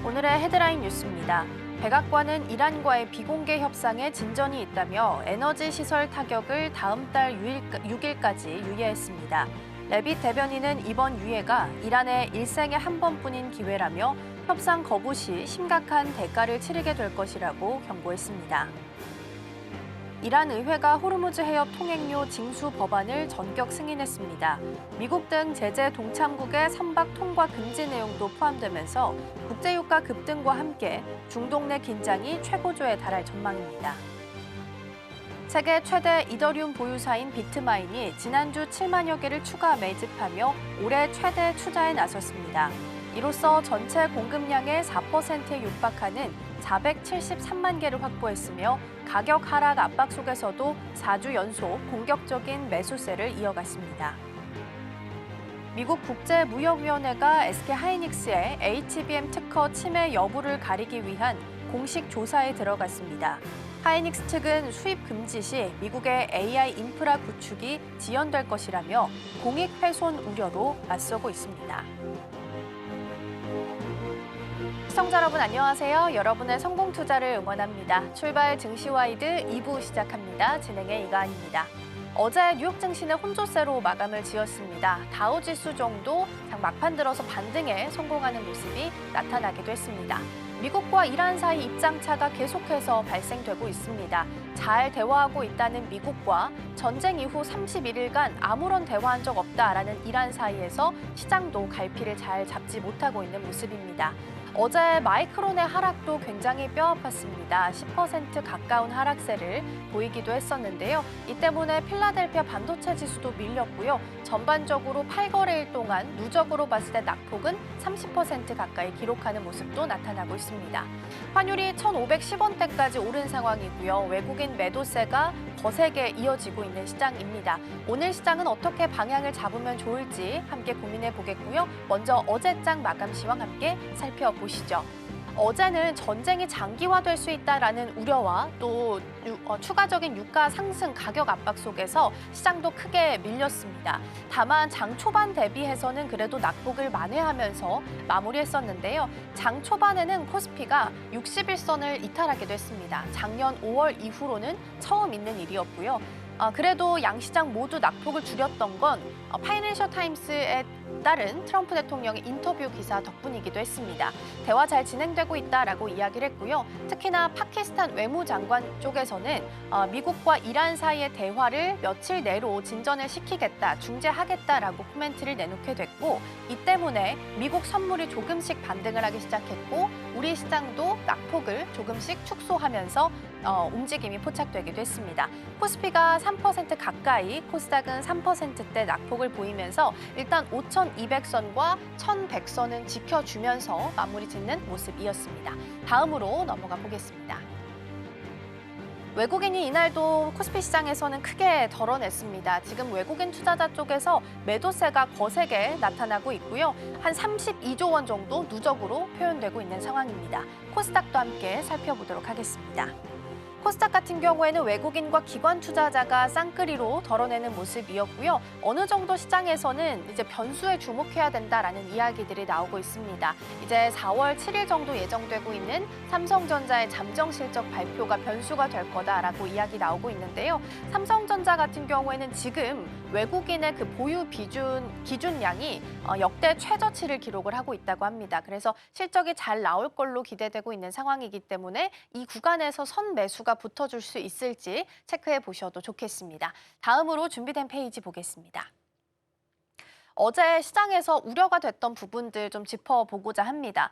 오늘의 헤드라인 뉴스입니다. 백악관은 이란과의 비공개 협상에 진전이 있다며 에너지 시설 타격을 다음 달 6일까지 유예했습니다. 레빗 대변인은 이번 유예가 이란의 일생에 한 번뿐인 기회라며 협상 거부 시 심각한 대가를 치르게 될 것이라고 경고했습니다. 이란 의회가 호르무즈 해협 통행료 징수 법안을 전격 승인했습니다. 미국 등 제재 동참국의 선박 통과 금지 내용도 포함되면서 국제유가 급등과 함께 중동 내 긴장이 최고조에 달할 전망입니다. 세계 최대 이더리움 보유사인 비트마인이 지난주 7만여 개를 추가 매집하며 올해 최대 투자에 나섰습니다. 이로써 전체 공급량의 4%에 육박하는 473만 개를 확보했으며 가격 하락 압박 속에서도 4주 연속 공격적인 매수세를 이어갔습니다. 미국 국제무역위원회가 SK하이닉스의 HBM 특허 침해 여부를 가리기 위한 공식 조사에 들어갔습니다. 하이닉스 측은 수입 금지 시 미국의 AI 인프라 구축이 지연될 것이라며 공익 훼손 우려로 맞서고 있습니다. 시청자 여러분 안녕하세요. 여러분의 성공 투자를 응원합니다. 출발 증시와이드 2부 시작합니다. 진행의 이가은입니다. 어제 뉴욕 증시는 혼조세로 마감을 지었습니다. 다우지수 정도 막판 들어서 반등에 성공하는 모습이 나타나기도 했습니다. 미국과 이란 사이 입장차가 계속해서 발생되고 있습니다. 잘 대화하고 있다는 미국과 전쟁 이후 31일간 아무런 대화한 적 없다라는 이란 사이에서 시장도 갈피를 잘 잡지 못하고 있는 모습입니다. 어제 마이크론의 하락도 굉장히 뼈아팠습니다. 10% 가까운 하락세를 보이기도 했었는데요. 이 때문에 필라델피아 반도체 지수도 밀렸고요. 전반적으로 8거래일 동안 누적으로 봤을 때 낙폭은 30% 가까이 기록하는 모습도 나타나고 있습니다. 환율이 1,510원대까지 오른 상황이고요. 외국인 매도세가 거세게 이어지고 있는 시장입니다. 오늘 시장은 어떻게 방향을 잡으면 좋을지 함께 고민해 보겠고요. 먼저 어제장 마감 시황 함께 살펴보시죠. 어제는 전쟁이 장기화될 수 있다라는 우려와 또 추가적인 유가 상승 가격 압박 속에서 시장도 크게 밀렸습니다. 다만 장 초반 대비해서는 그래도 낙폭을 만회하면서 마무리했었는데요. 장 초반에는 코스피가 61선을 이탈하기도 했습니다. 작년 5월 이후로는 처음 있는 일이었고요. 그래도 양시장 모두 낙폭을 줄였던 건 파이낸셜 타임스에 따른 트럼프 대통령의 인터뷰 기사 덕분이기도 했습니다. 대화 잘 진행되고 있다라고 이야기를 했고요. 특히나 파키스탄 외무장관 쪽에서는 미국과 이란 사이의 대화를 며칠 내로 진전을 시키겠다, 중재하겠다라고 코멘트를 내놓게 됐고 이 때문에 미국 선물이 조금씩 반등을 하기 시작했고 우리 시장도 낙폭을 조금씩 축소하면서 움직임이 포착되기도 했습니다. 코스피가 3% 가까이, 코스닥은 3%대 낙폭을 보이면서 일단 5,200선과 1,100선은 지켜주면서 마무리 짓는 모습이었습니다. 다음으로 넘어가 보겠습니다. 외국인이 이날도 코스피 시장에서는 크게 덜어냈습니다. 지금 외국인 투자자 쪽에서 매도세가 거세게 나타나고 있고요. 한 32조 원 정도 누적으로 표현되고 있는 상황입니다. 코스닥도 함께 살펴보도록 하겠습니다. 코스닥 같은 경우에는 외국인과 기관 투자자가 쌍끌이로 덜어내는 모습이었고요. 어느 정도 시장에서는 이제 변수에 주목해야 된다라는 이야기들이 나오고 있습니다. 이제 4월 7일 정도 예정되고 있는 삼성전자의 잠정 실적 발표가 변수가 될 거다라고 이야기 나오고 있는데요. 삼성전자 같은 경우에는 지금 외국인의 그 보유 기준량이 역대 최저치를 기록을 하고 있다고 합니다. 그래서 실적이 잘 나올 걸로 기대되고 있는 상황이기 때문에 이 구간에서 선 매수가 붙어줄 수 있을지 체크해 보셔도 좋겠습니다. 다음으로 준비된 페이지 보겠습니다. 어제 시장에서 우려가 됐던 부분들 좀 짚어보고자 합니다.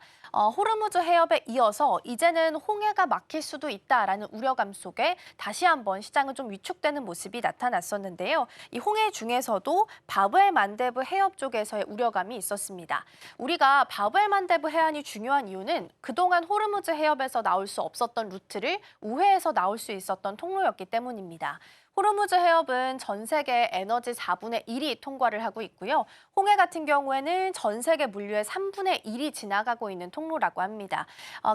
호르무즈 해협에 이어서 이제는 홍해가 막힐 수도 있다라는 우려감 속에 다시 한번 시장은 좀 위축되는 모습이 나타났었는데요. 이 홍해 중에서도 바브엘만데브 해협 쪽에서의 우려감이 있었습니다. 우리가 바브엘만데브 해안이 중요한 이유는 그동안 호르무즈 해협에서 나올 수 없었던 루트를 우회해서 나올 수 있었던 통로였기 때문입니다. 호르무즈 해협은 전 세계 에너지 4분의 1이 통과를 하고 있고요. 홍해 같은 경우에는 전 세계 물류의 3분의 1이 지나가고 있는 통로라고 합니다.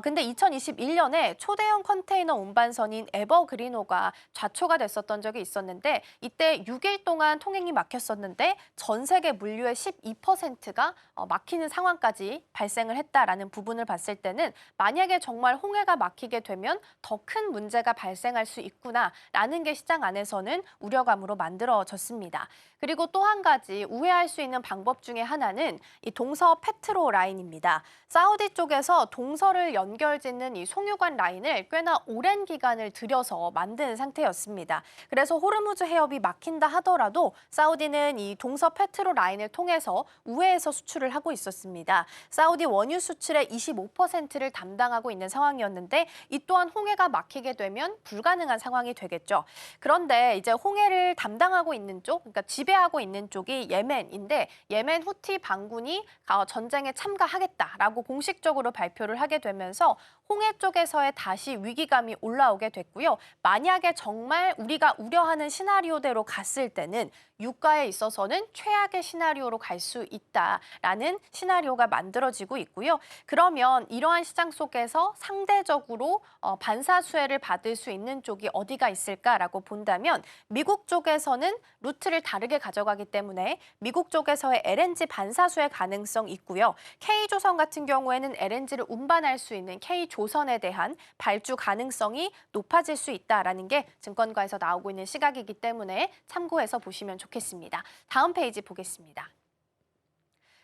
근데 2021년에 초대형 컨테이너 운반선인 에버그리노가 좌초가 됐었던 적이 있었는데 이때 6일 동안 통행이 막혔었는데 전 세계 물류의 12%가 막히는 상황까지 발생을 했다라는 부분을 봤을 때는 만약에 정말 홍해가 막히게 되면 더 큰 문제가 발생할 수 있구나라는 게 시장 안에서는 우려감으로 만들어졌습니다. 그리고 또 한 가지 우회할 수 있는 방법 중에 하나는 이 동서 페트로 라인입니다. 사우디 쪽에서 동서를 연결짓는 이 송유관 라인을 꽤나 오랜 기간을 들여서 만든 상태였습니다. 그래서 호르무즈 해협이 막힌다 하더라도 사우디는 이 동서 페트로 라인을 통해서 우회해서 수출을 하고 있었습니다. 사우디 원유 수출의 25%를 담당하고 있는 상황이었는데 이 또한 홍해가 막히게 되면 불가능한 상황이 되겠죠. 그런데 이제 홍해를 담당하고 있는 쪽, 그러니까 지배하고 있는 쪽이 예멘인데 예멘 후티 반군이 전쟁에 참가하겠다라고 공식적으로 발표를 하게 되면서 홍해 쪽에서의 다시 위기감이 올라오게 됐고요. 만약에 정말 우리가 우려하는 시나리오대로 갔을 때는 유가에 있어서는 최악의 시나리오로 갈 수 있다라는 시나리오가 만들어지고 있고요. 그러면 이러한 시장 속에서 상대적으로 반사수혜를 받을 수 있는 쪽이 어디가 있을까라고 본다면 미국 쪽에서는 루트를 다르게 가져가기 때문에 미국 쪽에서의 LNG 반사수혜 가능성 있고요. K조선 같은 경우에는 LNG를 운반할 수 있는 K조선에 대한 발주 가능성이 높아질 수 있다라는 게 증권가에서 나오고 있는 시각이기 때문에 참고해서 보시면 좋겠습니다. 다음 페이지 보겠습니다.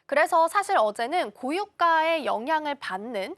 그래서 사실 어제는 고유가의 영향을 받는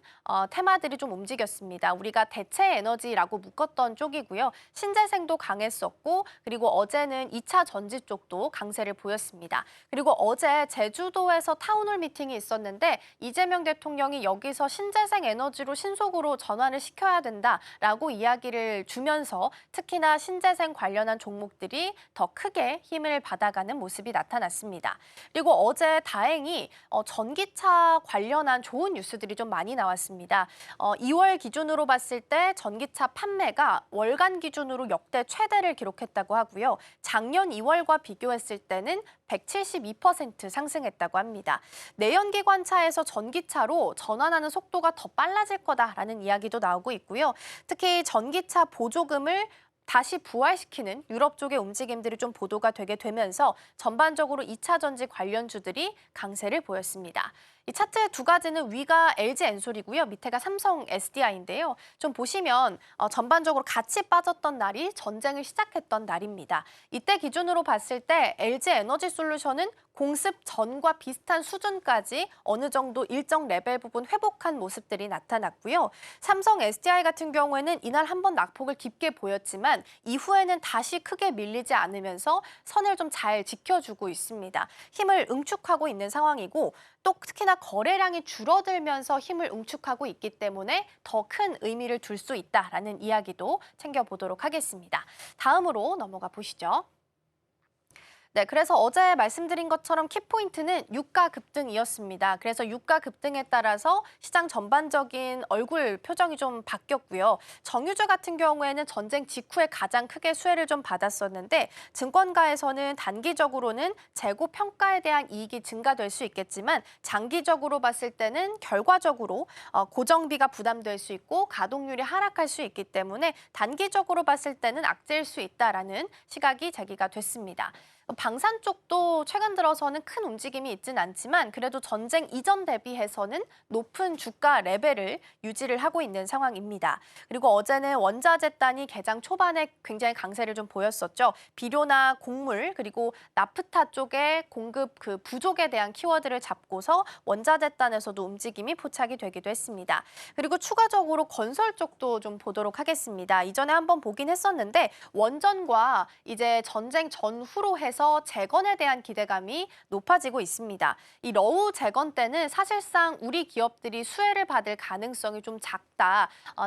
테마들이 좀 움직였습니다. 우리가 대체 에너지라고 묶었던 쪽이고요. 신재생도 강했었고 그리고 어제는 2차 전지 쪽도 강세를 보였습니다. 그리고 어제 제주도에서 타운홀 미팅이 있었는데 이재명 대통령이 여기서 신재생 에너지로 신속으로 전환을 시켜야 된다라고 이야기를 주면서 특히나 신재생 관련한 종목들이 더 크게 힘을 받아가는 모습이 나타났습니다. 그리고 어제 다행히 전기차 관련한 좋은 뉴스들이 좀 많이 나왔습니다. 2월 기준으로 봤을 때 전기차 판매가 월간 기준으로 역대 최대를 기록했다고 하고요. 작년 2월과 비교했을 때는 172% 상승했다고 합니다. 내연기관차에서 전기차로 전환하는 속도가 더 빨라질 거다라는 이야기도 나오고 있고요. 특히 전기차 보조금을 다시 부활시키는 유럽 쪽의 움직임들이 좀 보도가 되게 되면서 전반적으로 2차 전지 관련주들이 강세를 보였습니다. 이 차트의 두 가지는 위가 LG 엔솔이고요. 밑에가 삼성 SDI인데요. 좀 보시면 전반적으로 같이 빠졌던 날이 전쟁을 시작했던 날입니다. 이때 기준으로 봤을 때 LG 에너지 솔루션은 공습 전과 비슷한 수준까지 어느 정도 일정 레벨 부분 회복한 모습들이 나타났고요. 삼성 SDI 같은 경우에는 이날 한번 낙폭을 깊게 보였지만 이후에는 다시 크게 밀리지 않으면서 선을 좀 잘 지켜주고 있습니다. 힘을 응축하고 있는 상황이고 또 특히나 거래량이 줄어들면서 힘을 응축하고 있기 때문에 더 큰 의미를 둘 수 있다라는 이야기도 챙겨보도록 하겠습니다. 다음으로 넘어가 보시죠. 네, 그래서 어제 말씀드린 것처럼 키포인트는 유가 급등이었습니다. 그래서 유가 급등에 따라서 시장 전반적인 얼굴 표정이 좀 바뀌었고요. 정유주 같은 경우에는 전쟁 직후에 가장 크게 수혜를 좀 받았었는데 증권가에서는 단기적으로는 재고 평가에 대한 이익이 증가될 수 있겠지만 장기적으로 봤을 때는 결과적으로 고정비가 부담될 수 있고 가동률이 하락할 수 있기 때문에 단기적으로 봤을 때는 악재일 수 있다라는 시각이 제기가 됐습니다. 방산 쪽도 최근 들어서는 큰 움직임이 있진 않지만 그래도 전쟁 이전 대비해서는 높은 주가 레벨을 유지를 하고 있는 상황입니다. 그리고 어제는 원자재단이 개장 초반에 굉장히 강세를 좀 보였었죠. 비료나 곡물 그리고 나프타 쪽의 공급 부족에 대한 키워드를 잡고서 원자재단에서도 움직임이 포착이 되기도 했습니다. 그리고 추가적으로 건설 쪽도 좀 보도록 하겠습니다. 이전에 한번 보긴 했었는데 원전과 이제 전쟁 전후로 해서 계속해서 재건에 대한 기대감이 높아지고 있습니다. 이 러우 재건 때는 사실상 우리 기업들이 수혜를 받을 가능성이 좀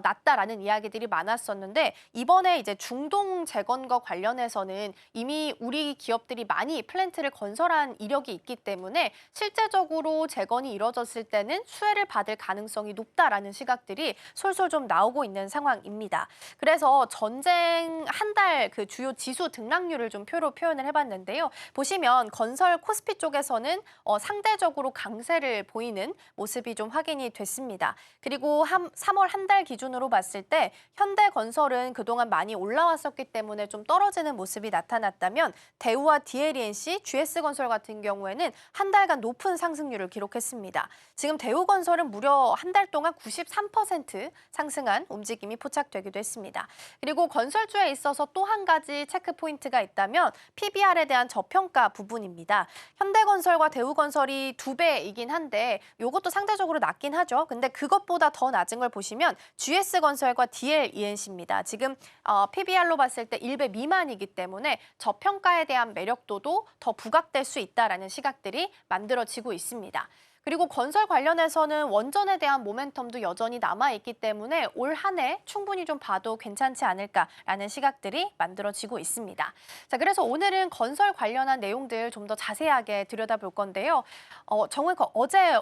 낮다라는 이야기들이 많았었는데 이번에 이제 중동 재건과 관련해서는 이미 우리 기업들이 많이 플랜트를 건설한 이력이 있기 때문에 실제적으로 재건이 이뤄졌을 때는 수혜를 받을 가능성이 높다라는 시각들이 솔솔 좀 나오고 있는 상황입니다. 그래서 전쟁 한 달 그 주요 지수 등락률을 좀 표로 표현을 해봤는데요. 보시면 건설 코스피 쪽에서는 상대적으로 강세를 보이는 모습이 좀 확인이 됐습니다. 그리고 3월 한 달 기준으로 봤을 때 현대건설은 그동안 많이 올라왔었기 때문에 좀 떨어지는 모습이 나타났다면 대우와 DLENC, GS건설 같은 경우에는 한 달간 높은 상승률을 기록했습니다. 지금 대우건설은 무려 한 달 동안 93% 상승한 움직임이 포착되기도 했습니다. 그리고 건설주에 있어서 또 한 가지 체크 포인트가 있다면 PBR에 대한 저평가 부분입니다. 현대건설과 대우건설이 2배이긴 한데 이것도 상대적으로 낮긴 하죠. 근데 그것보다 더 낮은 걸 보시면 GS건설과 DLENC입니다. 지금 PBR로 봤을 때 1배 미만이기 때문에 저평가에 대한 매력도도 더 부각될 수 있다라는 시각들이 만들어지고 있습니다. 그리고 건설 관련해서는 원전에 대한 모멘텀도 여전히 남아있기 때문에 올 한 해 충분히 좀 봐도 괜찮지 않을까라는 시각들이 만들어지고 있습니다. 자, 그래서 오늘은 건설 관련한 내용들 좀 더 자세하게 들여다볼 건데요. 정말 어제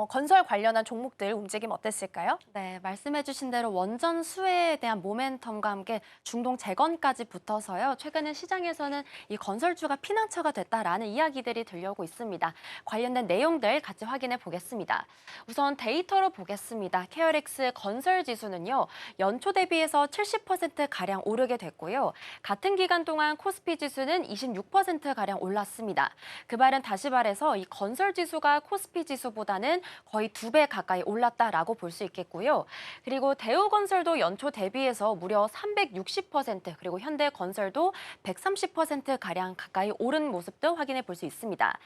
건설 관련한 종목들 움직임 어땠을까요? 네, 말씀해주신 대로 원전 수혜에 대한 모멘텀과 함께 중동 재건까지 붙어서요. 최근에 시장에서는 이 건설주가 피난처가 됐다라는 이야기들이 들려오고 있습니다. 관련된 내용들 같이 확인해 보겠습니다. 우선 데이터로 보겠습니다. KRX 건설 지수는요. 연초 대비해서 70%가량 오르게 됐고요. 같은 기간 동안 코스피 지수는 26%가량 올랐습니다. 그 말은 다시 말해서 이 건설 지수가 코스피 지수보다는 거의 2배 가까이 올랐다라고 볼 수 있겠고요. 그리고 대우건설도 연초 대비해서 무려 360% 그리고 현대건설도 130%가량 가까이 오른 모습도 확인해 볼 수 있습니다.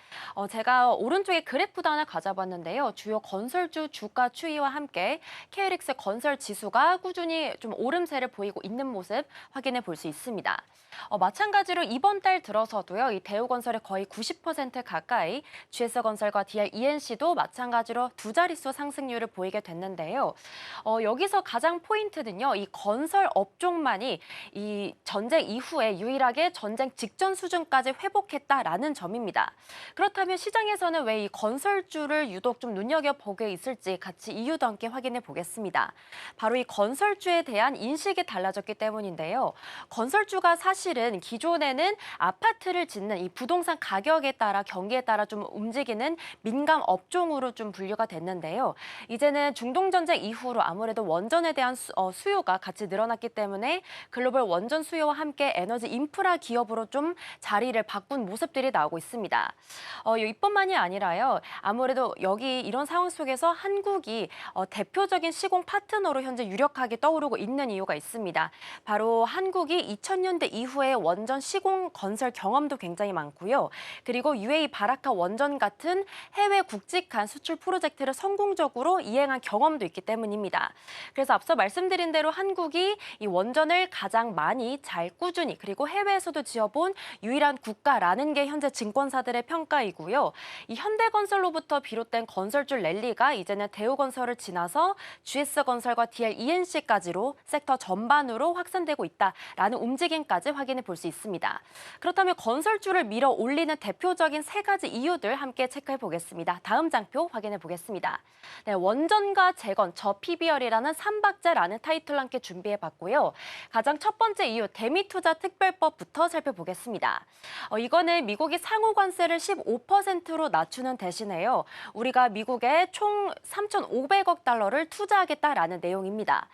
제가 오른쪽에 그래프도 하나 가져봤는데요. 주요 건설주 주가 추이와 함께 KRX 건설 지수가 꾸준히 좀 오름세를 보이고 있는 모습 확인해 볼 수 있습니다. 마찬가지로 이번 달 들어서도요. 이 대우건설의 거의 90% 가까이 GS건설과 DLENC도 마찬가지로 두 자릿수 상승률을 보이게 됐는데요. 여기서 가장 포인트는요. 이 건설 업종만이 이 전쟁 이후에 유일하게 전쟁 직전 수준까지 회복했다라는 점입니다. 그렇다면 시장에서는 왜 이 건설주를 유독 좀 눈여겨보고 있을지 같이 이유도 함께 확인해 보겠습니다. 바로 이 건설주에 대한 인식이 달라졌기 때문인데요. 건설주가 사실은 기존에는 아파트를 짓는 이 부동산 가격에 따라 경기에 따라 좀 움직이는 민감 업종으로 좀 분류가 됐는데요. 이제는 중동전쟁 이후로 아무래도 원전에 대한 수요가 같이 늘어났기 때문에 글로벌 원전 수요와 함께 에너지 인프라 기업으로 좀 자리를 바꾼 모습들이 나오고 있습니다. 이뿐만이 아니라요. 아무래도 여기 이런 상황 속에서 한국이 대표적인 시공 파트너로 현재 유력하게 떠오르고 있는 이유가 있습니다. 바로 한국이 2000년대 이후에 원전 시공 건설 경험도 굉장히 많고요. 그리고 UAE 바라카 원전 같은 해외 굵직한 수출 프로젝트를 성공적으로 이행한 경험도 있기 때문입니다. 그래서 앞서 말씀드린 대로 한국이 이 원전을 가장 많이 잘 꾸준히 그리고 해외에서도 지어본 유일한 국가라는 게 현재 증권사들의 평가이고요. 이 현대건설로부터 비롯된 건설주 랠리가 이제는 대우건설을 지나서 GS건설과 DLENC까지로 섹터 전반으로 확산되고 있다라는 움직임까지 확인해 볼 수 있습니다. 그렇다면 건설주를 밀어 올리는 대표적인 세 가지 이유들 함께 체크해 보겠습니다. 다음 장표 확인해 보겠습니다. 네, 원전과 재건, 저PBR이라는 3박자라는 타이틀로 함께 준비해 봤고요. 가장 첫 번째 이유, 대미투자 특별법부터 살펴보겠습니다. 이거는 미국이 상호 관세를 15%로 낮추는 대신에요. 우리가 미국에 총 3,500억 달러를 투자하겠다라는 내용입니다.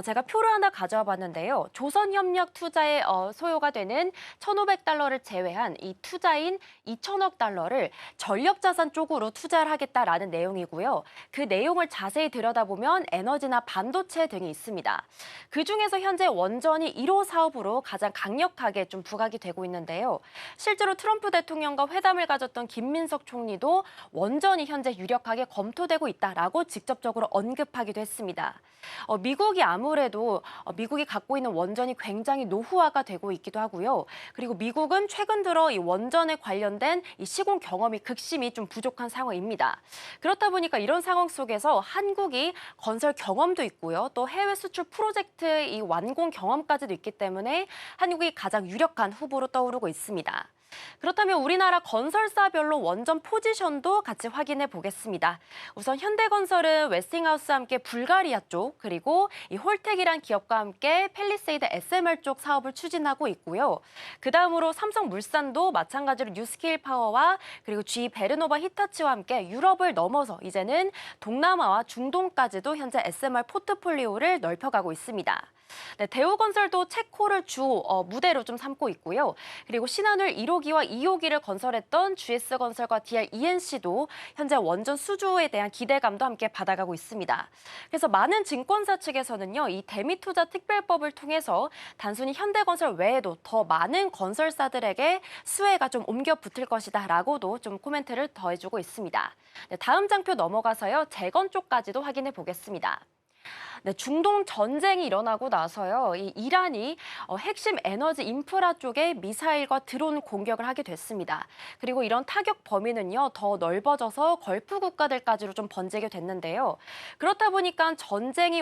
제가 표를 하나 가져와 봤는데요. 조선협력 투자에 소요가 되는 1,500달러를 제외한 이 투자인 2,000억 달러를 전력자산 쪽으로 투자를 하겠다라는 내용 내용이고요. 그 내용을 자세히 들여다보면 에너지나 반도체 등이 있습니다. 그중에서 현재 원전이 1호 사업으로 가장 강력하게 좀 부각이 되고 있는데요. 실제로 트럼프 대통령과 회담을 가졌던 김민석 총리도 원전이 현재 유력하게 검토되고 있다라고 직접적으로 언급하기도 했습니다. 미국이 아무래도 미국이 갖고 있는 원전이 굉장히 노후화가 되고 있기도 하고요. 그리고 미국은 최근 들어 이 원전에 관련된 이 시공 경험이 극심히 좀 부족한 상황입니다. 그렇다 보니까 이런 상황 속에서 한국이 건설 경험도 있고요. 또 해외 수출 프로젝트 이 완공 경험까지도 있기 때문에 한국이 가장 유력한 후보로 떠오르고 있습니다. 그렇다면 우리나라 건설사별로 원전 포지션도 같이 확인해 보겠습니다. 우선 현대건설은 웨스팅하우스와 함께 불가리아 쪽, 그리고 이 홀텍이란 기업과 함께 펠리세이드 SMR 쪽 사업을 추진하고 있고요. 그 다음으로 삼성물산도 마찬가지로 뉴스케일 파워와 그리고 GE 베르노바 히타치와 함께 유럽을 넘어서 이제는 동남아와 중동까지도 현재 SMR 포트폴리오를 넓혀가고 있습니다. 네, 대우건설도 체코를 주 무대로 좀 삼고 있고요. 그리고 신한울 1호기와 2호기를 건설했던 GS건설과 DRENC도 현재 원전 수주에 대한 기대감도 함께 받아가고 있습니다. 그래서 많은 증권사 측에서는요, 이 대미투자 특별법을 통해서 단순히 현대건설 외에도 더 많은 건설사들에게 수혜가 좀 옮겨 붙을 것이다라고도 좀 코멘트를 더해주고 있습니다. 네, 다음 장표 넘어가서요, 재건 쪽까지도 확인해 보겠습니다. 네, 중동 전쟁이 일어나고 나서요, 이 이란이 핵심 에너지 인프라 쪽에 미사일과 드론 공격을 하게 됐습니다. 그리고 이런 타격 범위는요, 더 넓어져서 걸프 국가들까지로 좀 번지게 됐는데요. 그렇다 보니까 전쟁이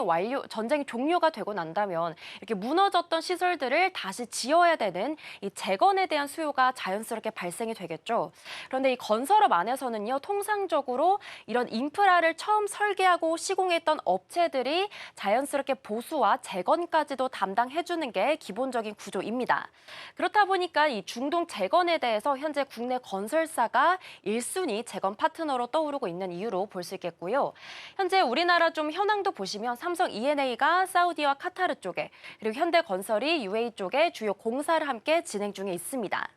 종료가 되고 난다면 이렇게 무너졌던 시설들을 다시 지어야 되는 이 재건에 대한 수요가 자연스럽게 발생이 되겠죠. 그런데 이 건설업 안에서는요, 통상적으로 이런 인프라를 처음 설계하고 시공했던 업체들이 자연스럽게 보수와 재건까지도 담당해주는 게 기본적인 구조입니다. 그렇다 보니까 이 중동 재건에 대해서 현재 국내 건설사가 1순위 재건 파트너로 떠오르고 있는 이유로 볼 수 있겠고요. 현재 우리나라 좀 현황도 보시면 삼성 E&A가 사우디와 카타르 쪽에, 그리고 현대건설이 UAE 쪽에 주요 공사를 함께 진행 중에 있습니다.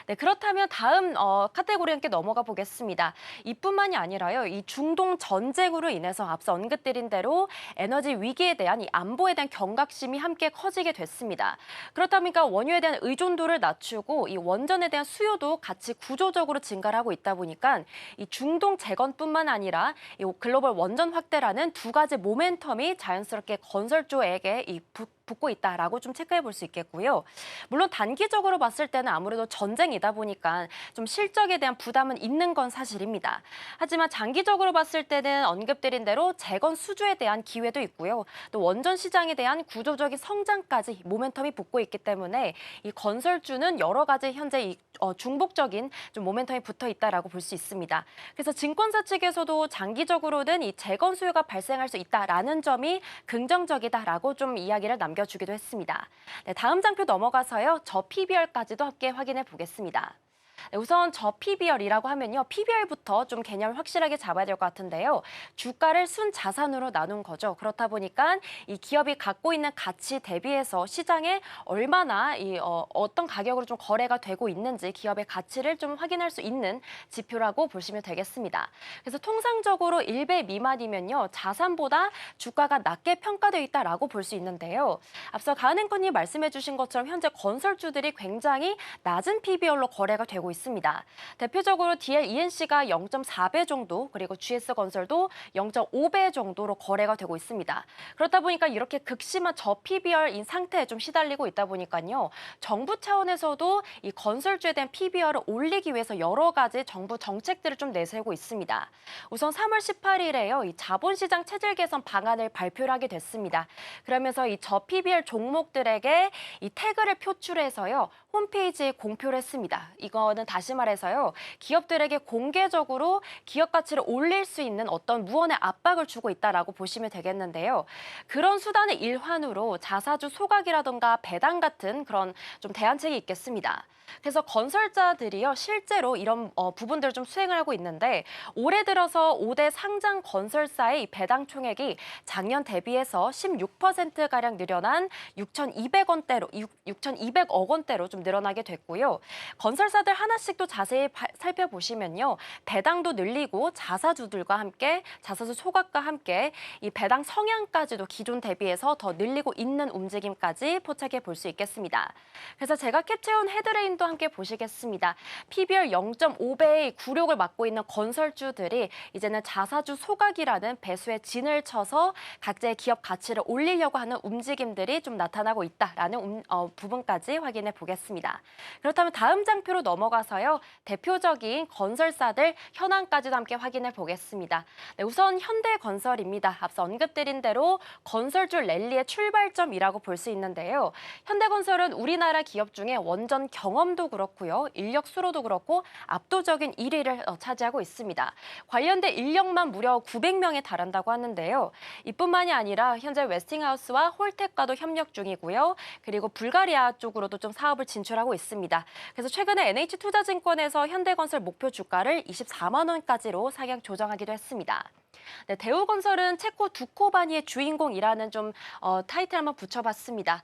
네, 그렇다면 다음 카테고리 함께 넘어가 보겠습니다. 이뿐만이 아니라요, 이 중동 전쟁으로 인해서 앞서 언급드린 대로 에너지 위기에 대한 이 안보에 대한 경각심이 함께 커지게 됐습니다. 그렇다 보니까 원유에 대한 의존도를 낮추고 이 원전에 대한 수요도 같이 구조적으로 증가를 하고 있다 보니까 이 중동 재건뿐만 아니라 이 글로벌 원전 확대라는 두 가지 모멘텀이 자연스럽게 건설주에게 붙고 있다라고 좀 체크해 볼 수 있겠고요. 물론 단기적으로 봤을 때는 아무래도 전쟁이다 보니까 좀 실적에 대한 부담은 있는 건 사실입니다. 하지만 장기적으로 봤을 때는 언급드린 대로 재건 수주에 대한 기회도 있고요. 또 원전 시장에 대한 구조적인 성장까지 모멘텀이 붙고 있기 때문에 이 건설주는 여러 가지 현재 이 중복적인 좀 모멘텀이 붙어 있다라고 볼 수 있습니다. 그래서 증권사 측에서도 장기적으로는 이 재건 수요가 발생할 수 있다라는 점이 긍정적이다라고 좀 이야기를 남겨주기도 했습니다. 네, 다음 장표 넘어가서요, 저 PBR까지도 함께 확인해 보겠습니다. 네, 우선 저 PBR이라고 하면요, PBR부터 좀 개념을 확실하게 잡아야 될 것 같은데요. 주가를 순자산으로 나눈 거죠. 그렇다 보니까 이 기업이 갖고 있는 가치 대비해서 시장에 얼마나 어떤 가격으로 좀 거래가 되고 있는지 기업의 가치를 좀 확인할 수 있는 지표라고 보시면 되겠습니다. 그래서 통상적으로 1배 미만이면요, 자산보다 주가가 낮게 평가되어 있다라고 볼 수 있는데요. 앞서 가은앵커님 말씀해 주신 것처럼 현재 건설주들이 굉장히 낮은 PBR로 거래가 되고 있습니다. 대표적으로 DLENC가 0.4배 정도, 그리고 GS건설도 0.5배 정도로 거래가 되고 있습니다. 그렇다 보니까 이렇게 극심한 저PBR인 상태에 좀 시달리고 있다 보니까요, 정부 차원에서도 이 건설주에 대한 PBR을 올리기 위해서 여러 가지 정부 정책들을 좀 내세우고 있습니다. 우선 3월 18일에요, 이 자본시장 체질 개선 방안을 발표를 하게 됐습니다. 그러면서 이 저PBR 종목들에게 이 태그를 표출해서요, 홈페이지에 공표를 했습니다. 이거는 다시 말해서요, 기업들에게 공개적으로 기업 가치를 올릴 수 있는 어떤 무언의 압박을 주고 있다라고 보시면 되겠는데요. 그런 수단의 일환으로 자사주 소각이라든가 배당 같은 그런 좀 대안책이 있겠습니다. 그래서 건설자들이요, 실제로 이런 부분들을 좀 수행을 하고 있는데, 올해 들어서 5대 상장 건설사의 배당 총액이 작년 대비해서 16%가량 늘어난 6,200억 원대로 좀 늘어나게 됐고요. 건설사들 하나씩 또 자세히 살펴보시면요. 배당도 늘리고 자사주들과 함께 자사주 소각과 함께 이 배당 성향까지도 기존 대비해서 더 늘리고 있는 움직임까지 포착해 볼 수 있겠습니다. 그래서 제가 캡처해온 헤드라인도 함께 보시겠습니다. PBR 0.5배의 굴욕을 맞고 있는 건설주들이 이제는 자사주 소각이라는 배수의 진을 쳐서 각자의 기업 가치를 올리려고 하는 움직임들이 좀 나타나고 있다라는 부분까지 확인해 보겠습니다. 그렇다면 다음 장표로 넘어가서요. 대표적인 건설사들 현황까지도 함께 확인해 보겠습니다. 네, 우선 현대건설입니다. 앞서 언급드린 대로 건설주 랠리의 출발점이라고 볼 수 있는데요. 현대건설은 우리나라 기업 중에 원전 경험도 그렇고요. 인력 수로도 그렇고 압도적인 1위를 차지하고 있습니다. 관련된 인력만 무려 900명에 달한다고 하는데요. 이뿐만이 아니라 현재 웨스팅하우스와 홀텍과도 협력 중이고요. 그리고 불가리아 쪽으로도 좀 사업을 진출하고 있습니다. 그래서 최근에 NH투자증권에서 현대건설 목표 주가를 24만 원까지로 상향 조정하기도 했습니다. 네, 대우건설은 체코 두코바니의 주인공이라는 타이틀 한번 붙여봤습니다.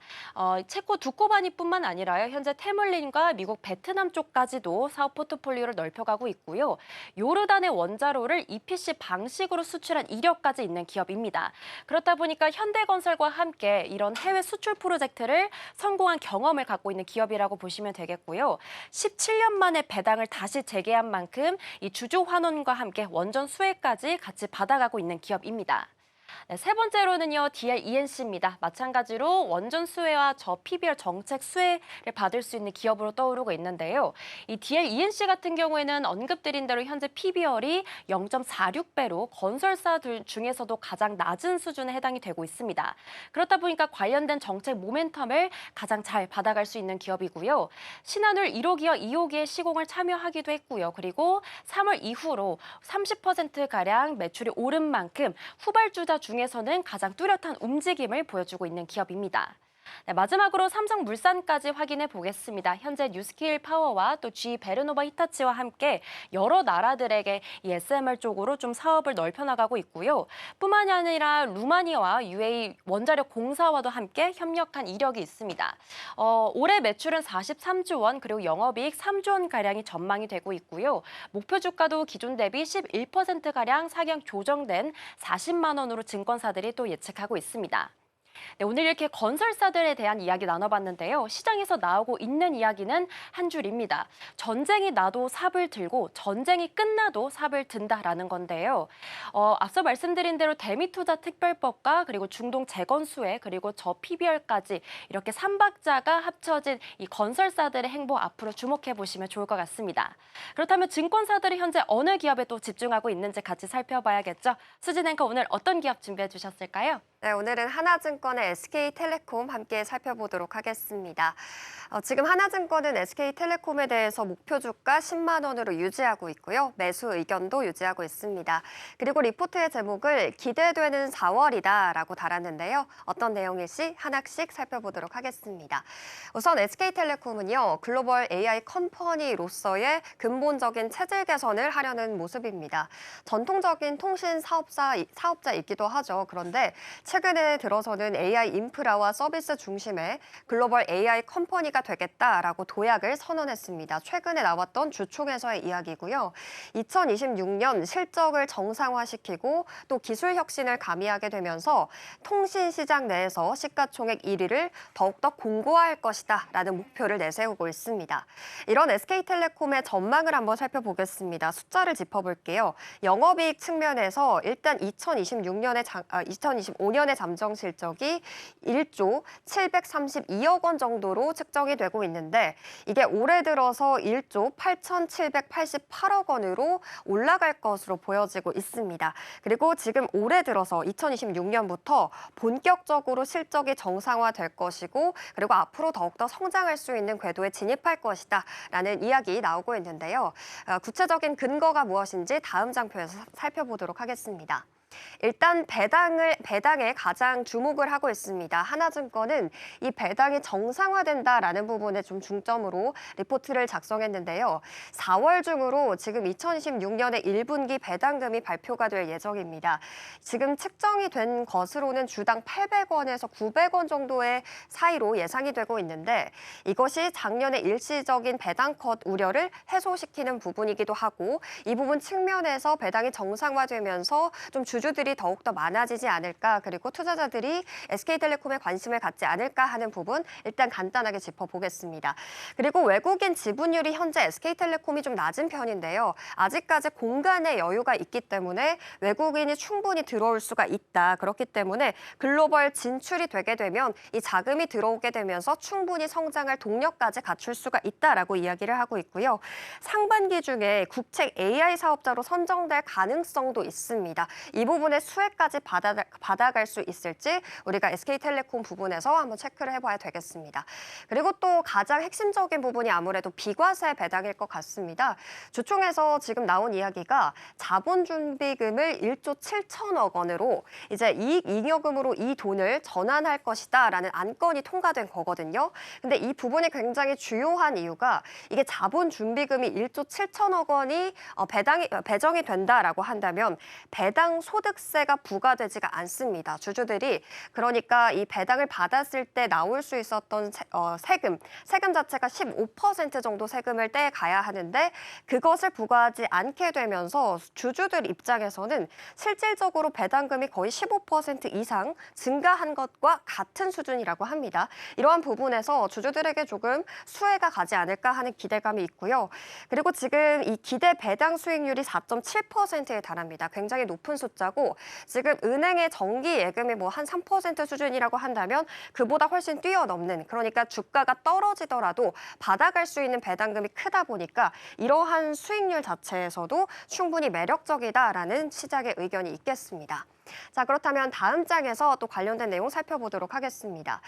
체코 두코바니뿐만 아니라요. 현재 테물린과 미국 베트남 쪽까지도 사업 포트폴리오를 넓혀가고 있고요. 요르단의 원자로를 EPC 방식으로 수출한 이력까지 있는 기업입니다. 그렇다 보니까 현대건설과 함께 이런 해외 수출 프로젝트를 성공한 경험을 갖고 있는 기업이라고 보시면 되겠고요. 17년 만에 배당을 다시 재개한 만큼 이 주주 환원과 함께 원전 수혜까지 같이 받아가고 있는 기업입니다. 네, 세 번째로는요, DLENC입니다. 마찬가지로 원전 수혜와 PBR 정책 수혜를 받을 수 있는 기업으로 떠오르고 있는데요. 이 DLENC 같은 경우에는 언급드린 대로 현재 PBR이 0.46배로 건설사들 중에서도 가장 낮은 수준에 해당이 되고 있습니다. 그렇다 보니까 관련된 정책 모멘텀을 가장 잘 받아갈 수 있는 기업이고요. 신한울 1호기와 2호기의 시공을 참여하기도 했고요. 그리고 3월 이후로 30%가량 매출이 오른 만큼 후발주자 중에서는 가장 뚜렷한 움직임을 보여주고 있는 기업입니다. 네, 마지막으로 삼성물산까지 확인해 보겠습니다. 현재 뉴스킬 파워와 또 G 베르노바 히타치와 함께 여러 나라들에게 이 SMR 쪽으로 좀 사업을 넓혀나가고 있고요. 뿐만이 아니라 루마니아와 UAE 원자력 공사와도 함께 협력한 이력이 있습니다. 올해 매출은 43조 원 그리고 영업이익 3조 원 가량이 전망이 되고 있고요. 목표 주가도 기존 대비 11%가량 상향 조정된 40만 원으로 증권사들이 또 예측하고 있습니다. 네, 오늘 이렇게 건설사들에 대한 이야기 나눠봤는데요. 시장에서 나오고 있는 이야기는 한 줄입니다. 전쟁이 나도 삽을 들고 전쟁이 끝나도 삽을 든다라는 건데요. 앞서 말씀드린 대로 대미투자 특별법과 그리고 중동 재건수혜 그리고 PBR까지 이렇게 3박자가 합쳐진 이 건설사들의 행보 앞으로 주목해 보시면 좋을 것 같습니다. 그렇다면 증권사들이 현재 어느 기업에 또 집중하고 있는지 같이 살펴봐야겠죠. 수진 앵커 오늘 어떤 기업 준비해 주셨을까요? 네, 오늘은 하나증권의 SK텔레콤 함께 살펴보도록 하겠습니다. 지금 하나증권은 SK텔레콤에 대해서 목표 주가 10만 원으로 유지하고 있고요. 매수 의견도 유지하고 있습니다. 그리고 리포트의 제목을 기대되는 4월이다라고 달았는데요. 어떤 내용일지 하나씩 살펴보도록 하겠습니다. 우선 SK텔레콤은요. 글로벌 AI 컴퍼니로서의 근본적인 체질 개선을 하려는 모습입니다. 전통적인 통신 사업자이기도 하죠. 그런데 최근에 들어서는 AI 인프라와 서비스 중심의 글로벌 AI 컴퍼니가 되겠다라고 도약을 선언했습니다. 최근에 나왔던 주총에서의 이야기고요. 2026년 실적을 정상화시키고 또 기술 혁신을 가미하게 되면서 통신 시장 내에서 시가총액 1위를 더욱더 공고화할 것이다 라는 목표를 내세우고 있습니다. 이런 SK텔레콤의 전망을 한번 살펴보겠습니다. 숫자를 짚어볼게요. 영업이익 측면에서 일단 2025년의 잠정 실적이 1조 732억 원 정도로 측정이 되고 있는데 이게 올해 들어서 1조 8,788억 원으로 올라갈 것으로 보여지고 있습니다. 그리고 지금 올해 들어서 2026년부터 본격적으로 실적이 정상화될 것이고 그리고 앞으로 더욱더 성장할 수 있는 궤도에 진입할 것이다 라는 이야기 나오고 있는데요. 구체적인 근거가 무엇인지 다음 장표에서 살펴보도록 하겠습니다. 일단 배당에 가장 주목을 하고 있습니다. 하나증권은 이 배당이 정상화된다라는 부분에 좀 중점으로 리포트를 작성했는데요. 4월 중으로 지금 2026년에 1분기 배당금이 발표가 될 예정입니다. 지금 측정이 된 것으로는 주당 800원에서 900원 정도의 사이로 예상이 되고 있는데 이것이 작년의 일시적인 배당 컷 우려를 해소시키는 부분이기도 하고 이 부분 측면에서 배당이 정상화되면서 좀 주주들이 더욱더 많아지지 않을까 그리고 투자자들이 SK텔레콤에 관심을 갖지 않을까 하는 부분 일단 간단하게 짚어보겠습니다. 그리고 외국인 지분율이 현재 SK텔레콤이 좀 낮은 편인데요. 아직까지 공간의 여유가 있기 때문에 외국인이 충분히 들어올 수가 있다. 그렇기 때문에 글로벌 진출이 되게 되면 이 자금이 들어오게 되면서 충분히 성장할 동력까지 갖출 수가 있다라고 이야기를 하고 있고요. 상반기 중에 국책 AI 사업자로 선정될 가능성도 있습니다. 이 부분의 수혜까지 받아갈 수 있을지 우리가 SK텔레콤 부분에서 한번 체크를 해봐야 되겠습니다. 그리고 또 가장 핵심적인 부분이 아무래도 비과세 배당일 것 같습니다. 주총에서 지금 나온 이야기가 자본준비금을 1조 7천억 원으로 이제 잉여금으로 이 돈을 전환할 것이다라는 안건이 통과된 거거든요. 근데 이 부분이 굉장히 주요한 이유가 이게 자본준비금이 1조 7천억 원이 배정이 된다라고 한다면 배당 소득세가 부과되지가 않습니다. 주주들이 그러니까 이 배당을 받았을 때 나올 수 있었던 세금 자체가 15% 정도 세금을 떼가야 하는데 그것을 부과하지 않게 되면서 주주들 입장에서는 실질적으로 배당금이 거의 15% 이상 증가한 것과 같은 수준이라고 합니다. 이러한 부분에서 주주들에게 조금 수혜가 가지 않을까 하는 기대감이 있고요. 그리고 지금 이 기대 배당 수익률이 4.7%에 달합니다. 굉장히 높은 숫자고 지금 은행의 정기 예금이 뭐 한 3% 수준이라고 한다면 그보다 훨씬 뛰어넘는 그러니까 주가가 떨어지더라도 받아갈 수 있는 배당금이 크다 보니까 이러한 수익률 자체에서도 충분히 매력적이다라는 시장의 의견이 있겠습니다. 자, 그렇다면 다음 장에서 또 관련된 내용 살펴보도록 하겠습니다.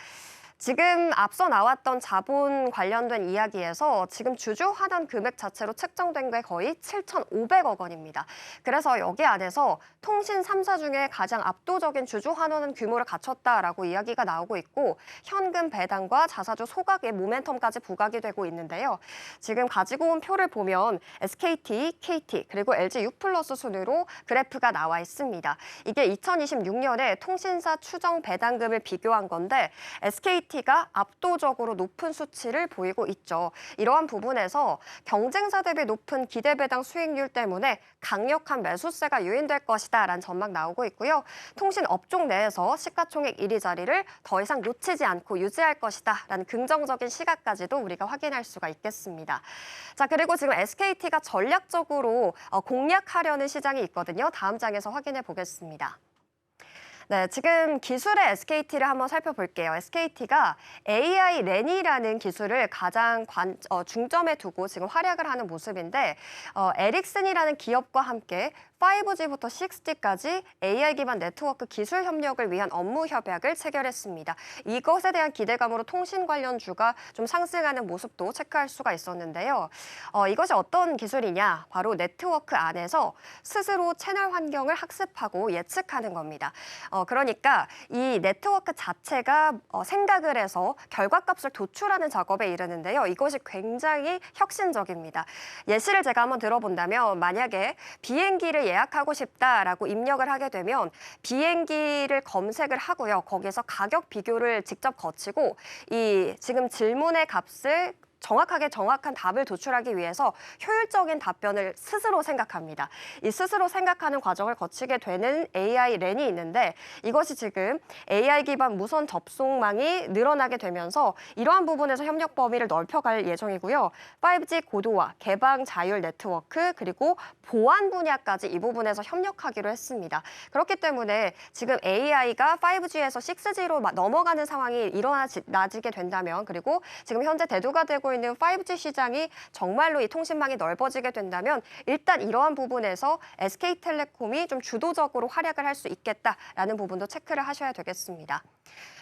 지금 앞서 나왔던 자본 관련된 이야기에서 지금 주주 환원 금액 자체로 책정된 게 거의 7,500억 원입니다. 그래서 여기 안에서 통신 3사 중에 가장 압도적인 주주 환원 규모를 갖췄다라고 이야기가 나오고 있고 현금 배당과 자사주 소각의 모멘텀까지 부각이 되고 있는데요. 지금 가지고 온 표를 보면 SKT, KT 그리고 LG U+ 순으로 그래프가 나와 있습니다. 이게 2026년에 통신사 추정 배당금을 비교한 건데 SKT가 압도적으로 높은 수치를 보이고 있죠. 이러한 부분에서 경쟁사 대비 높은 기대배당 수익률 때문에 강력한 매수세가 유인될 것이다라는 전망 나오고 있고요. 통신 업종 내에서 시가총액 1위 자리를 더 이상 놓치지 않고 유지할 것이다라는 긍정적인 시각까지도 우리가 확인할 수가 있겠습니다. 자, 그리고 지금 SKT가 전략적으로 공략하려는 시장이 있거든요. 다음 장에서 확인해 보겠습니다. 네, 지금 기술의 SKT를 한번 살펴볼게요. SKT가 AI 렌이라는 기술을 가장 중점에 두고 지금 활약을 하는 모습인데 에릭슨이라는 기업과 함께 5G부터 6G까지 AI 기반 네트워크 기술 협력을 위한 업무 협약을 체결했습니다. 이것에 대한 기대감으로 통신 관련주가 좀 상승하는 모습도 체크할 수가 있었는데요. 이것이 어떤 기술이냐? 바로 네트워크 안에서 스스로 채널 환경을 학습하고 예측하는 겁니다. 그러니까 이 네트워크 자체가 생각을 해서 결과값을 도출하는 작업에 이르는데요. 이것이 굉장히 혁신적입니다. 예시를 제가 한번 들어본다면 만약에 비행기를 예약하고 싶다라고 입력을 하게 되면 비행기를 검색을 하고요. 거기서 가격 비교를 직접 거치고 이 지금 질문의 값을 정확한 답을 도출하기 위해서 효율적인 답변을 스스로 생각합니다. 이 스스로 생각하는 과정을 거치게 되는 AI 렌이 있는데 이것이 지금 AI 기반 무선 접속망이 늘어나게 되면서 이러한 부분에서 협력 범위를 넓혀갈 예정이고요. 5G 고도화, 개방 자율 네트워크, 그리고 보안 분야까지 이 부분에서 협력하기로 했습니다. 그렇기 때문에 지금 AI가 5G에서 6G로 넘어가는 상황이 일어나게 된다면 그리고 지금 현재 대두가 되고 있는 5G 시장이 정말로 이 통신망이 넓어지게 된다면 일단 이러한 부분에서 SK텔레콤이 좀 주도적으로 활약을 할 수 있겠다라는 부분도 체크를 하셔야 되겠습니다.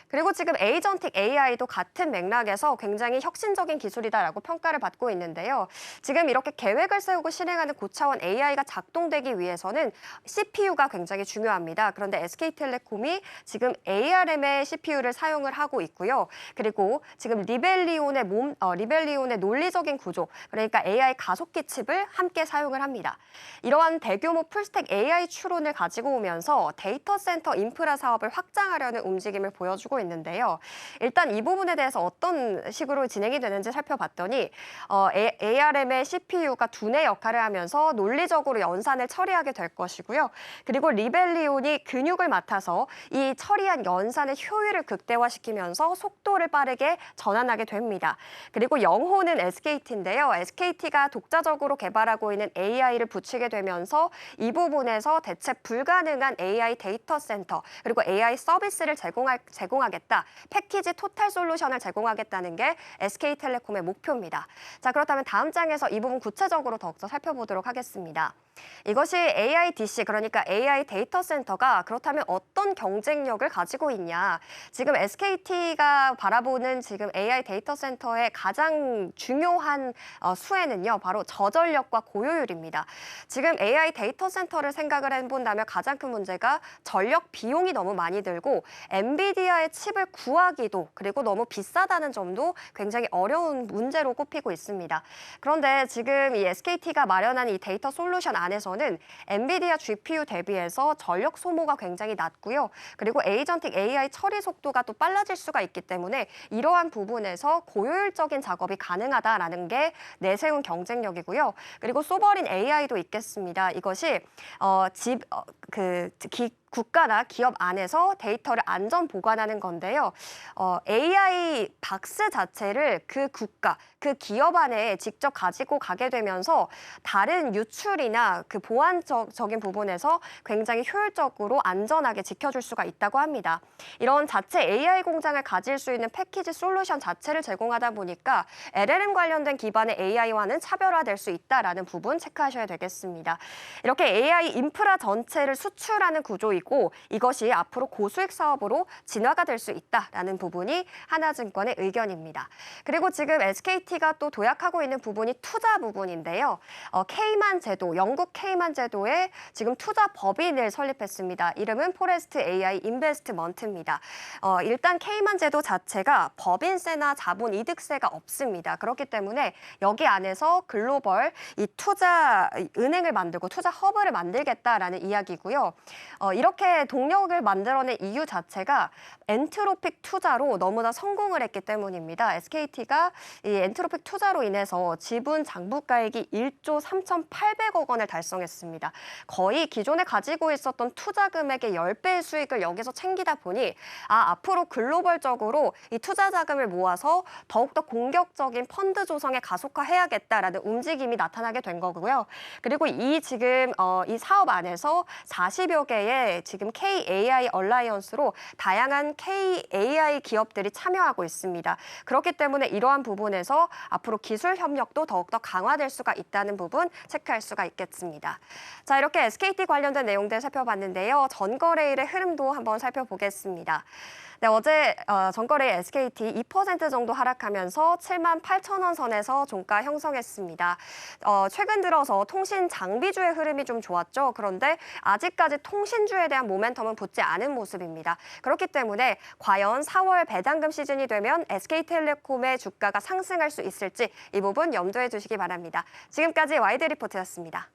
그리고 지금 에이전틱 AI도 같은 맥락에서 굉장히 혁신적인 기술이다라고 평가를 받고 있는데요. 지금 이렇게 계획을 세우고 실행하는 고차원 AI가 작동되기 위해서는 CPU가 굉장히 중요합니다. 그런데 SK텔레콤이 지금 ARM의 CPU를 사용을 하고 있고요. 그리고 지금 리벨리온의 논리적인 구조, 그러니까 AI 가속기 칩을 함께 사용을 합니다. 이러한 대규모 풀스택 AI 추론을 가지고 오면서 데이터 센터 인프라 사업을 확장하려는 움직임을 보여주고 있는데요. 일단 이 부분에 대해서 어떤 식으로 진행이 되는지 살펴봤더니 ARM의 CPU가 두뇌 역할을 하면서 논리적으로 연산을 처리하게 될 것이고요. 그리고 리벨리온이 근육을 맡아서 이 처리한 연산의 효율을 극대화시키면서 속도를 빠르게 전환하게 됩니다. 그리고 영호는 SKT인데요. SKT가 독자적으로 개발하고 있는 AI를 붙이게 되면서 이 부분에서 대체 불가능한 AI 데이터 센터 그리고 AI 서비스를 제공하겠다. 패키지 토탈 솔루션을 제공하겠다는 게 SK텔레콤의 목표입니다. 자, 그렇다면 다음 장에서 이 부분 구체적으로 더욱더 살펴보도록 하겠습니다. 이것이 AIDC, 그러니까 AI 데이터 센터가 그렇다면 어떤 경쟁력을 가지고 있냐. 지금 SKT가 바라보는 지금 AI 데이터 센터의 가장 중요한 수혜는요, 바로 저전력과 고효율입니다. 지금 AI 데이터 센터를 생각을 해본다면 가장 큰 문제가 전력 비용이 너무 많이 들고 엔비디아의 칩을 구하기도 그리고 너무 비싸다는 점도 굉장히 어려운 문제로 꼽히고 있습니다. 그런데 지금 이 SKT가 마련한 이 데이터 솔루션 안에서는 엔비디아 GPU 대비해서 전력 소모가 굉장히 낮고요. 그리고 에이전틱 AI 처리 속도가 또 빨라질 수가 있기 때문에 이러한 부분에서 고효율적인 작업이 가능하다라는 게 내세운 경쟁력이고요. 그리고 소버린 AI도 있겠습니다. 이것이 국가나 기업 안에서 데이터를 안전 보관하는 건데요. AI 박스 자체를 그 국가, 그 기업 안에 직접 가지고 가게 되면서 다른 유출이나 그 보안적인 부분에서 굉장히 효율적으로 안전하게 지켜줄 수가 있다고 합니다. 이런 자체 AI 공장을 가질 수 있는 패키지 솔루션 자체를 제공하다 보니까 LLM 관련된 기반의 AI와는 차별화될 수 있다라는 부분 체크하셔야 되겠습니다. 이렇게 AI 인프라 전체를 수출하는 구조이고 이것이 앞으로 고수익 사업으로 진화가 될 수 있다라는 부분이 하나증권의 의견입니다. 그리고 지금 SKT가 또 도약하고 있는 부분이 투자 부분인데요. 케이만 제도, 영국 케이만 제도에 지금 투자 법인을 설립했습니다. 이름은 포레스트 AI 인베스트먼트입니다. 일단 케이만 제도 자체가 법인세나 자본 이득세가 없습니다. 그렇기 때문에 여기 안에서 글로벌 이 투자 은행을 만들고 투자 허브를 만들겠다라는 이야기고요. 이렇게 동력을 만들어낸 이유 자체가 엔트로픽 투자로 너무나 성공을 했기 때문입니다. SKT가 이 엔트로픽 투자로 인해서 지분 장부가액이 1조 3,800억 원을 달성했습니다. 거의 기존에 가지고 있었던 투자 금액의 10배의 수익을 여기서 챙기다 보니 앞으로 글로벌적으로 이 투자 자금을 모아서 더욱더 공격적인 펀드 조성에 가속화해야겠다라는 움직임이 나타나게 된 거고요. 그리고 지금 이 사업 안에서 40여 개의 지금 KAI 얼라이언스로 다양한 KAI 기업들이 참여하고 있습니다. 그렇기 때문에 이러한 부분에서 앞으로 기술 협력도 더욱더 강화될 수가 있다는 부분 체크할 수가 있겠습니다. 자, 이렇게 SKT 관련된 내용들 살펴봤는데요. 전거래일의 흐름도 한번 살펴보겠습니다. 네, 어제 전거래 SKT 2% 정도 하락하면서 78,000원 선에서 종가 형성했습니다. 최근 들어서 통신 장비주의 흐름이 좀 좋았죠. 그런데 아직까지 통신주에 대한 모멘텀은 붙지 않은 모습입니다. 그렇기 때문에 과연 4월 배당금 시즌이 되면 SK텔레콤의 주가가 상승할 수 있을지 이 부분 염두에 두시기 바랍니다. 지금까지 와이드 리포트였습니다.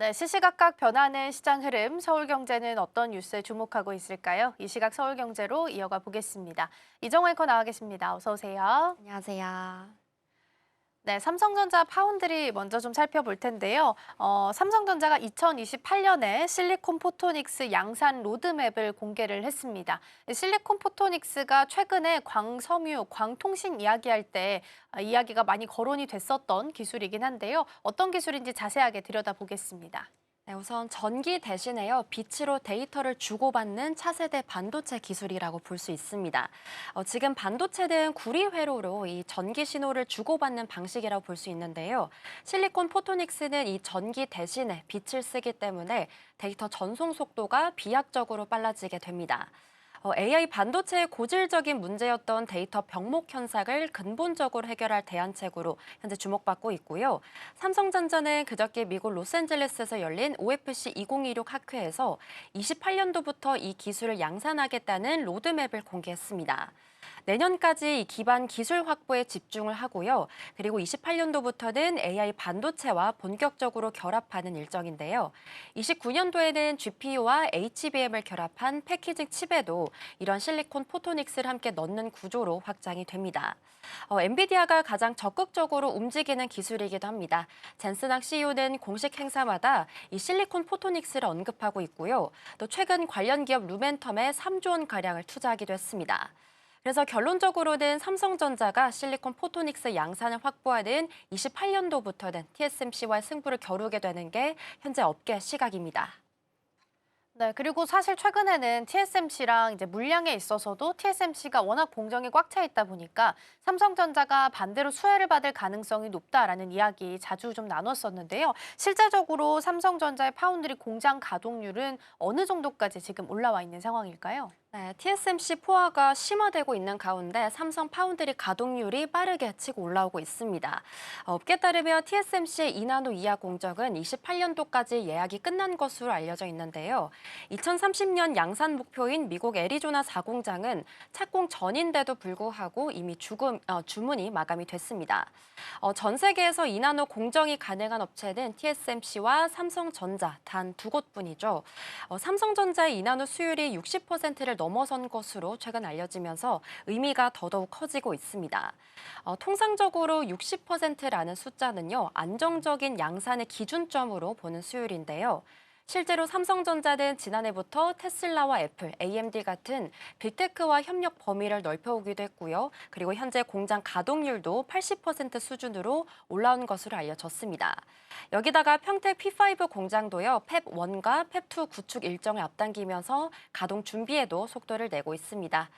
네, 시시각각 변하는 시장 흐름, 서울경제는 어떤 뉴스에 주목하고 있을까요? 이 시각 서울경제로 이어가 보겠습니다. 이정화 앵커 나와 계십니다. 어서 오세요. 안녕하세요. 네, 삼성전자 파운드리 먼저 좀 살펴볼 텐데요. 삼성전자가 2028년에 실리콘 포토닉스 양산 로드맵을 공개를 했습니다. 실리콘 포토닉스가 최근에 광섬유, 광통신 이야기할 때 이야기가 많이 거론이 됐었던 기술이긴 한데요. 어떤 기술인지 자세하게 들여다보겠습니다. 네, 우선 전기 대신에요, 빛으로 데이터를 주고받는 차세대 반도체 기술이라고 볼 수 있습니다. 지금 반도체는 구리 회로로 이 전기 신호를 주고받는 방식이라고 볼 수 있는데요. 실리콘 포토닉스는 이 전기 대신에 빛을 쓰기 때문에 데이터 전송 속도가 비약적으로 빨라지게 됩니다. AI 반도체의 고질적인 문제였던 데이터 병목 현상을 근본적으로 해결할 대안책으로 현재 주목받고 있고요. 삼성전자는 그저께 미국 로스앤젤레스에서 열린 OFC 2026 학회에서 28년도부터 이 기술을 양산하겠다는 로드맵을 공개했습니다. 내년까지 이 기반 기술 확보에 집중을 하고요. 그리고 28년도부터는 AI 반도체와 본격적으로 결합하는 일정인데요. 29년도에는 GPU와 HBM을 결합한 패키징 칩에도 이런 실리콘 포토닉스를 함께 넣는 구조로 확장이 됩니다. 엔비디아가 가장 적극적으로 움직이는 기술이기도 합니다. 젠슨학 CEO는 공식 행사마다 이 실리콘 포토닉스를 언급하고 있고요. 또 최근 관련 기업 루멘텀에 3조 원가량을 투자하기도 했습니다. 그래서 결론적으로는 삼성전자가 실리콘 포토닉스 양산을 확보하는 28년도부터는 TSMC와의 승부를 겨루게 되는 게 현재 업계 시각입니다. 네, 그리고 사실 최근에는 TSMC랑 이제 물량에 있어서도 TSMC가 워낙 공정이 꽉 차 있다 보니까 삼성전자가 반대로 수혜를 받을 가능성이 높다라는 이야기 자주 좀 나눴었는데요. 실제적으로 삼성전자의 파운드리 공장 가동률은 어느 정도까지 지금 올라와 있는 상황일까요? 네, TSMC 포화가 심화되고 있는 가운데 삼성 파운드리 가동률이 빠르게 치고 올라오고 있습니다. 업계에 따르면 TSMC의 2나노 이하 공정은 28년도까지 예약이 끝난 것으로 알려져 있는데요. 2030년 양산 목표인 미국 애리조나 4공장은 착공 전인데도 불구하고 이미 주문이 마감이 됐습니다. 전 세계에서 2나노 공정이 가능한 업체는 TSMC와 삼성전자 단 두 곳뿐이죠. 삼성전자의 2나노 수율이 60%를 넘어선 것으로 최근 알려지면서 의미가 더더욱 커지고 있습니다. 통상적으로 60%라는 숫자는요, 안정적인 양산의 기준점으로 보는 수율인데요. 실제로 삼성전자는 지난해부터 테슬라와 애플, AMD 같은 빅테크와 협력 범위를 넓혀오기도 했고요. 그리고 현재 공장 가동률도 80% 수준으로 올라온 것으로 알려졌습니다. 여기다가 평택 P5 공장도요, 펩1과 펩2 구축 일정을 앞당기면서 가동 준비에도 속도를 내고 있습니다.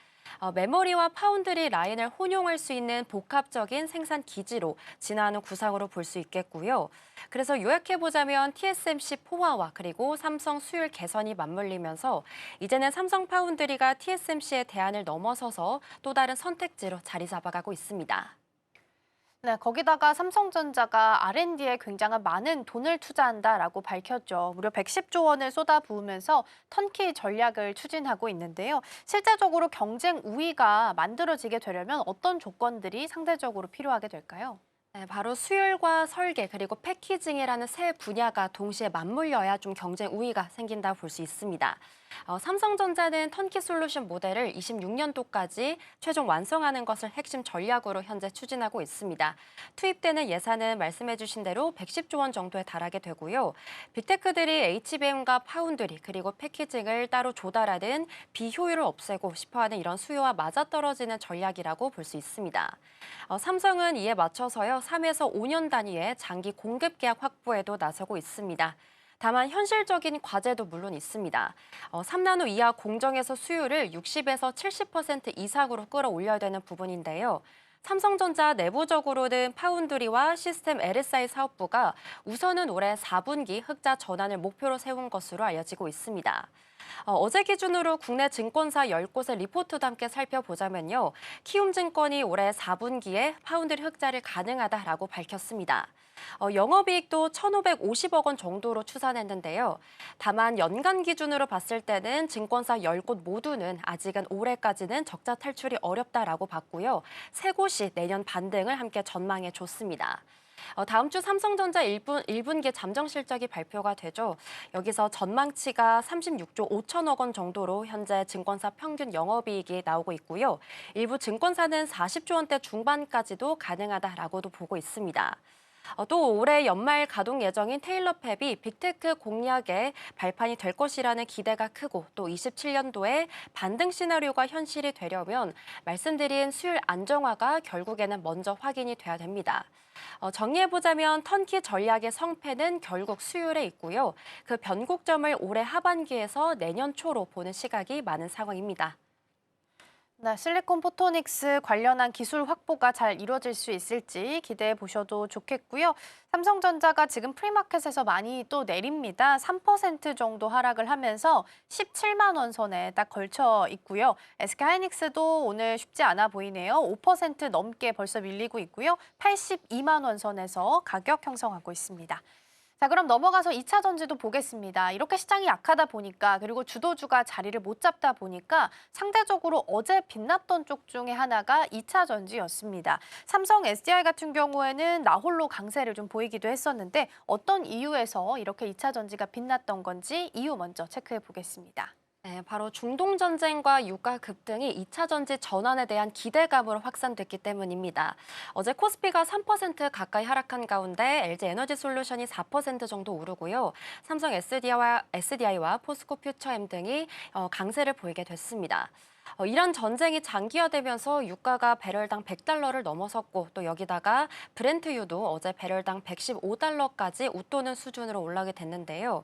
메모리와 파운드리 라인을 혼용할 수 있는 복합적인 생산 기지로 진화하는 구상으로 볼 수 있겠고요. 그래서 요약해보자면 TSMC 포화와 그리고 삼성 수율 개선이 맞물리면서 이제는 삼성 파운드리가 TSMC의 대안을 넘어서서 또 다른 선택지로 자리 잡아가고 있습니다. 네, 거기다가 삼성전자가 R&D에 굉장한 많은 돈을 투자한다라고 밝혔죠. 무려 110조 원을 쏟아부으면서 턴키 전략을 추진하고 있는데요. 실제적으로 경쟁 우위가 만들어지게 되려면 어떤 조건들이 상대적으로 필요하게 될까요? 네, 바로 수율과 설계 그리고 패키징이라는 세 분야가 동시에 맞물려야 좀 경쟁 우위가 생긴다고 볼 수 있습니다. 삼성전자는 턴키 솔루션 모델을 26년도까지 최종 완성하는 것을 핵심 전략으로 현재 추진하고 있습니다. 투입되는 예산은 말씀해 주신 대로 110조 원 정도에 달하게 되고요. 빅테크들이 HBM과 파운드리 그리고 패키징을 따로 조달하는 비효율을 없애고 싶어하는 이런 수요와 맞아떨어지는 전략이라고 볼 수 있습니다. 삼성은 이에 맞춰서요, 3에서 5년 단위의 장기 공급 계약 확보에도 나서고 있습니다. 다만 현실적인 과제도 물론 있습니다. 3나노 이하 공정에서 수율을 60에서 70% 이상으로 끌어올려야 되는 부분인데요. 삼성전자 내부적으로는 파운드리와 시스템 LSI 사업부가 우선은 올해 4분기 흑자 전환을 목표로 세운 것으로 알려지고 있습니다. 어제 기준으로 국내 증권사 10곳의 리포트도 함께 살펴보자면요. 키움증권이 올해 4분기에 파운드리 흑자를 가능하다라고 밝혔습니다. 영업이익도 1,550억 원 정도로 추산했는데요. 다만 연간 기준으로 봤을 때는 증권사 10곳 모두는 아직은 올해까지는 적자 탈출이 어렵다라고 봤고요. 세 곳이 내년 반등을 함께 전망해 줬습니다. 다음 주 삼성전자 1분기 잠정 실적이 발표가 되죠. 여기서 전망치가 36조 5천억 원 정도로 현재 증권사 평균 영업이익이 나오고 있고요. 일부 증권사는 40조 원대 중반까지도 가능하다라고도 보고 있습니다. 또 올해 연말 가동 예정인 테일러팹이 빅테크 공략에 발판이 될 것이라는 기대가 크고 또 27년도에 반등 시나리오가 현실이 되려면 말씀드린 수율 안정화가 결국에는 먼저 확인이 돼야 됩니다. 정리해보자면 턴키 전략의 성패는 결국 수율에 있고요. 그 변곡점을 올해 하반기에서 내년 초로 보는 시각이 많은 상황입니다. 네, 실리콘 포토닉스 관련한 기술 확보가 잘 이루어질 수 있을지 기대해 보셔도 좋겠고요. 삼성전자가 지금 프리마켓에서 많이 또 내립니다. 3% 정도 하락을 하면서 17만 원 선에 딱 걸쳐 있고요. SK하이닉스도 오늘 쉽지 않아 보이네요. 5% 넘게 벌써 밀리고 있고요. 82만 원 선에서 가격 형성하고 있습니다. 자, 그럼 넘어가서 2차 전지도 보겠습니다. 이렇게 시장이 약하다 보니까 그리고 주도주가 자리를 못 잡다 보니까 상대적으로 어제 빛났던 쪽 중에 하나가 2차 전지였습니다. 삼성 SDI 같은 경우에는 나홀로 강세를 좀 보이기도 했었는데 어떤 이유에서 이렇게 2차 전지가 빛났던 건지 이유 먼저 체크해 보겠습니다. 네, 바로 중동 전쟁과 유가 급등이 2차 전지 전환에 대한 기대감으로 확산됐기 때문입니다. 어제 코스피가 3% 가까이 하락한 가운데 LG 에너지 솔루션이 4% 정도 오르고요. 삼성 SDI와 포스코 퓨처엠 등이 강세를 보이게 됐습니다. 이란 전쟁이 장기화되면서 유가가 배럴당 100달러를 넘어섰고 또 여기다가 브렌트유도 어제 배럴당 115달러까지 웃도는 수준으로 올라가게 됐는데요.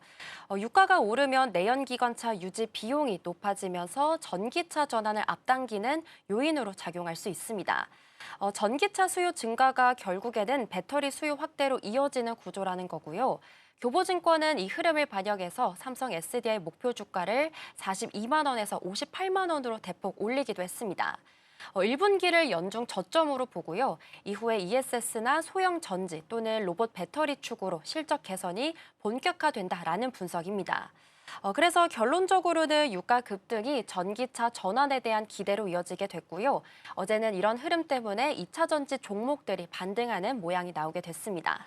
유가가 오르면 내연기관차 유지 비용이 높아지면서 전기차 전환을 앞당기는 요인으로 작용할 수 있습니다. 전기차 수요 증가가 결국에는 배터리 수요 확대로 이어지는 구조라는 거고요. 교보증권은 이 흐름을 반영해서 삼성 SDI 목표 주가를 42만 원에서 58만 원으로 대폭 올리기도 했습니다. 1분기를 연중 저점으로 보고요. 이후에 ESS나 소형 전지 또는 로봇 배터리 축으로 실적 개선이 본격화된다라는 분석입니다. 그래서 결론적으로는 유가 급등이 전기차 전환에 대한 기대로 이어지게 됐고요. 어제는 이런 흐름 때문에 2차 전지 종목들이 반등하는 모양이 나오게 됐습니다.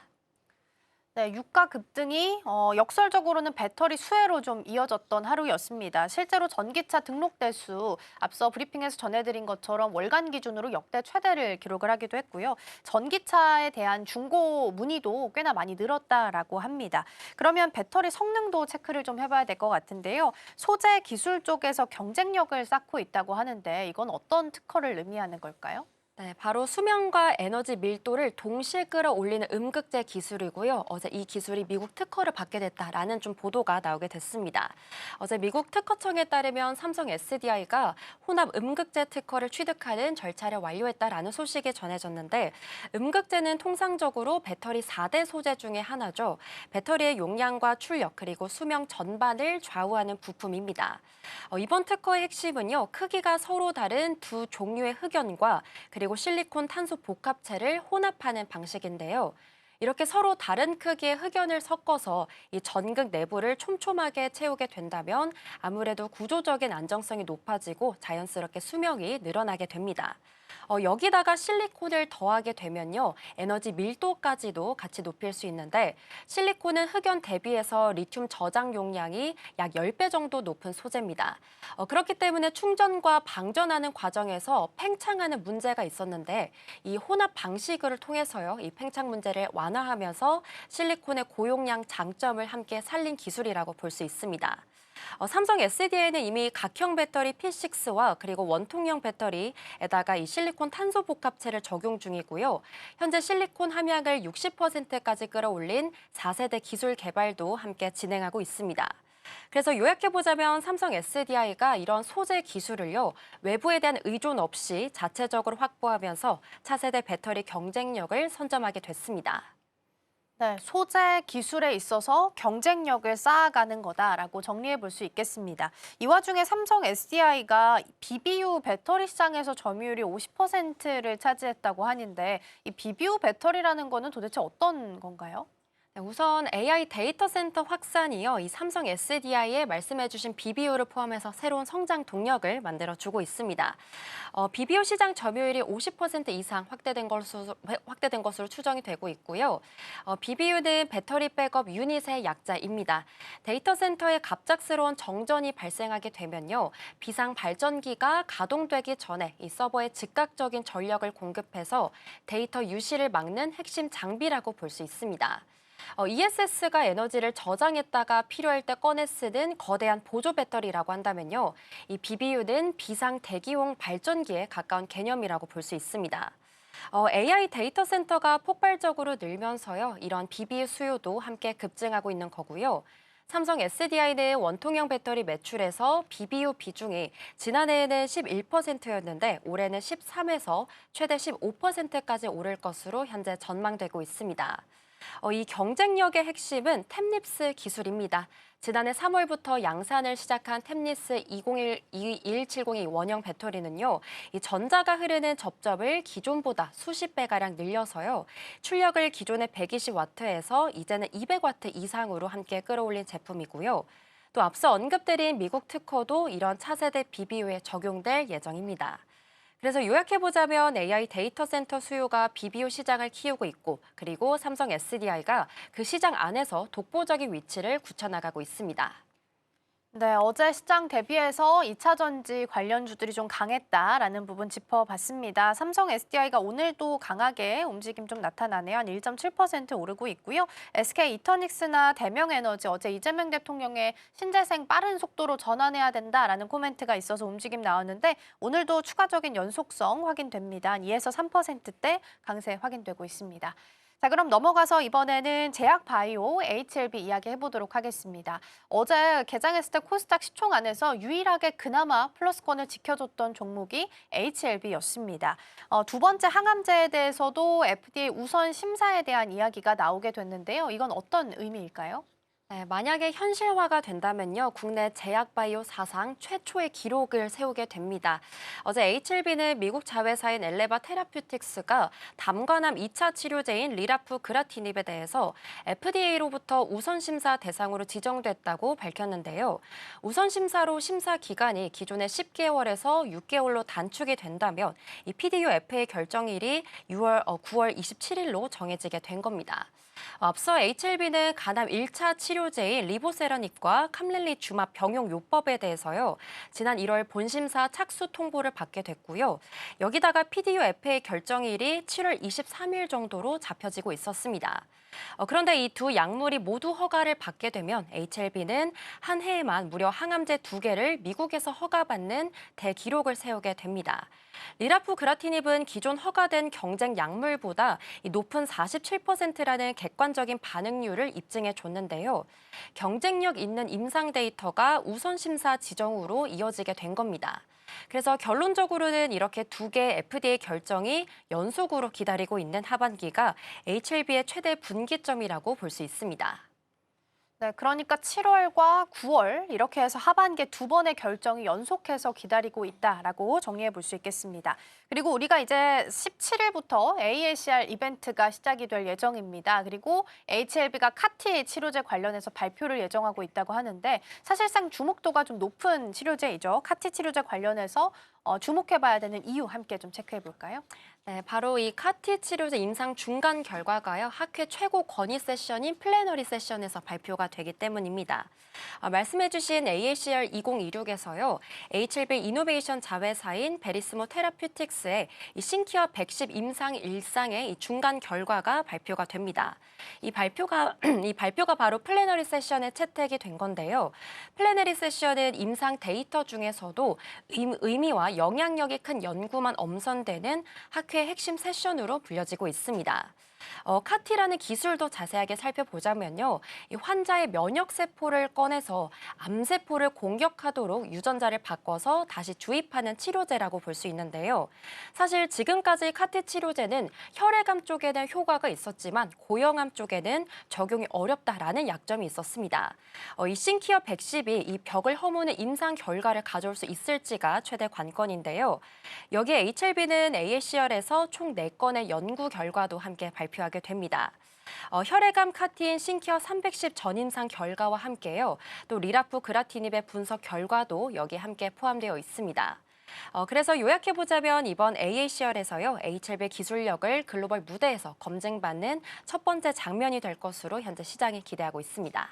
네, 유가 급등이 역설적으로는 배터리 수혜로 좀 이어졌던 하루였습니다. 실제로 전기차 등록 대수 앞서 브리핑에서 전해드린 것처럼 월간 기준으로 역대 최대를 기록을 하기도 했고요. 전기차에 대한 중고 문의도 꽤나 많이 늘었다라고 합니다. 그러면 배터리 성능도 체크를 좀 해봐야 될 것 같은데요. 소재 기술 쪽에서 경쟁력을 쌓고 있다고 하는데 이건 어떤 특허를 의미하는 걸까요? 네, 바로 수명과 에너지 밀도를 동시에 끌어올리는 음극재 기술이고요. 어제 이 기술이 미국 특허를 받게 됐다라는 좀 보도가 나오게 됐습니다. 어제 미국 특허청에 따르면 삼성 SDI가 혼합 음극재 특허를 취득하는 절차를 완료했다라는 소식이 전해졌는데 음극재는 통상적으로 배터리 4대 소재 중에 하나죠. 배터리의 용량과 출력 그리고 수명 전반을 좌우하는 부품입니다. 이번 특허의 핵심은요. 크기가 서로 다른 두 종류의 흑연과 그리고 실리콘 탄소 복합체를 혼합하는 방식인데요. 이렇게 서로 다른 크기의 흑연을 섞어서 이 전극 내부를 촘촘하게 채우게 된다면 아무래도 구조적인 안정성이 높아지고 자연스럽게 수명이 늘어나게 됩니다. 여기다가 실리콘을 더하게 되면요. 에너지 밀도까지도 같이 높일 수 있는데 실리콘은 흑연 대비해서 리튬 저장 용량이 약 10배 정도 높은 소재입니다. 그렇기 때문에 충전과 방전하는 과정에서 팽창하는 문제가 있었는데 이 혼합 방식을 통해서요. 이 팽창 문제를 완화하면서 실리콘의 고용량 장점을 함께 살린 기술이라고 볼 수 있습니다. 삼성 SDI는 이미 각형 배터리 P6와 그리고 원통형 배터리에다가 이 실리콘 탄소 복합체를 적용 중이고요. 현재 실리콘 함량을 60%까지 끌어올린 4세대 기술 개발도 함께 진행하고 있습니다. 그래서 요약해보자면 삼성 SDI가 이런 소재 기술을요, 외부에 대한 의존 없이 자체적으로 확보하면서 차세대 배터리 경쟁력을 선점하게 됐습니다. 네, 소재 기술에 있어서 경쟁력을 쌓아가는 거다라고 정리해 볼 수 있겠습니다. 이 와중에 삼성 SDI가 BBU 배터리 시장에서 점유율이 50%를 차지했다고 하는데 이 BBU 배터리라는 거는 도대체 어떤 건가요? 네, 우선 AI 데이터 센터 확산이요. 이 삼성 SDI에 말씀해주신 BBO를 포함해서 새로운 성장 동력을 만들어주고 있습니다. BBO 시장 점유율이 50% 이상 확대된 것으로 추정이 되고 있고요. BBO는 배터리 백업 유닛의 약자입니다. 데이터 센터에 갑작스러운 정전이 발생하게 되면요. 비상 발전기가 가동되기 전에 이 서버에 즉각적인 전력을 공급해서 데이터 유실을 막는 핵심 장비라고 볼 수 있습니다. ESS가 에너지를 저장했다가 필요할 때 꺼내 쓰는 거대한 보조 배터리라고 한다면요. 이 BBU는 비상 대기용 발전기에 가까운 개념이라고 볼 수 있습니다. AI 데이터 센터가 폭발적으로 늘면서요. 이런 BBU 수요도 함께 급증하고 있는 거고요. 삼성 SDI는 원통형 배터리 매출에서 BBU 비중이 지난해에는 11%였는데 올해는 13에서 최대 15%까지 오를 것으로 현재 전망되고 있습니다. 이 경쟁력의 핵심은 템립스 기술입니다. 지난해 3월부터 양산을 시작한 템립스 20170의 원형 배터리는요, 이 전자가 흐르는 접점을 기존보다 수십 배가량 늘려서요, 출력을 기존의 120W에서 이제는 200W 이상으로 함께 끌어올린 제품이고요. 또 앞서 언급드린 미국 특허도 이런 차세대 BBU에 적용될 예정입니다. 그래서 요약해보자면 AI 데이터 센터 수요가 BBU 시장을 키우고 있고 그리고 삼성 SDI가 그 시장 안에서 독보적인 위치를 굳혀나가고 있습니다. 네, 어제 시장 대비해서 2차 전지 관련주들이 좀 강했다라는 부분 짚어봤습니다. 삼성 SDI가 오늘도 강하게 움직임 좀 나타나네요. 한 1.7% 오르고 있고요. SK 이터닉스나 대명에너지 어제 이재명 대통령의 신재생 빠른 속도로 전환해야 된다라는 코멘트가 있어서 움직임 나왔는데 오늘도 추가적인 연속성 확인됩니다. 한 2에서 3%대 강세 확인되고 있습니다. 자, 그럼 넘어가서 이번에는 제약바이오 HLB 이야기 해보도록 하겠습니다. 어제 개장했을 때 코스닥 10총 안에서 유일하게 그나마 플러스권을 지켜줬던 종목이 HLB였습니다. 두 번째 항암제에 대해서도 FDA 우선 심사에 대한 이야기가 나오게 됐는데요. 이건 어떤 의미일까요? 네, 만약에 현실화가 된다면요, 국내 제약바이오 사상 최초의 기록을 세우게 됩니다. 어제 HLB는 미국 자회사인 엘레바 테라퓨틱스가 담관암 2차 치료제인 리라프그라티닙에 대해서 FDA로부터 우선심사 대상으로 지정됐다고 밝혔는데요. 우선심사로 심사 기간이 기존의 10개월에서 6개월로 단축이 된다면 이 PDUO FA 결정일이 9월 27일로 정해지게 된 겁니다. 앞서 HLB는 간암 1차 치료제인 리보세라닙과 캄렐리주맙 병용 요법에 대해서요, 지난 1월 본심사 착수 통보를 받게 됐고요. 여기다가 PDUO FA 결정일이 7월 23일 정도로 잡혀지고 있었습니다. 그런데 이 두 약물이 모두 허가를 받게 되면 HLB는 한 해에만 무려 항암제 2개를 미국에서 허가받는 대기록을 세우게 됩니다. 리라프그라티닙은 기존 허가된 경쟁 약물보다 높은 47%라는 객관적인 반응률을 입증해 줬는데요. 경쟁력 있는 임상 데이터가 우선 심사 지정으로 이어지게 된 겁니다. 그래서 결론적으로는 이렇게 2개의 FDA 결정이 연속으로 기다리고 있는 하반기가 HLB의 최대 분기점이라고 볼 수 있습니다. 네, 그러니까 7월과 9월 이렇게 해서 하반기에 두 번의 결정이 연속해서 기다리고 있다라고 정리해 볼 수 있겠습니다. 그리고 우리가 이제 17일부터 AACR 이벤트가 시작이 될 예정입니다. 그리고 HLB가 카티 치료제 관련해서 발표를 예정하고 있다고 하는데 사실상 주목도가 좀 높은 치료제이죠. 카티 치료제 관련해서 주목해봐야 되는 이유 함께 좀 체크해 볼까요? 네, 바로 이 카티 치료제 임상 중간 결과가요, 학회 최고 권위 세션인 플래너리 세션에서 발표가 되기 때문입니다. 말씀해주신 AACR 2026에서요, HLB 이노베이션 자회사인 베리스모 테라퓨틱스의 이 신키어 110 임상 1상의 이 중간 결과가 발표가 됩니다. 이 발표가 바로 플래너리 세션에 채택이 된 건데요. 플래너리 세션은 임상 데이터 중에서도 의미와 영향력이 큰 연구만 엄선되는 학회 핵심 세션으로 불려지고 있습니다. 카티라는 기술도 자세하게 살펴보자면요, 이 환자의 면역 세포를 꺼내서 암세포를 공격하도록 유전자를 바꿔서 다시 주입하는 치료제라고 볼 수 있는데요. 사실 지금까지 카티 치료제는 혈액암 쪽에는 효과가 있었지만 고형암 쪽에는 적용이 어렵다라는 약점이 있었습니다. 이 신키어 110이 이 벽을 허무는 임상 결과를 가져올 수 있을지가 최대 관건인데요. 여기에 HLB는 AACR에서 총 4건의 연구 결과도 함께 발표하게 됩니다. 혈액암 카티인 신키어 310 전임상 결과와 함께요. 또 리라프 그라티닙의 분석 결과도 여기에 함께 포함되어 있습니다. 그래서 요약해보자면 이번 AACR에서요, HLB 기술력을 글로벌 무대에서 검증받는 첫 번째 장면이 될 것으로 현재 시장이 기대하고 있습니다.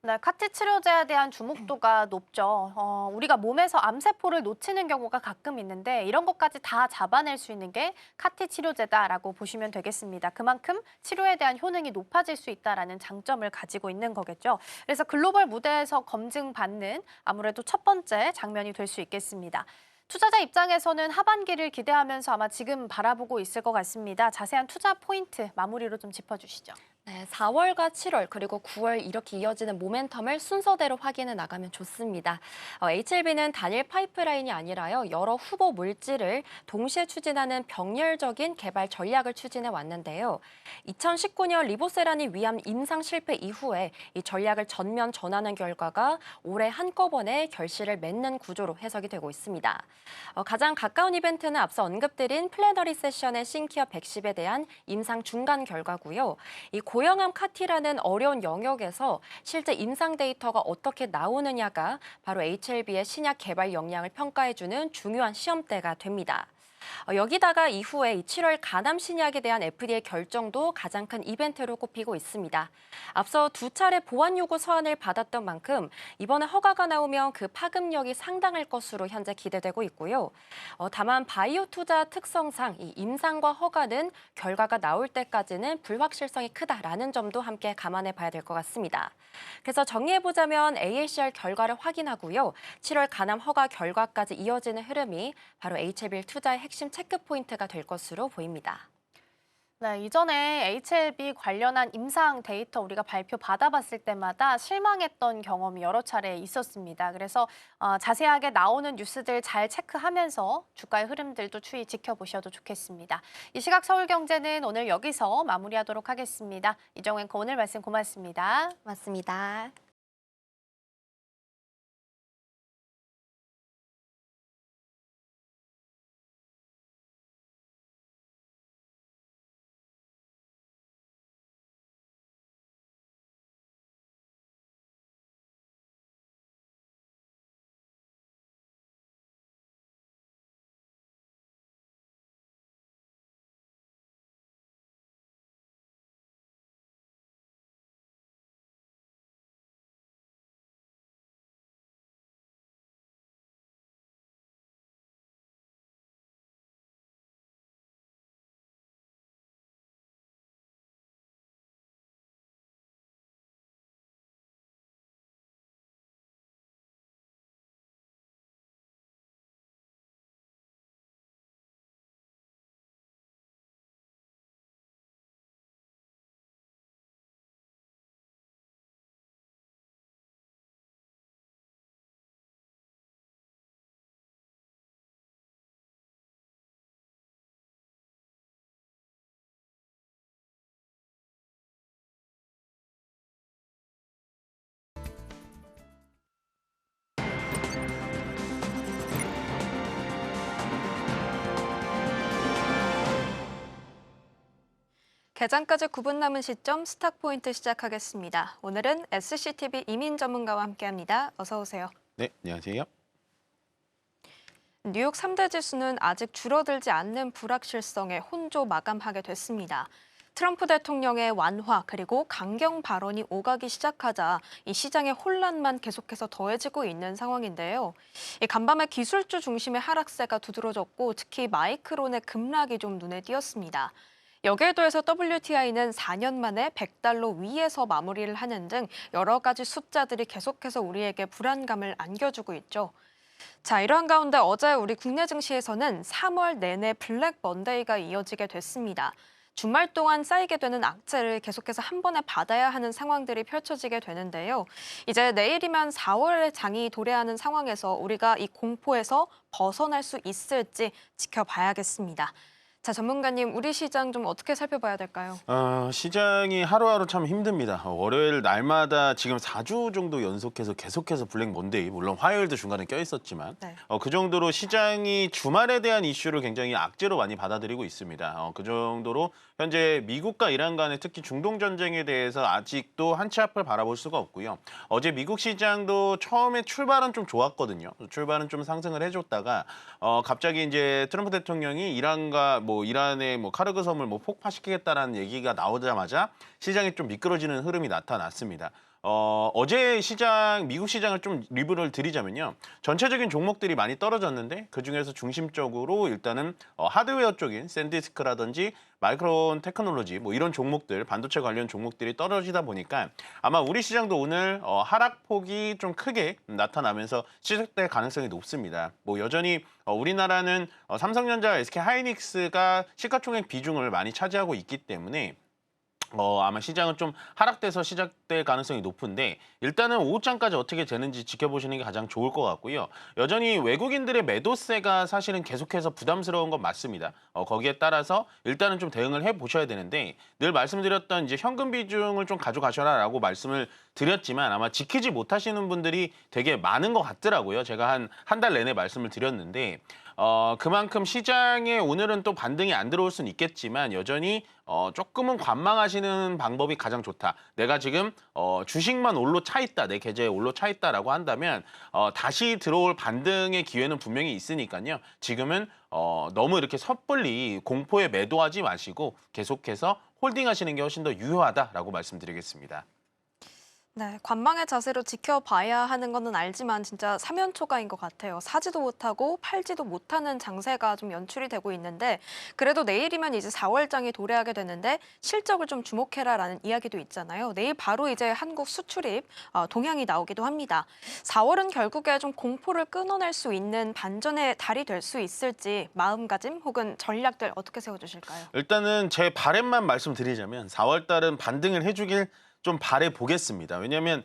네, 카티 치료제에 대한 주목도가 높죠. 우리가 몸에서 암세포를 놓치는 경우가 가끔 있는데 이런 것까지 다 잡아낼 수 있는 게 카티 치료제다라고 보시면 되겠습니다. 그만큼 치료에 대한 효능이 높아질 수 있다라는 장점을 가지고 있는 거겠죠. 그래서 글로벌 무대에서 검증받는 아무래도 첫 번째 장면이 될 수 있겠습니다. 투자자 입장에서는 하반기를 기대하면서 아마 지금 바라보고 있을 것 같습니다. 자세한 투자 포인트 마무리로 좀 짚어주시죠. 네, 4월과 7월 그리고 9월 이렇게 이어지는 모멘텀을 순서대로 확인해 나가면 좋습니다. HLB는 단일 파이프라인이 아니라요, 여러 후보 물질을 동시에 추진하는 병렬적인 개발 전략을 추진해 왔는데요. 2019년 리보세라닌 위암 임상 실패 이후에 이 전략을 전면 전환한 결과가 올해 한꺼번에 결실을 맺는 구조로 해석이 되고 있습니다. 가장 가까운 이벤트는 앞서 언급드린 플래너리 세션의 신키어 110에 대한 임상 중간 결과고요. 이 고형암 카티라는 어려운 영역에서 실제 임상 데이터가 어떻게 나오느냐가 바로 HLB의 신약 개발 역량을 평가해주는 중요한 시험대가 됩니다. 여기다가 이후에 7월 간암 신약에 대한 FDA 결정도 가장 큰 이벤트로 꼽히고 있습니다. 앞서 두 차례 보완 요구 서한을 받았던 만큼 이번에 허가가 나오면 그 파급력이 상당할 것으로 현재 기대되고 있고요. 다만 바이오 투자 특성상 이 임상과 허가는 결과가 나올 때까지는 불확실성이 크다라는 점도 함께 감안해 봐야 될 것 같습니다. 그래서 정리해보자면 AACR 결과를 확인하고요. 7월 간암 허가 결과까지 이어지는 흐름이 바로 HLB 투자의 핵심 체크 포인트가 될 것으로 보입니다. 네, 이전에 HLB 관련한 임상 데이터 우리가 발표 받아봤을 때마다 실망했던 경험이 여러 차례 있었습니다. 그래서 자세하게 나오는 뉴스들 잘 체크하면서 주가의 흐름들도 추이 지켜보셔도 좋겠습니다. 이 시각 서울경제는 오늘 여기서 마무리하도록 하겠습니다. 이정은 앵커 오늘 말씀 고맙습니다. 맞습니다. 개장까지 9분 남은 시점 스탁포인트 시작하겠습니다. 오늘은 SCTV 이민 전문가와 함께합니다. 어서 오세요. 네, 안녕하세요. 뉴욕 3대 지수는 아직 줄어들지 않는 불확실성에 혼조 마감하게 됐습니다. 트럼프 대통령의 완화 그리고 강경 발언이 오가기 시작하자 이 시장의 혼란만 계속해서 더해지고 있는 상황인데요. 간밤에 기술주 중심의 하락세가 두드러졌고 특히 마이크론의 급락이 좀 눈에 띄었습니다. 여기에 더해서 WTI는 4년 만에 $100 위에서 마무리를 하는 등 여러 가지 숫자들이 계속해서 우리에게 불안감을 안겨주고 있죠. 자, 이러한 가운데 어제 우리 국내 증시에서는 3월 내내 블랙 먼데이가 이어지게 됐습니다. 주말 동안 쌓이게 되는 악재를 계속해서 한 번에 받아야 하는 상황들이 펼쳐지게 되는데요. 이제 내일이면 4월의 장이 도래하는 상황에서 우리가 이 공포에서 벗어날 수 있을지 지켜봐야겠습니다. 자, 전문가님, 우리 시장 좀 어떻게 살펴봐야 될까요? 시장이 하루하루 참 힘듭니다. 월요일 날마다 지금 4주 정도 연속해서 계속해서 블랙 먼데이, 물론 화요일도 중간에 껴있었지만 네. 그 정도로 시장이 주말에 대한 이슈를 굉장히 악재로 많이 받아들이고 있습니다. 그 정도로 현재 미국과 이란 간의 특히 중동 전쟁에 대해서 아직도 한 치 앞을 바라볼 수가 없고요. 어제 미국 시장도 처음에 출발은 좀 좋았거든요. 출발은 좀 상승을 해줬다가 갑자기 이제 트럼프 대통령이 이란과 이란의 카르그 섬을 폭파시키겠다라는 얘기가 나오자마자 시장이 좀 미끄러지는 흐름이 나타났습니다. 어제 미국 시장을 좀 리뷰를 드리자면요. 전체적인 종목들이 많이 떨어졌는데 그중에서 중심적으로 일단은 하드웨어 쪽인 샌디스크라든지 마이크론 테크놀로지 이런 종목들, 반도체 관련 종목들이 떨어지다 보니까 아마 우리 시장도 오늘 하락폭이 좀 크게 나타나면서 시작될 가능성이 높습니다. 여전히 우리나라는 삼성전자, SK 하이닉스가 시가총액 비중을 많이 차지하고 있기 때문에 아마 시장은 좀 하락돼서 시작될 가능성이 높은데 일단은 오후장까지 어떻게 되는지 지켜보시는 게 가장 좋을 것 같고요. 여전히 외국인들의 매도세가 사실은 계속해서 부담스러운 건 맞습니다. 거기에 따라서 일단은 좀 대응을 해보셔야 되는데 늘 말씀드렸던 이제 현금 비중을 좀 가져가셔라라고 말씀을 드렸지만 아마 지키지 못하시는 분들이 되게 많은 것 같더라고요. 제가 한 달 내내 말씀을 드렸는데 그만큼 시장에 오늘은 또 반등이 안 들어올 수는 있겠지만 여전히 조금은 관망하시는 방법이 가장 좋다. 내가 지금 주식만 올로 차 있다, 내 계좌에 올로 차 있다라고 한다면 다시 들어올 반등의 기회는 분명히 있으니까요. 지금은 너무 이렇게 섣불리 공포에 매도하지 마시고 계속해서 홀딩하시는 게 훨씬 더 유효하다라고 말씀드리겠습니다. 네, 관망의 자세로 지켜봐야 하는 거는 알지만 진짜 사면초가인 것 같아요. 사지도 못하고 팔지도 못하는 장세가 좀 연출이 되고 있는데 그래도 내일이면 이제 4월장이 도래하게 되는데 실적을 좀 주목해라라는 이야기도 있잖아요. 내일 바로 이제 한국 수출입 동향이 나오기도 합니다. 4월은 결국에 좀 공포를 끊어낼 수 있는 반전의 달이 될 수 있을지 마음가짐 혹은 전략들 어떻게 세워주실까요? 일단은 제 바람만 말씀드리자면 4월 달은 반등을 해주길 좀 바라보겠습니다. 왜냐하면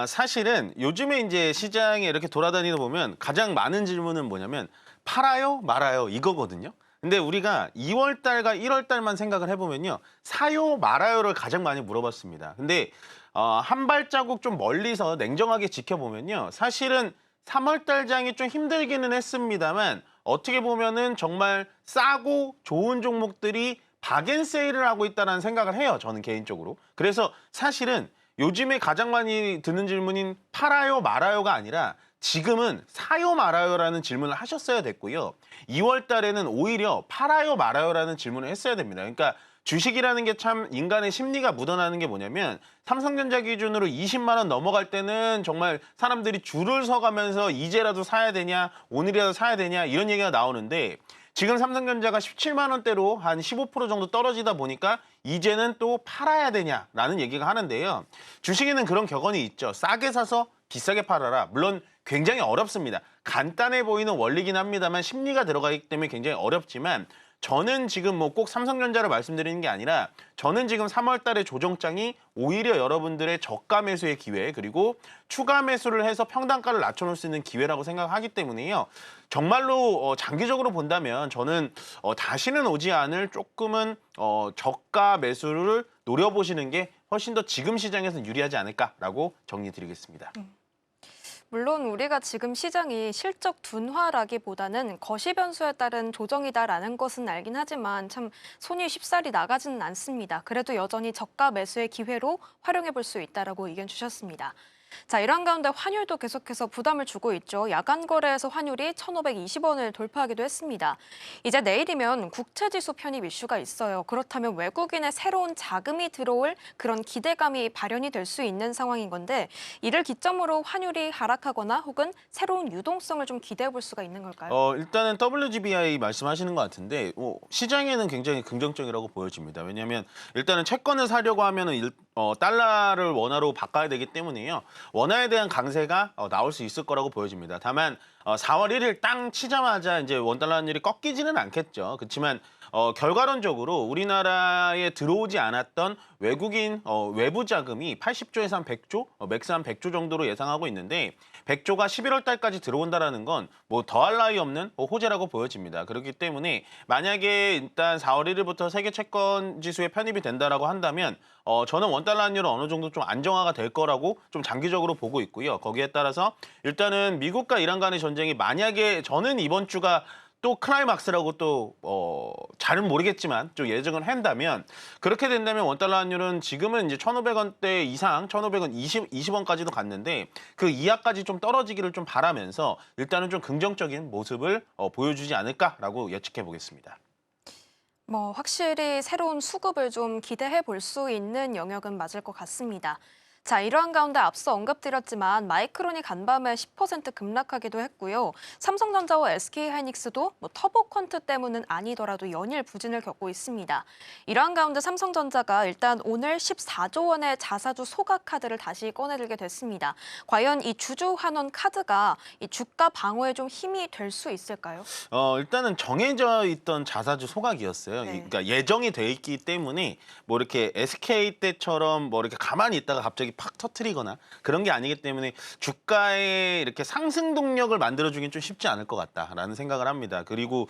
사실은 요즘에 이제 시장에 이렇게 돌아다니다 보면 가장 많은 질문은 뭐냐면 팔아요, 말아요 이거거든요. 근데 우리가 2월 달과 1월 달만 생각을 해보면요. 사요, 말아요를 가장 많이 물어봤습니다. 근데 한 발자국 좀 멀리서 냉정하게 지켜보면요. 사실은 3월 달장이 좀 힘들기는 했습니다만 어떻게 보면은 정말 싸고 좋은 종목들이 박앤세일을 하고 있다는 생각을 해요. 저는 개인적으로. 그래서 사실은 요즘에 가장 많이 드는 질문인 팔아요, 말아요가 아니라 지금은 사요, 말아요라는 질문을 하셨어야 됐고요. 2월 달에는 오히려 팔아요, 말아요라는 질문을 했어야 됩니다. 그러니까 주식이라는 게 참 인간의 심리가 묻어나는 게 뭐냐면 삼성전자 기준으로 20만 원 넘어갈 때는 정말 사람들이 줄을 서가면서 이제라도 사야 되냐, 오늘이라도 사야 되냐 이런 얘기가 나오는데 지금 삼성전자가 17만 원대로 한 15% 정도 떨어지다 보니까 이제는 또 팔아야 되냐라는 얘기가 하는데요. 주식에는 그런 격언이 있죠. 싸게 사서 비싸게 팔아라. 물론 굉장히 어렵습니다. 간단해 보이는 원리긴 합니다만 심리가 들어가기 때문에 굉장히 어렵지만 저는 지금 꼭 삼성전자를 말씀드리는 게 아니라 저는 지금 3월 달에 조정장이 오히려 여러분들의 저가 매수의 기회 그리고 추가 매수를 해서 평단가를 낮춰놓을 수 있는 기회라고 생각하기 때문에요. 정말로 장기적으로 본다면 저는 다시는 오지 않을 조금은 저가 매수를 노려보시는 게 훨씬 더 지금 시장에서는 유리하지 않을까라고 정리드리겠습니다. 물론 우리가 지금 시장이 실적 둔화라기보다는 거시 변수에 따른 조정이다라는 것은 알긴 하지만 참 손이 쉽사리 나가지는 않습니다. 그래도 여전히 저가 매수의 기회로 활용해 볼 수 있다라고 의견 주셨습니다. 자, 이런 가운데 환율도 계속해서 부담을 주고 있죠. 야간 거래에서 환율이 1,520원을 돌파하기도 했습니다. 이제 내일이면 국채지수 편입 이슈가 있어요. 그렇다면 외국인의 새로운 자금이 들어올 그런 기대감이 발현이 될 수 있는 상황인 건데 이를 기점으로 환율이 하락하거나 혹은 새로운 유동성을 좀 기대해 볼 수가 있는 걸까요? 일단은 WGBI 말씀하시는 것 같은데 시장에는 굉장히 긍정적이라고 보여집니다. 왜냐하면 일단은 채권을 사려고 하면은 달러를 원화로 바꿔야 되기 때문에요. 원화에 대한 강세가 나올 수 있을 거라고 보여집니다. 다만 4월 1일 땅 치자마자 이제 원달러 환율이 꺾이지는 않겠죠. 그렇지만 결과론적으로 우리나라에 들어오지 않았던 외국인 외부 자금이 80조에서 한 100조, 맥스 한 100조 정도로 예상하고 있는데 100조가 11월 달까지 들어온다라는 건 뭐 더할 나위 없는 호재라고 보여집니다. 그렇기 때문에 만약에 일단 4월 1일부터 세계 채권 지수에 편입이 된다라고 한다면 저는 원달러 환율은 어느 정도 좀 안정화가 될 거라고 좀 장기적으로 보고 있고요. 거기에 따라서 일단은 미국과 이란 간의 전쟁이 만약에 저는 이번 주가 또 클라이막스라고 또 잘은 모르겠지만 좀 예정을 한다면 그렇게 된다면 원달러 환율은 지금은 이제 1,500원대 이상 1,500원 20원까지도 갔는데 그 이하까지 좀 떨어지기를 좀 바라면서 일단은 좀 긍정적인 모습을 보여주지 않을까라고 예측해 보겠습니다. 뭐 확실히 새로운 수급을 좀 기대해 볼 수 있는 영역은 맞을 것 같습니다. 자, 이러한 가운데 앞서 언급드렸지만 마이크론이 간밤에 10% 급락하기도 했고요. 삼성전자와 SK하이닉스도 터보 퀀트 때문은 아니더라도 연일 부진을 겪고 있습니다. 이러한 가운데 삼성전자가 일단 오늘 14조 원의 자사주 소각 카드를 다시 꺼내들게 됐습니다. 과연 이 주주 환원 카드가 이 주가 방어에 좀 힘이 될 수 있을까요? 일단은 정해져 있던 자사주 소각이었어요. 네. 그러니까 예정이 돼 있기 때문에 뭐 이렇게 SK 때처럼 뭐 이렇게 가만히 있다가 갑자기 팍 터트리거나 그런 게 아니기 때문에 주가에 이렇게 상승 동력을 만들어주긴 좀 쉽지 않을 것 같다라는 생각을 합니다. 그리고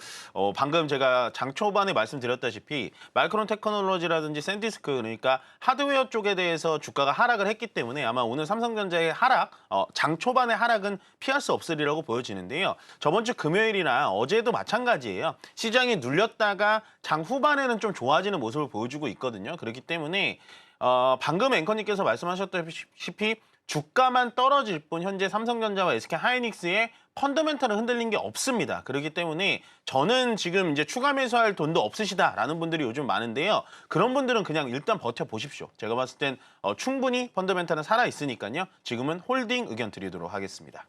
방금 제가 장 초반에 말씀드렸다시피 마이크론 테크놀로지라든지 샌디스크 그러니까 하드웨어 쪽에 대해서 주가가 하락을 했기 때문에 아마 오늘 삼성전자의 하락, 장 초반의 하락은 피할 수 없으리라고 보여지는데요. 저번 주 금요일이나 어제도 마찬가지예요. 시장이 눌렸다가 장 후반에는 좀 좋아지는 모습을 보여주고 있거든요. 그렇기 때문에 방금 앵커님께서 말씀하셨다시피 주가만 떨어질 뿐 현재 삼성전자와 SK하이닉스의 펀더멘털은 흔들린 게 없습니다. 그렇기 때문에 저는 지금 이제 추가 매수할 돈도 없으시다라는 분들이 요즘 많은데요. 그런 분들은 그냥 일단 버텨보십시오. 제가 봤을 땐 충분히 펀더멘털은 살아있으니까요. 지금은 홀딩 의견 드리도록 하겠습니다.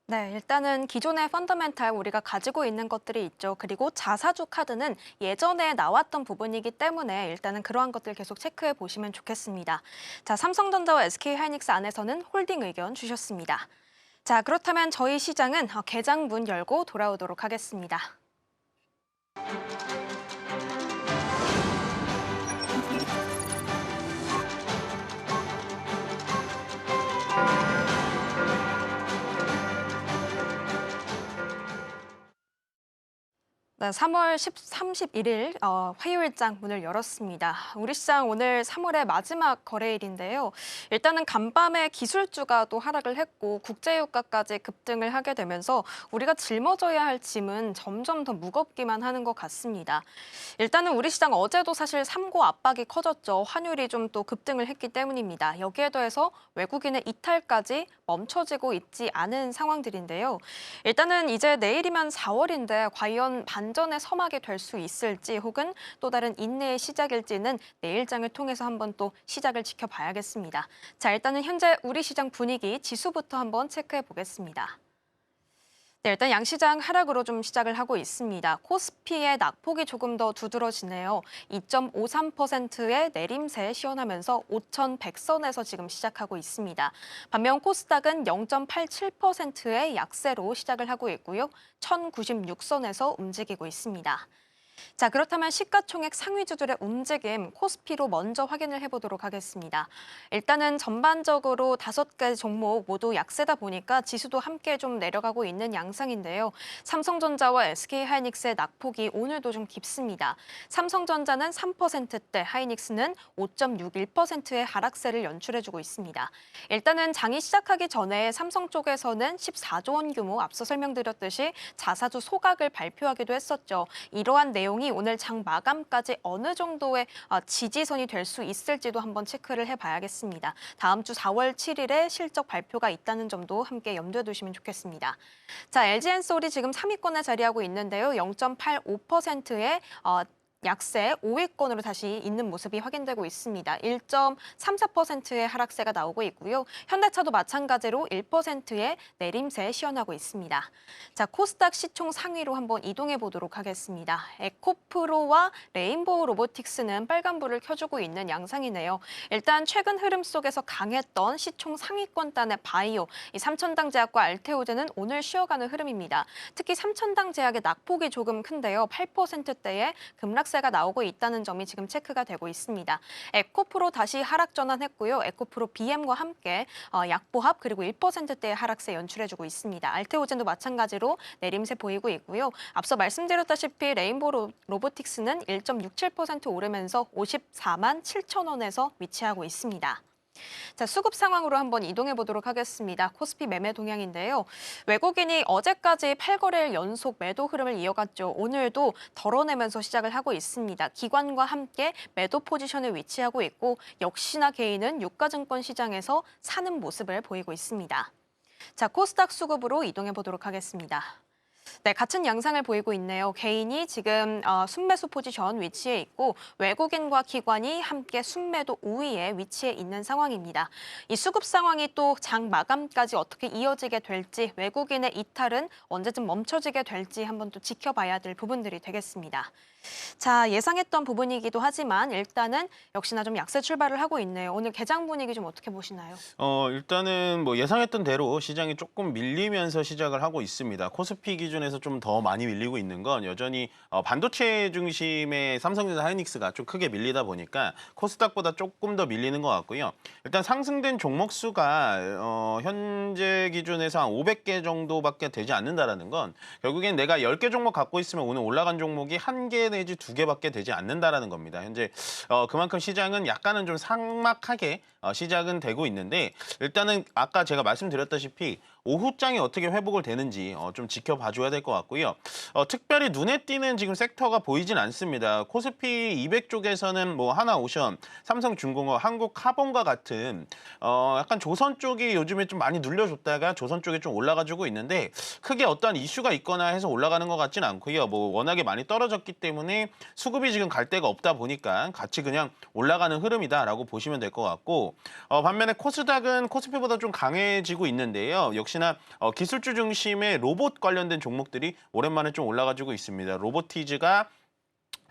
네, 일단은 기존의 펀더멘탈 우리가 가지고 있는 것들이 있죠. 그리고 자사주 카드는 예전에 나왔던 부분이기 때문에 일단은 그러한 것들 계속 체크해 보시면 좋겠습니다. 자, 삼성전자와 SK하이닉스 안에서는 홀딩 의견 주셨습니다. 자, 그렇다면 저희 시장은 개장 문 열고 돌아오도록 하겠습니다. 네, 3월 31일 화요일장 문을 열었습니다. 우리 시장 오늘 3월의 마지막 거래일인데요. 일단은 간밤에 기술주가 또 하락을 했고 국제유가까지 급등을 하게 되면서 우리가 짊어져야 할 짐은 점점 더 무겁기만 하는 것 같습니다. 일단은 우리 시장 어제도 사실 삼고 압박이 커졌죠. 환율이 좀 또 급등을 했기 때문입니다. 여기에 더해서 외국인의 이탈까지 멈춰지고 있지 않은 상황들인데요. 일단은 이제 내일이면 4월인데 과연 반전의 서막이 될 수 있을지 혹은 또 다른 인내의 시작일지는 내일장을 통해서 한번 또 시작을 지켜봐야겠습니다. 자, 일단은 현재 우리 시장 분위기 지수부터 한번 체크해 보겠습니다. 네, 일단 양시장 하락으로 좀 시작을 하고 있습니다. 코스피의 낙폭이 조금 더 두드러지네요. 2.53%의 내림세 시원하면서 5,100선에서 지금 시작하고 있습니다. 반면 코스닥은 0.87%의 약세로 시작을 하고 있고요. 1,096선에서 움직이고 있습니다. 자, 그렇다면 시가총액 상위주들의 움직임 코스피로 먼저 확인을 해보도록 하겠습니다. 일단은 전반적으로 5가지 종목 모두 약세다 보니까 지수도 함께 좀 내려가고 있는 양상인데요. 삼성전자와 SK하이닉스의 낙폭이 오늘도 좀 깊습니다. 삼성전자는 3%대, 하이닉스는 5.61%의 하락세를 연출해주고 있습니다. 일단은 장이 시작하기 전에 삼성 쪽에서는 14조 원 규모 앞서 설명드렸듯이 자사주 소각을 발표하기도 했었죠. 이러한 내용이 오늘 장 마감까지 어느 정도의 지지선이 될 수 있을지도 한번 체크를 해봐야겠습니다. 다음 주 4월 7일에 실적 발표가 있다는 점도 함께 염두에 두시면 좋겠습니다. 자, LG엔솔이 지금 3위권에 자리하고 있는데요. 0.85%의 약세 5위권으로 다시 있는 모습이 확인되고 있습니다. 1.34%의 하락세가 나오고 있고요. 현대차도 마찬가지로 1%의 내림세에 시연하고 있습니다. 자, 코스닥 시총 상위로 한번 이동해 보도록 하겠습니다. 에코프로와 레인보우 로보틱스는 빨간불을 켜주고 있는 양상이네요. 일단 최근 흐름 속에서 강했던 시총 상위권단의 바이오, 이 삼천당 제약과 알테오제는 오늘 쉬어가는 흐름입니다. 특히 삼천당 제약의 낙폭이 조금 큰데요. 8%대의 급락세가 나오고 있다는 점이 지금 체크가 되고 있습니다. 에코프로 다시 하락 전환했고요. 에코프로 BM과 함께 약보합 그리고 1%대의 하락세 연출해주고 있습니다. 알테오젠도 마찬가지로 내림세 보이고 있고요. 앞서 말씀드렸다시피 레인보우 로보틱스는 1.67% 오르면서 54만 7천 원에서 위치하고 있습니다. 자, 수급 상황으로 한번 이동해 보도록 하겠습니다. 코스피 매매 동향인데요. 외국인이 어제까지 8거래일 연속 매도 흐름을 이어갔죠. 오늘도 덜어내면서 시작을 하고 있습니다. 기관과 함께 매도 포지션에 위치하고 있고 역시나 개인은 유가증권 시장에서 사는 모습을 보이고 있습니다. 자, 코스닥 수급으로 이동해 보도록 하겠습니다. 네, 같은 양상을 보이고 있네요. 개인이 지금 순매수 포지션 위치에 있고 외국인과 기관이 함께 순매도 우위에 위치해 있는 상황입니다. 이 수급 상황이 또 장 마감까지 어떻게 이어지게 될지 외국인의 이탈은 언제쯤 멈춰지게 될지 한번 또 지켜봐야 될 부분들이 되겠습니다. 자, 예상했던 부분이기도 하지만 일단은 역시나 좀 약세 출발을 하고 있네요. 오늘 개장 분위기 좀 어떻게 보시나요? 일단은 뭐 예상했던 대로 시장이 조금 밀리면서 시작을 하고 있습니다. 코스피 기준에서 좀 더 많이 밀리고 있는 건 여전히 반도체 중심의 삼성전자 하이닉스가 좀 크게 밀리다 보니까 코스닥보다 조금 더 밀리는 것 같고요. 일단 상승된 종목 수가 현재 기준에서 한 500개 정도밖에 되지 않는다라는 건 결국엔 내가 10개 종목 갖고 있으면 오늘 올라간 종목이 1개 내지 2개밖에 되지 않는다라는 겁니다. 현재 그만큼 시장은 약간은 좀 삭막하게 시작은 되고 있는데 일단은 아까 제가 말씀드렸다시피 오후장이 어떻게 회복을 되는지 좀 지켜봐줘야 될 것 같고요. 특별히 눈에 띄는 지금 섹터가 보이진 않습니다. 코스피 200 쪽에서는 뭐 하나오션, 삼성중공업, 한국카본과 같은 약간 조선 쪽이 요즘에 좀 많이 눌려줬다가 조선 쪽에 좀 올라가지고 있는데 크게 어떤 이슈가 있거나 해서 올라가는 것 같지는 않고요. 뭐 워낙에 많이 떨어졌기 때문에 수급이 지금 갈 데가 없다 보니까 같이 그냥 올라가는 흐름이다라고 보시면 될 것 같고 반면에 코스닥은 코스피보다 좀 강해지고 있는데요. 역시나 기술주 중심의 로봇 관련된 종목들이 오랜만에 좀 올라가지고 있습니다. 로보티즈가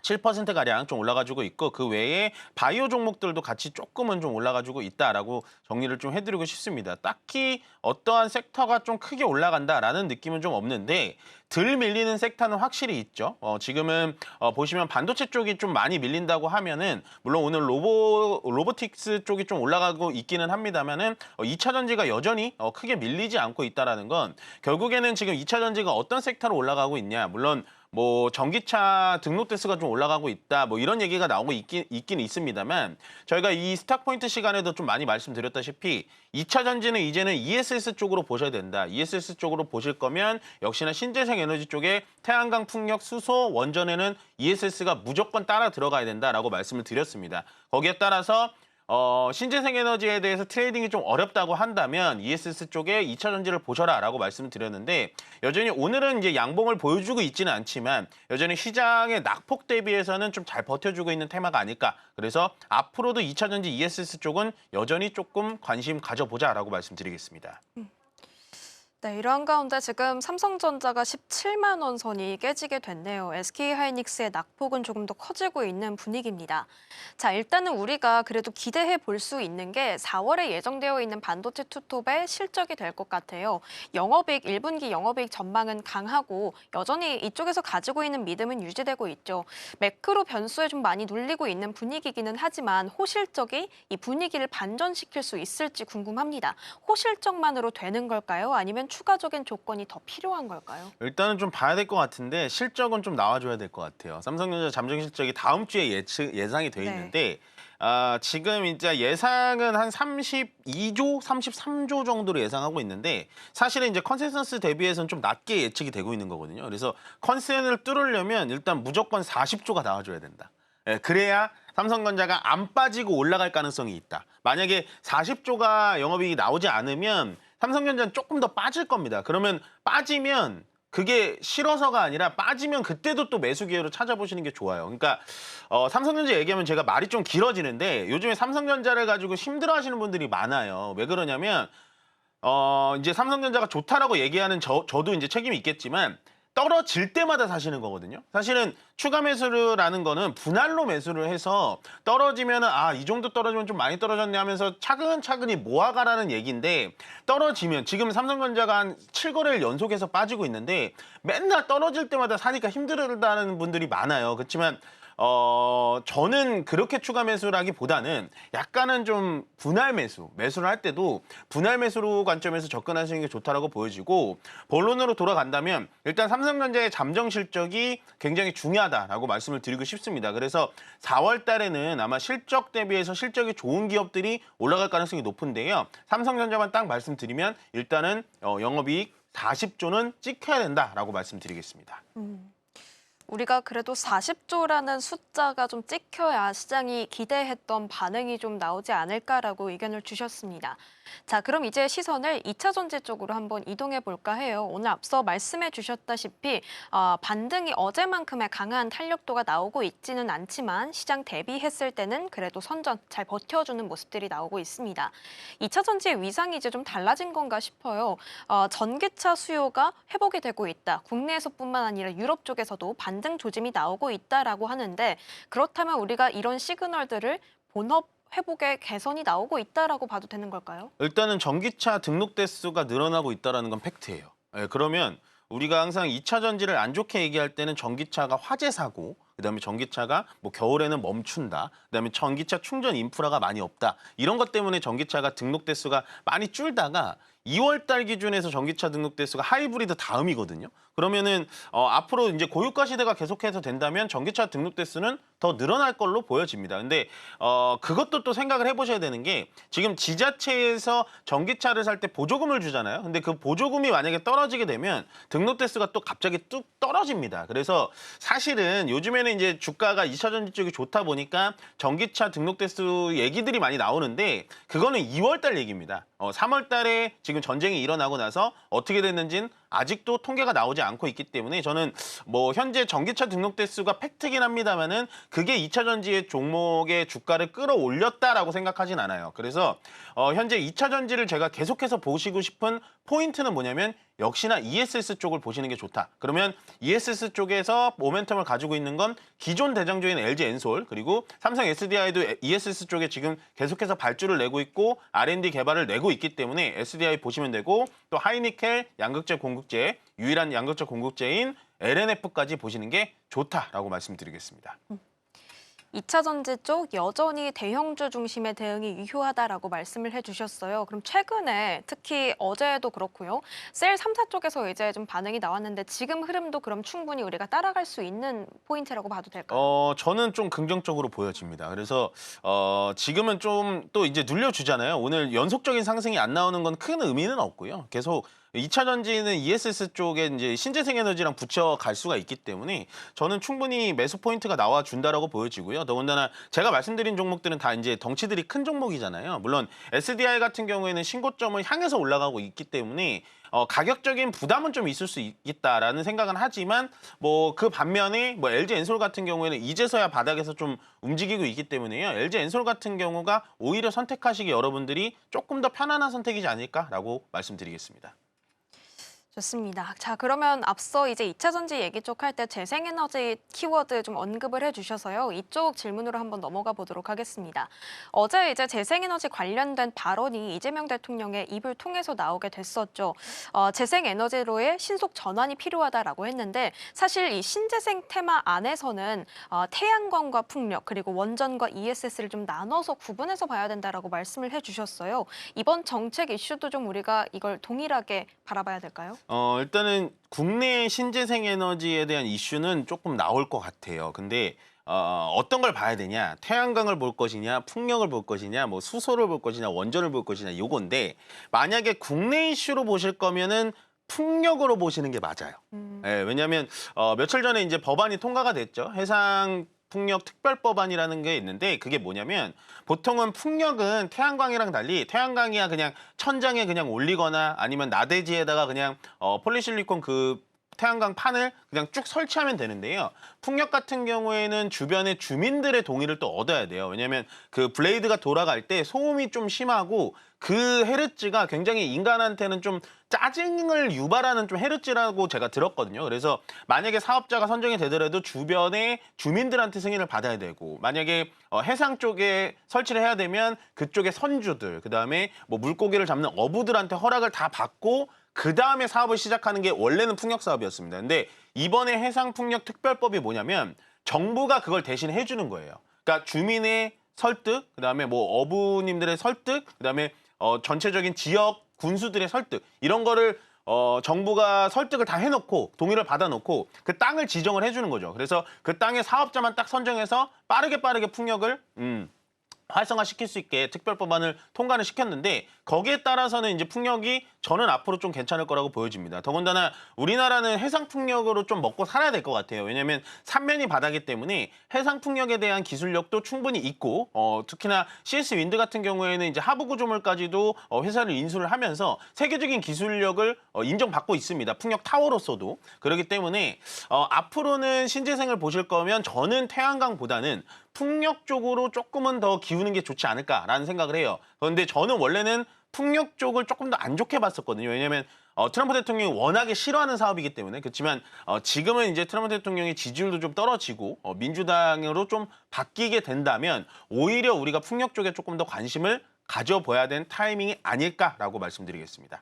7%가량 좀 올라가지고 있고 그 외에 바이오 종목들도 같이 조금은 좀 올라가지고 있다라고 정리를 좀 해드리고 싶습니다. 딱히 어떠한 섹터가 좀 크게 올라간다라는 느낌은 좀 없는데 덜 밀리는 섹터는 확실히 있죠. 지금은 보시면 반도체 쪽이 좀 많이 밀린다고 하면은 물론 오늘 로보틱스 쪽이 좀 올라가고 있기는 합니다만은 2차 전지가 여전히 크게 밀리지 않고 있다라는 건 결국에는 지금 2차 전지가 어떤 섹터로 올라가고 있냐. 물론 뭐 전기차 등록 대수가 좀 올라가고 있다 뭐 이런 얘기가 나오고 있긴 있습니다만 저희가 이 스탁포인트 시간에도 좀 많이 말씀드렸다시피 2차 전지는 이제는 ESS 쪽으로 보셔야 된다. ESS 쪽으로 보실 거면 역시나 신재생 에너지 쪽에 태양광, 풍력, 수소, 원전에는 ESS가 무조건 따라 들어가야 된다라고 말씀을 드렸습니다. 거기에 따라서 신재생 에너지에 대해서 트레이딩이 좀 어렵다고 한다면 ESS 쪽에 2차 전지를 보셔라라고 말씀을 드렸는데 여전히 오늘은 이제 양봉을 보여주고 있지는 않지만 여전히 시장의 낙폭 대비해서는 좀 잘 버텨주고 있는 테마가 아닐까. 그래서 앞으로도 2차 전지 ESS 쪽은 여전히 조금 관심 가져보자라고 말씀드리겠습니다. 네, 이러한 가운데 지금 삼성전자가 17만 원 선이 깨지게 됐네요. SK하이닉스의 낙폭은 조금 더 커지고 있는 분위기입니다. 자, 일단은 우리가 그래도 기대해 볼 수 있는 게 4월에 예정되어 있는 반도체 투톱의 실적이 될 것 같아요. 1분기 영업이익 전망은 강하고 여전히 이쪽에서 가지고 있는 믿음은 유지되고 있죠. 매크로 변수에 좀 많이 눌리고 있는 분위기기는 하지만 호실적이 이 분위기를 반전시킬 수 있을지 궁금합니다. 호실적만으로 되는 걸까요? 아니면 추가적인 조건이 더 필요한 걸까요? 일단은 좀 봐야 될 것 같은데 실적은 좀 나와줘야 될 것 같아요. 삼성전자 잠정 실적이 다음 주에 예상이 돼 있는데 지금 이제 예상은 한 32조, 33조 정도로 예상하고 있는데 사실은 이제 컨센서스 대비해서는 좀 낮게 예측이 되고 있는 거거든요. 그래서 컨센을 뚫으려면 일단 무조건 40조가 나와줘야 된다. 그래야 삼성전자가 안 빠지고 올라갈 가능성이 있다. 만약에 40조가 영업이익이 나오지 않으면 삼성전자는 조금 더 빠질 겁니다. 그러면 빠지면 그게 싫어서가 아니라 빠지면 그때도 또 매수 기회로 찾아보시는 게 좋아요. 그러니까 삼성전자 얘기하면 제가 말이 좀 길어지는데 요즘에 삼성전자를 가지고 힘들어하시는 분들이 많아요. 왜 그러냐면 이제 삼성전자가 좋다라고 얘기하는 저도 이제 책임이 있겠지만 떨어질 때마다 사시는 거거든요. 사실은 추가 매수라는 거는 분할로 매수를 해서 떨어지면은 이 정도 떨어지면 좀 많이 떨어졌네 하면서 차근차근히 모아가라는 얘기인데 떨어지면 지금 삼성전자가 한 7거래일 연속해서 빠지고 있는데 맨날 떨어질 때마다 사니까 힘들다는 분들이 많아요. 그렇지만 저는 그렇게 추가 매수라기보다는 약간은 좀 분할 매수를 할 때도 분할 매수로 관점에서 접근하시는 게 좋다라고 보여지고 본론으로 돌아간다면 일단 삼성전자의 잠정 실적이 굉장히 중요하다라고 말씀을 드리고 싶습니다. 그래서 4월 달에는 아마 실적 대비해서 실적이 좋은 기업들이 올라갈 가능성이 높은데요. 삼성전자만 딱 말씀드리면 일단은 영업이익 40조는 찍혀야 된다라고 말씀드리겠습니다. 우리가 그래도 40조라는 숫자가 좀 찍혀야 시장이 기대했던 반응이 좀 나오지 않을까라고 의견을 주셨습니다. 자, 그럼 이제 시선을 2차 전지 쪽으로 한번 이동해 볼까 해요. 오늘 앞서 말씀해 주셨다시피 반등이 어제만큼의 강한 탄력도가 나오고 있지는 않지만 시장 대비했을 때는 그래도 선전 잘 버텨주는 모습들이 나오고 있습니다. 2차 전지의 위상이 이제 좀 달라진 건가 싶어요. 전기차 수요가 회복이 되고 있다. 국내에서뿐만 아니라 유럽 쪽에서도 반등 조짐이 나오고 있다라고 하는데 그렇다면 우리가 이런 시그널들을 본업 회복에 개선이 나오고 있다라고 봐도 되는 걸까요? 일단은 전기차 등록 대수가 늘어나고 있다는 건 팩트예요. 그러면 우리가 항상 2차 전지를 안 좋게 얘기할 때는 전기차가 화재 사고, 그다음에 전기차가 뭐 겨울에는 멈춘다, 그다음에 전기차 충전 인프라가 많이 없다. 이런 것 때문에 전기차가 등록 대수가 많이 줄다가 2월 달 기준에서 전기차 등록 대수가 하이브리드 다음이거든요. 그러면은 앞으로 이제 고유가 시대가 계속해서 된다면 전기차 등록 대수는 더 늘어날 걸로 보여집니다. 근데 그것도 또 생각을 해보셔야 되는 게 지금 지자체에서 전기차를 살 때 보조금을 주잖아요. 근데 그 보조금이 만약에 떨어지게 되면 등록 대수가 또 갑자기 뚝 떨어집니다. 그래서 사실은 요즘에는 이제 주가가 2차 전지 쪽이 좋다 보니까 전기차 등록 대수 얘기들이 많이 나오는데 그거는 2월 달 얘기입니다. 3월 달에 지금 전쟁이 일어나고 나서 어떻게 됐는지는 아직도 통계가 나오지 않고 있기 때문에 저는 뭐 현재 전기차 등록 대수가 팩트긴 합니다만은 그게 2차 전지의 종목의 주가를 끌어올렸다라고 생각하진 않아요. 그래서 현재 2차 전지를 제가 계속해서 보시고 싶은 포인트는 뭐냐면 역시나 ESS 쪽을 보시는 게 좋다. 그러면 ESS 쪽에서 모멘텀을 가지고 있는 건 기존 대장주인 LG엔솔 그리고 삼성 SDI도 ESS 쪽에 지금 계속해서 발주를 내고 있고 R&D 개발을 내고 있기 때문에 SDI 보시면 되고 또 하이니켈, 양극재 공급재, 유일한 양극재 공급재인 LNF까지 보시는 게 좋다라고 말씀드리겠습니다. 2차 전지 쪽 여전히 대형주 중심의 대응이 유효하다라고 말씀을 해주셨어요. 그럼 최근에 특히 어제도 그렇고요. 셀 3사 쪽에서 이제 좀 반응이 나왔는데 지금 흐름도 그럼 충분히 우리가 따라갈 수 있는 포인트라고 봐도 될까요? 저는 좀 긍정적으로 보여집니다. 그래서 지금은 좀 또 이제 눌려주잖아요. 오늘 연속적인 상승이 안 나오는 건 큰 의미는 없고요. 계속 2차 전지는 ESS 쪽에 이제 신재생 에너지랑 붙여갈 수가 있기 때문에 저는 충분히 매수 포인트가 나와준다라고 보여지고요. 더군다나 제가 말씀드린 종목들은 다 이제 덩치들이 큰 종목이잖아요. 물론 SDI 같은 경우에는 신고점을 향해서 올라가고 있기 때문에 가격적인 부담은 좀 있을 수 있다라는 생각은 하지만 뭐 그 반면에 뭐 LG엔솔 같은 경우에는 이제서야 바닥에서 좀 움직이고 있기 때문에요. LG엔솔 같은 경우가 오히려 선택하시기 여러분들이 조금 더 편안한 선택이지 않을까라고 말씀드리겠습니다. 좋습니다. 자, 그러면 앞서 이제 2차 전지 얘기 쪽 할 때 재생에너지 키워드 좀 언급을 해주셔서요. 이쪽 질문으로 한번 넘어가 보도록 하겠습니다. 어제 이제 재생에너지 관련된 발언이 이재명 대통령의 입을 통해서 나오게 됐었죠. 재생에너지로의 신속 전환이 필요하다라고 했는데 사실 이 신재생 테마 안에서는 태양광과 풍력 그리고 원전과 ESS를 좀 나눠서 구분해서 봐야 된다라고 말씀을 해주셨어요. 이번 정책 이슈도 좀 우리가 이걸 동일하게 바라봐야 될까요? 일단은 국내 신재생 에너지에 대한 이슈는 조금 나올 것 같아요. 근데 어떤 걸 봐야 되냐? 태양광을 볼 것이냐, 풍력을 볼 것이냐, 뭐 수소를 볼 것이냐, 원전을 볼 것이냐 요건데 만약에 국내 이슈로 보실 거면은 풍력으로 보시는 게 맞아요. 예, 왜냐하면 며칠 전에 이제 법안이 통과가 됐죠. 해상 풍력 특별법안이라는 게 있는데 그게 뭐냐면 보통은 풍력은 태양광이랑 달리 태양광이야 그냥 천장에 그냥 올리거나 아니면 나대지에다가 그냥 폴리실리콘 그 태양광 판을 그냥 쭉 설치하면 되는데요. 풍력 같은 경우에는 주변의 주민들의 동의를 또 얻어야 돼요. 왜냐하면 그 블레이드가 돌아갈 때 소음이 좀 심하고 그 헤르츠가 굉장히 인간한테는 좀 짜증을 유발하는 좀 헤르츠라고 제가 들었거든요. 그래서 만약에 사업자가 선정이 되더라도 주변의 주민들한테 승인을 받아야 되고, 만약에 해상 쪽에 설치를 해야 되면 그쪽의 선주들, 그다음에 뭐 물고기를 잡는 어부들한테 허락을 다 받고 그다음에 사업을 시작하는 게 원래는 풍력 사업이었습니다. 근데 이번에 해상풍력특별법이 뭐냐면 정부가 그걸 대신 해주는 거예요. 그러니까 주민의 설득, 그다음에 뭐 어부님들의 설득, 그다음에 전체적인 지역 군수들의 설득, 이런 거를 정부가 설득을 다 해놓고 동의를 받아놓고 그 땅을 지정을 해주는 거죠. 그래서 그 땅의 사업자만 딱 선정해서 빠르게 풍력을 활성화시킬 수 있게 특별법안을 통과를 시켰는데, 거기에 따라서는 이제 풍력이 저는 앞으로 좀 괜찮을 거라고 보여집니다. 더군다나 우리나라는 해상 풍력으로 좀 먹고 살아야 될 것 같아요. 왜냐하면 삼면이 바다기 때문에 해상 풍력에 대한 기술력도 충분히 있고, 특히나 CS 윈드 같은 경우에는 이제 하부 구조물까지도 회사를 인수를 하면서 세계적인 기술력을 인정받고 있습니다. 풍력 타워로서도. 그렇기 때문에 앞으로는 신재생을 보실 거면 저는 태양광보다는 풍력 쪽으로 조금은 더 기우는 게 좋지 않을까라는 생각을 해요. 그런데 저는 원래는 풍력 쪽을 조금 더 안 좋게 봤었거든요. 왜냐하면 트럼프 대통령이 워낙에 싫어하는 사업이기 때문에. 그렇지만 지금은 이제 트럼프 대통령의 지지율도 좀 떨어지고 민주당으로 좀 바뀌게 된다면 오히려 우리가 풍력 쪽에 조금 더 관심을 가져봐야 되는 타이밍이 아닐까라고 말씀드리겠습니다.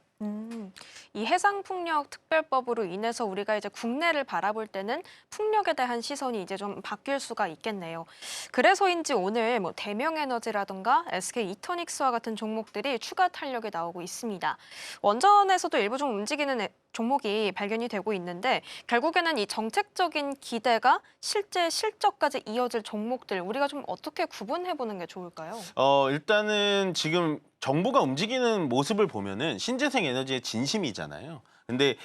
이 해상풍력 특별법으로 인해서 우리가 이제 국내를 바라볼 때는 풍력에 대한 시선이 이제 좀 바뀔 수가 있겠네요. 그래서인지 오늘 뭐 대명에너지라든가 SK 이터닉스와 같은 종목들이 추가 탄력이 나오고 있습니다. 원전에서도 일부 좀 움직이는 종목이 발견이 되고 있는데, 결국에는 이 정책적인 기대가 실제 실적까지 이어질 종목들, 우리가 좀 어떻게 구분해보는 게 좋을까요? 일단은 지금 정부가 움직이는 모습을 보면은 신재생 에너지의 진심이잖아요. 근데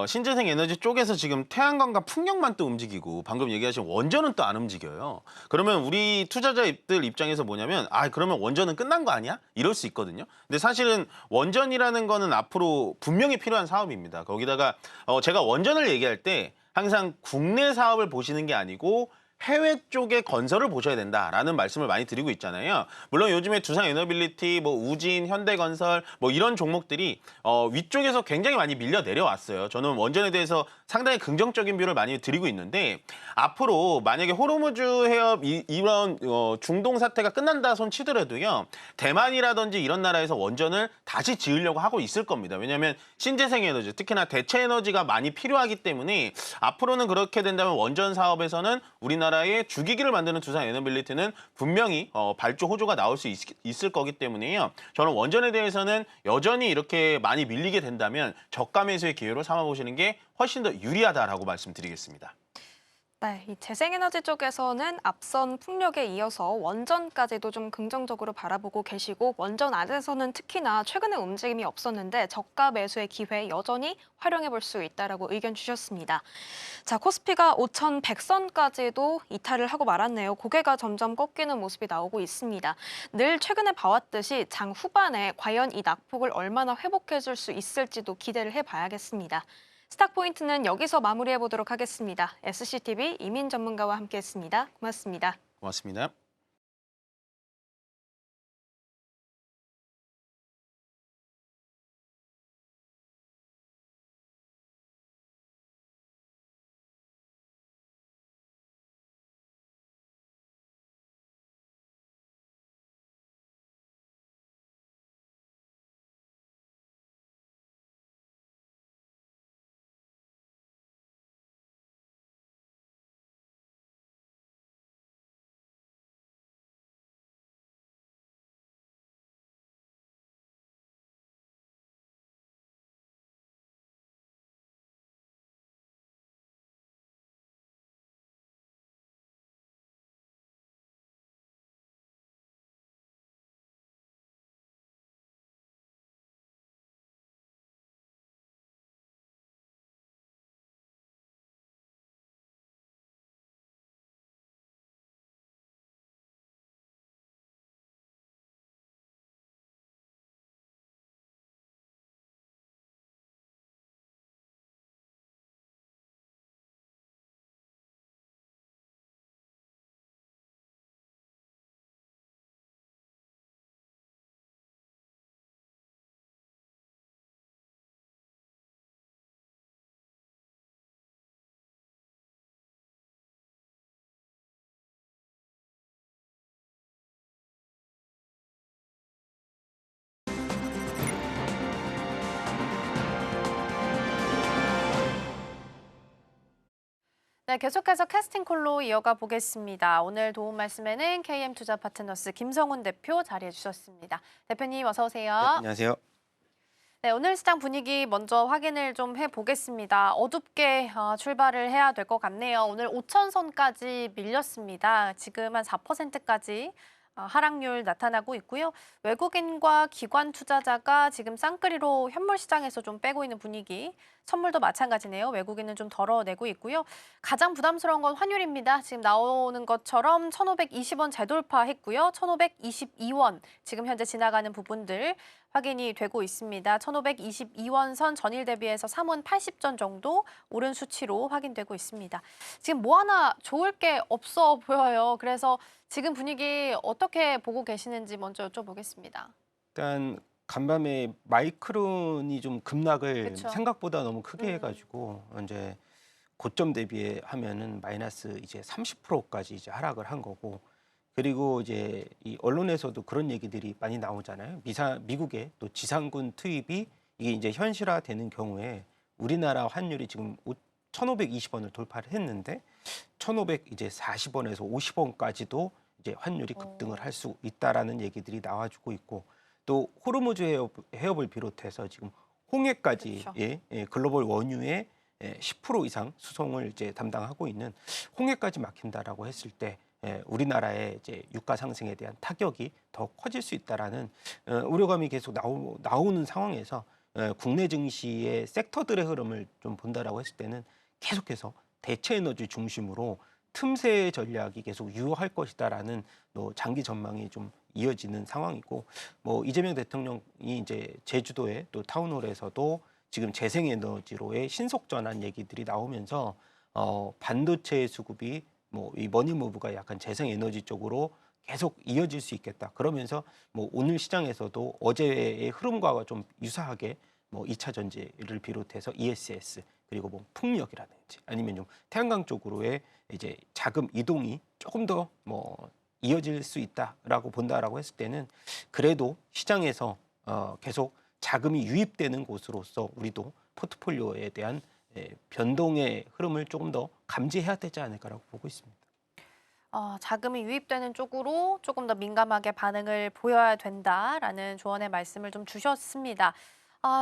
신재생 에너지 쪽에서 지금 태양광과 풍력만 또 움직이고 방금 얘기하신 원전은 또 안 움직여요. 그러면 우리 투자자들 입장에서 뭐냐면, 그러면 원전은 끝난 거 아니야? 이럴 수 있거든요. 근데 사실은 원전이라는 거는 앞으로 분명히 필요한 사업입니다. 거기다가 제가 원전을 얘기할 때 항상 국내 사업을 보시는 게 아니고 해외 쪽의 건설을 보셔야 된다라는 말씀을 많이 드리고 있잖아요. 물론 요즘에 두산에너빌리티, 뭐 우진, 현대건설 뭐 이런 종목들이 위쪽에서 굉장히 많이 밀려 내려왔어요. 저는 원전에 대해서 상당히 긍정적인 뷰를 많이 드리고 있는데, 앞으로 만약에 호르무즈 해협 이런 중동 사태가 끝난다 손 치더라도요, 대만이라든지 이런 나라에서 원전을 다시 지으려고 하고 있을 겁니다. 왜냐하면 신재생 에너지, 특히나 대체 에너지가 많이 필요하기 때문에 앞으로는 그렇게 된다면 원전 사업에서는 우리나라의 주기기를 만드는 두산에너빌리티는 분명히 발주 호조가 나올 수 있을 거기 때문에요. 저는 원전에 대해서는 여전히 이렇게 많이 밀리게 된다면 저가 매수의 기회로 삼아보시는 게 훨씬 더 유리하다라고 말씀드리겠습니다. 네, 이 재생에너지 쪽에서는 앞선 풍력에 이어서 원전까지도 좀 긍정적으로 바라보고 계시고, 원전 안에서는 특히나 최근에 움직임이 없었는데 저가 매수의 기회 여전히 활용해 볼 수 있다라고 의견 주셨습니다. 자, 코스피가 5,100선까지도 이탈을 하고 말았네요. 고개가 점점 꺾이는 모습이 나오고 있습니다. 늘 최근에 봐왔듯이 장 후반에 과연 이 낙폭을 얼마나 회복해 줄 수 있을지도 기대를 해봐야겠습니다. 스탁포인트는 여기서 마무리해보도록 하겠습니다. SCTV 이민 전문가와 함께했습니다. 고맙습니다. 고맙습니다. 네, 계속해서 캐스팅콜로 이어가 보겠습니다. 오늘 도움 말씀에는 KM투자파트너스 김성훈 대표 자리해 주셨습니다. 대표님 어서 오세요. 네, 안녕하세요. 네, 오늘 시장 분위기 먼저 확인을 좀 해보겠습니다. 어둡게 출발을 해야 될 것 같네요. 오늘 5천선까지 밀렸습니다. 지금 한 4%까지 하락률 나타나고 있고요. 외국인과 기관 투자자가 지금 쌍끌이로 현물 시장에서 좀 빼고 있는 분위기. 선물도 마찬가지네요. 외국인은 좀 덜어내고 있고요. 가장 부담스러운 건 환율입니다. 지금 나오는 것처럼 1,520원 재돌파했고요. 1,522원 지금 현재 지나가는 부분들 확인이 되고 있습니다. 1,522원 선 전일 대비해서 3원 80전 정도 오른 수치로 확인되고 있습니다. 지금 뭐 하나 좋을 게 없어 보여요. 그래서 지금 분위기 어떻게 보고 계시는지 먼저 여쭤보겠습니다. 일단 간밤에 마이크론이 좀 급락을 그쵸. 생각보다 너무 크게 해가지고 이제 고점 대비에 하면은 마이너스 이제 30%까지 이제 하락을 한 거고, 그리고 이제 이 언론에서도 그런 얘기들이 많이 나오잖아요. 미국의 또 지상군 투입이 이게 이제 현실화되는 경우에 우리나라 환율이 지금 1,520원을 돌파를 했는데 1,540원에서 50원까지도 이제 환율이 급등을 할 수 있다라는 얘기들이 나와주고 있고, 또 호르무즈 해협을 비롯해서 지금 홍해까지 그렇죠. 글로벌 원유의 10% 이상 수송을 이제 담당하고 있는 홍해까지 막힌다라고 했을 때 우리나라의 이제 유가 상승에 대한 타격이 더 커질 수 있다라는 우려감이 계속 나오는 상황에서 국내 증시의 섹터들의 흐름을 좀 본다라고 했을 때는 계속해서 대체 에너지 중심으로 틈새 전략이 계속 유효할 것이다라는 장기 전망이 좀 이어지는 상황이고, 뭐 이재명 대통령이 이제 제주도의 또 타운홀에서도 지금 재생에너지로의 신속 전환 얘기들이 나오면서 반도체 수급이 뭐 이 머니무브가 약간 재생에너지 쪽으로 계속 이어질 수 있겠다. 그러면서 뭐 오늘 시장에서도 어제의 흐름과 좀 유사하게 뭐 2차 전지를 비롯해서 ESS 그리고 뭐 풍력이라든지 아니면 좀 태양광 쪽으로의 이제 자금 이동이 조금 더 뭐 이어질 수 있다라고 본다라고 했을 때는 그래도 시장에서 계속 자금이 유입되는 곳으로서 우리도 포트폴리오에 대한 변동의 흐름을 조금 더 감지해야 되지 않을까라고 보고 있습니다. 자금이 유입되는 쪽으로 조금 더 민감하게 반응을 보여야 된다라는 조언의 말씀을 좀 주셨습니다.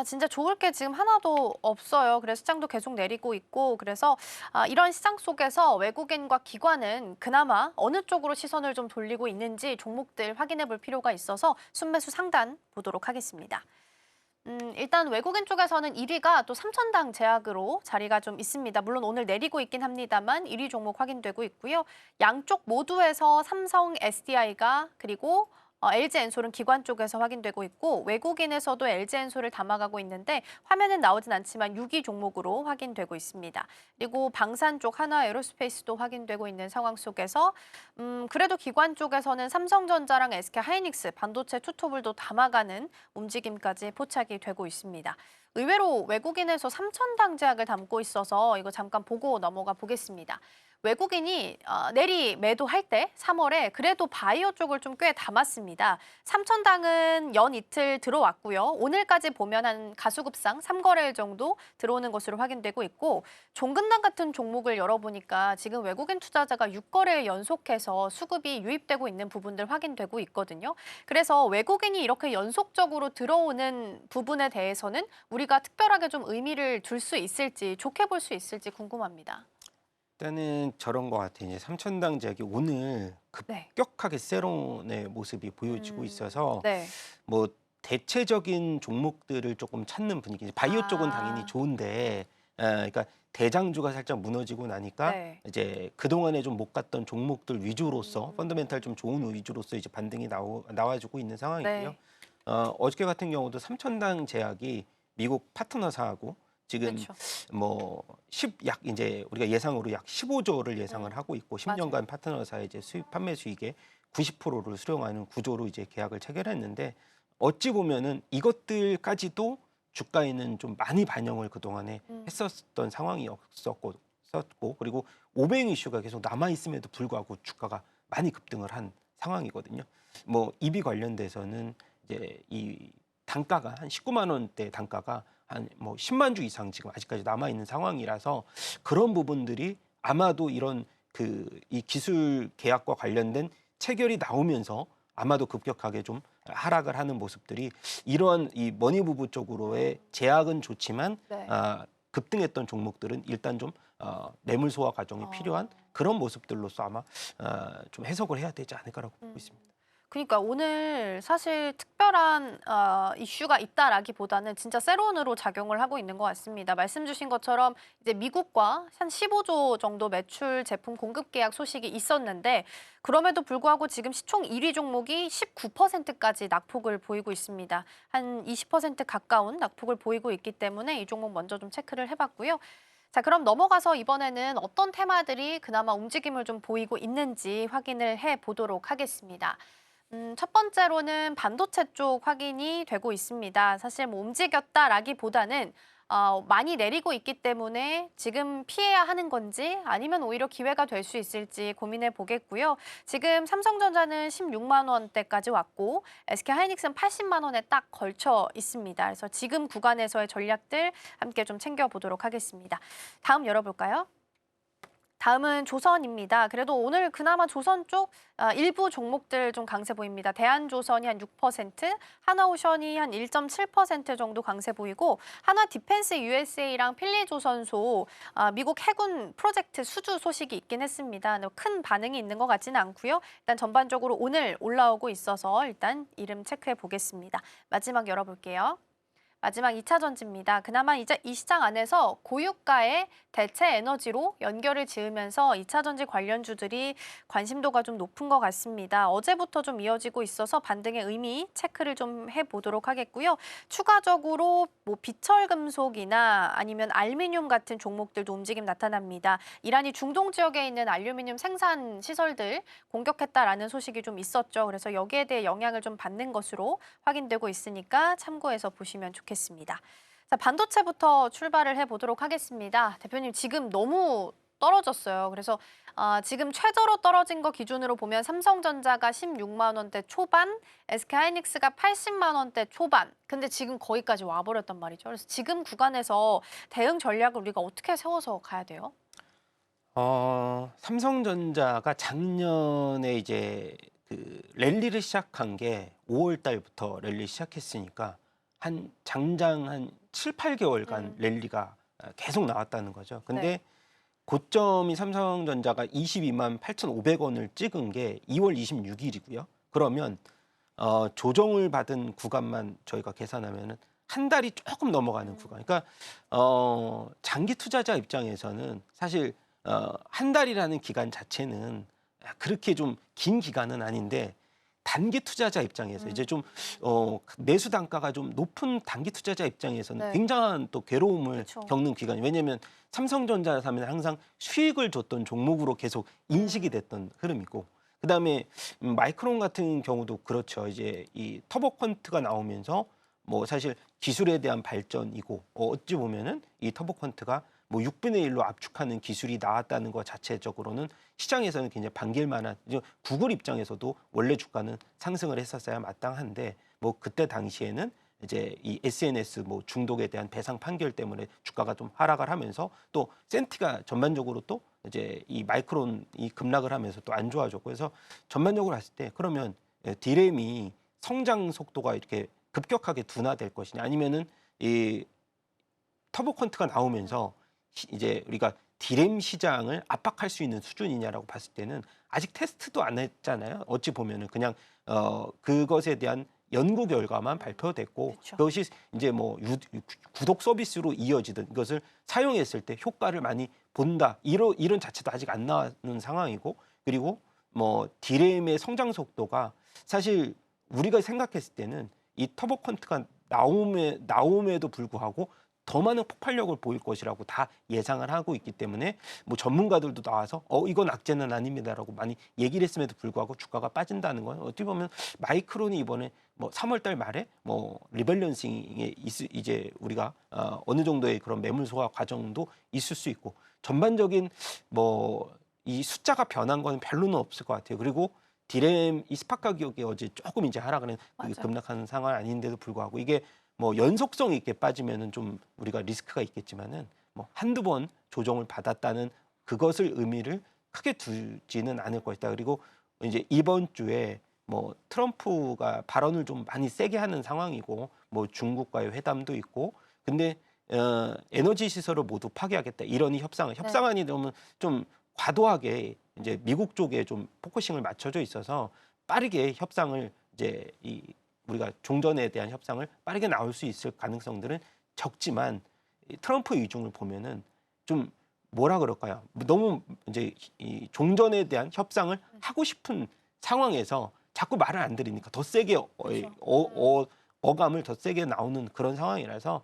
진짜 좋을 게 지금 하나도 없어요. 그래서 시장도 계속 내리고 있고, 그래서 이런 시장 속에서 외국인과 기관은 그나마 어느 쪽으로 시선을 좀 돌리고 있는지 종목들 확인해 볼 필요가 있어서 순매수 상단 보도록 하겠습니다. 일단 외국인 쪽에서는 1위가 또 3천당 제약으로 자리가 좀 있습니다. 물론 오늘 내리고 있긴 합니다만 1위 종목 확인되고 있고요. 양쪽 모두에서 삼성 SDI가 그리고 LG엔솔은 기관 쪽에서 확인되고 있고, 외국인에서도 LG엔솔을 담아가고 있는데 화면은 나오진 않지만 6위 종목으로 확인되고 있습니다. 그리고 방산 쪽 하나 에어로스페이스도 확인되고 있는 상황 속에서 그래도 기관 쪽에서는 삼성전자랑 SK하이닉스, 반도체 투톱을도 담아가는 움직임까지 포착이 되고 있습니다. 의외로 외국인에서 3천당 제약을 담고 있어서 이거 잠깐 보고 넘어가 보겠습니다. 외국인이 내리 매도할 때 3월에 그래도 바이오 쪽을 좀 꽤 담았습니다. 3천당은 연 이틀 들어왔고요. 오늘까지 보면 한 가수급상 3거래일 정도 들어오는 것으로 확인되고 있고, 종근당 같은 종목을 열어보니까 지금 외국인 투자자가 6거래일 연속해서 수급이 유입되고 있는 부분들 확인되고 있거든요. 그래서 외국인이 이렇게 연속적으로 들어오는 부분에 대해서는 우리가 특별하게 좀 의미를 둘 수 있을지, 좋게 볼 수 있을지 궁금합니다. 일단은 저런 것 같아요. 이제 삼천당 제약이 오늘 네. 급격하게 세론의 모습이 보여지고 있어서 네. 뭐 대체적인 종목들을 조금 찾는 분위기. 바이오 쪽은 당연히 좋은데, 그러니까 대장주가 살짝 무너지고 나니까 네. 이제 그 동안에 좀 못 갔던 종목들 위주로서 펀더멘탈 좀 좋은 위주로서 이제 반등이 나와주고 있는 상황이고요. 네. 어저께 같은 경우도 삼천당 제약이 미국 파트너사하고 지금 그렇죠. 뭐 이제 우리가 예상으로 약 15조를 예상을 하고 있고 10년간 맞아요. 파트너사의 이제 판매 수익의 90%를 수령하는 구조로 이제 계약을 체결했는데, 어찌 보면은 이것들까지도 주가에는 좀 많이 반영을 그 동안에 했었던 상황이었고, 그리고 오뱅 이슈가 계속 남아 있음에도 불구하고 주가가 많이 급등을 한 상황이거든요. 뭐 EV 관련돼서는 이제 이 단가가 한 19만 원대 단가가 한 뭐 10만 주 이상 지금 아직까지 남아 있는 상황이라서 그런 부분들이 아마도 이런 이 기술 계약과 관련된 체결이 나오면서 아마도 급격하게 좀 하락을 하는 모습들이 이러한 이 머니부부 쪽으로의 제약은 좋지만 네. 급등했던 종목들은 일단 좀 매물 소화 과정이 필요한 그런 모습들로서 아마 좀 해석을 해야 되지 않을까라고 보고 있습니다. 그러니까 오늘 사실 특별한 이슈가 있다라기보다는 진짜 세론으로 작용을 하고 있는 것 같습니다. 말씀 주신 것처럼 이제 미국과 한 15조 정도 매출 제품 공급 계약 소식이 있었는데 그럼에도 불구하고 지금 시총 1위 종목이 19%까지 낙폭을 보이고 있습니다. 한 20% 가까운 낙폭을 보이고 있기 때문에 이 종목 먼저 좀 체크를 해봤고요. 자, 그럼 넘어가서 이번에는 어떤 테마들이 그나마 움직임을 좀 보이고 있는지 확인을 해보도록 하겠습니다. 첫 번째로는 반도체 쪽 확인이 되고 있습니다. 사실 뭐 움직였다라기보다는 많이 내리고 있기 때문에 지금 피해야 하는 건지 아니면 오히려 기회가 될 수 있을지 고민해 보겠고요. 지금 삼성전자는 16만 원대까지 왔고 SK하이닉스는 80만 원에 딱 걸쳐 있습니다. 그래서 지금 구간에서의 전략들 함께 좀 챙겨보도록 하겠습니다. 다음 열어볼까요? 다음은 조선입니다. 그래도 오늘 그나마 조선 쪽 일부 종목들 좀 강세 보입니다. 대한조선이 한 6%, 하나오션이 한 1.7% 정도 강세 보이고 하나 디펜스 USA랑 필리조선소 미국 해군 프로젝트 수주 소식이 있긴 했습니다. 큰 반응이 있는 것 같지는 않고요. 일단 전반적으로 오늘 올라오고 있어서 일단 이름 체크해 보겠습니다. 마지막 열어볼게요. 마지막 2차 전지입니다. 그나마 이제 이 시장 안에서 고유가의 대체 에너지로 연결을 지으면서 2차 전지 관련주들이 관심도가 좀 높은 것 같습니다. 어제부터 좀 이어지고 있어서 반등의 의미 체크를 좀 해보도록 하겠고요. 추가적으로 뭐 비철금속이나 아니면 알루미늄 같은 종목들도 움직임 나타납니다. 이란이 중동 지역에 있는 알루미늄 생산 시설들 공격했다라는 소식이 좀 있었죠. 그래서 여기에 대해 영향을 좀 받는 것으로 확인되고 있으니까 참고해서 보시면 좋겠습니다. 자, 반도체부터 출발을 해보도록 하겠습니다. 대표님, 지금 너무 떨어졌어요. 그래서 지금 최저로 떨어진 거 기준으로 보면 삼성전자가 16만 원대 초반, SK하이닉스가 80만 원대 초반. 근데 지금 거기까지 와버렸단 말이죠. 그래서 지금 구간에서 대응 전략을 우리가 어떻게 세워서 가야 돼요? 삼성전자가 작년에 이제 랠리를 시작한 게 5월 달부터 랠리 시작했으니까 한 장장 한 7, 8개월간 랠리가 계속 나왔다는 거죠. 근데 네. 고점이 삼성전자가 22만 8,500원을 찍은 게 2월 26일이고요. 그러면 조정을 받은 구간만 저희가 계산하면은 한 달이 조금 넘어가는 구간. 그러니까 장기 투자자 입장에서는 사실 한 달이라는 기간 자체는 그렇게 좀 긴 기간은 아닌데 단기 투자자 입장에서 이제 좀 매수 단가가 좀 높은 단기 투자자 입장에서는 네. 굉장한 또 괴로움을 그렇죠. 겪는 기간이 왜냐하면 삼성전자 사면 항상 수익을 줬던 종목으로 계속 인식이 됐던 흐름이고 그다음에 마이크론 같은 경우도 그렇죠. 이제 이 터보컨트가 나오면서 뭐 사실 기술에 대한 발전이고 어찌 보면은 이 터보컨트가 뭐 6분의 1로 압축하는 기술이 나왔다는 것 자체적으로는 시장에서는 굉장히 반길 만한 구글 입장에서도 원래 주가는 상승을 했었어야 마땅한데 뭐 그때 당시에는 이제 이 SNS 뭐 중독에 대한 배상 판결 때문에 주가가 좀 하락을 하면서 또 센티가 전반적으로 또 이제 이 마이크론이 급락을 하면서 또 안 좋아졌고 그래서 전반적으로 봤을 때 그러면 디램이 성장 속도가 이렇게 급격하게 둔화될 것이냐 아니면은 이 터보컨트가 나오면서 이제 우리가 디램 시장을 압박할 수 있는 수준이냐라고 봤을 때는 아직 테스트도 안 했잖아요. 어찌 보면은 그냥 그것에 대한 연구 결과만 발표됐고 그쵸. 그것이 이제 뭐 구독 서비스로 이어지든 이것을 사용했을 때 효과를 많이 본다. 이런 자체도 아직 안 나오는 상황이고 그리고 뭐 디램의 성장 속도가 사실 우리가 생각했을 때는 이 터보컨트가 나옴에도 불구하고 더 많은 폭발력을 보일 것이라고 다 예상을 하고 있기 때문에 뭐 전문가들도 나와서 이건 악재는 아닙니다라고 많이 얘기를 했음에도 불구하고 주가가 빠진다는 건 어떻게 보면 마이크론이 이번에 뭐 3월달 말에 뭐 리밸런싱에 이제 우리가 어느 정도의 그런 매물 소화 과정도 있을 수 있고 전반적인 뭐 이 숫자가 변한 건 별로는 없을 것 같아요. 그리고 디램 이 스팟 가격이 어제 조금 이제 하락을 맞아요. 급락하는 상황 아닌데도 불구하고 이게 뭐 연속성 있게 빠지면은 좀 우리가 리스크가 있겠지만은 뭐 한두 번 조정을 받았다는 그것을 의미를 크게 두지는 않을 것이다. 그리고 이제 이번 주에 뭐 트럼프가 발언을 좀 많이 세게 하는 상황이고 뭐 중국과의 회담도 있고 근데 에너지 시설을 모두 파괴하겠다 이런 협상안이 너무 좀 과도하게 이제 미국 쪽에 좀 포커싱을 맞춰져 있어서 빠르게 협상을 이제 우리가 종전에 대한 협상을 빠르게 나올 수 있을 가능성들은 적지만 이 트럼프 의중을 보면은 좀 뭐라 그럴까요? 너무 이제 이 종전에 대한 협상을 하고 싶은 상황에서 자꾸 말을 안 들으니까 더 세게 어감을 더 세게 나오는 그런 상황이라서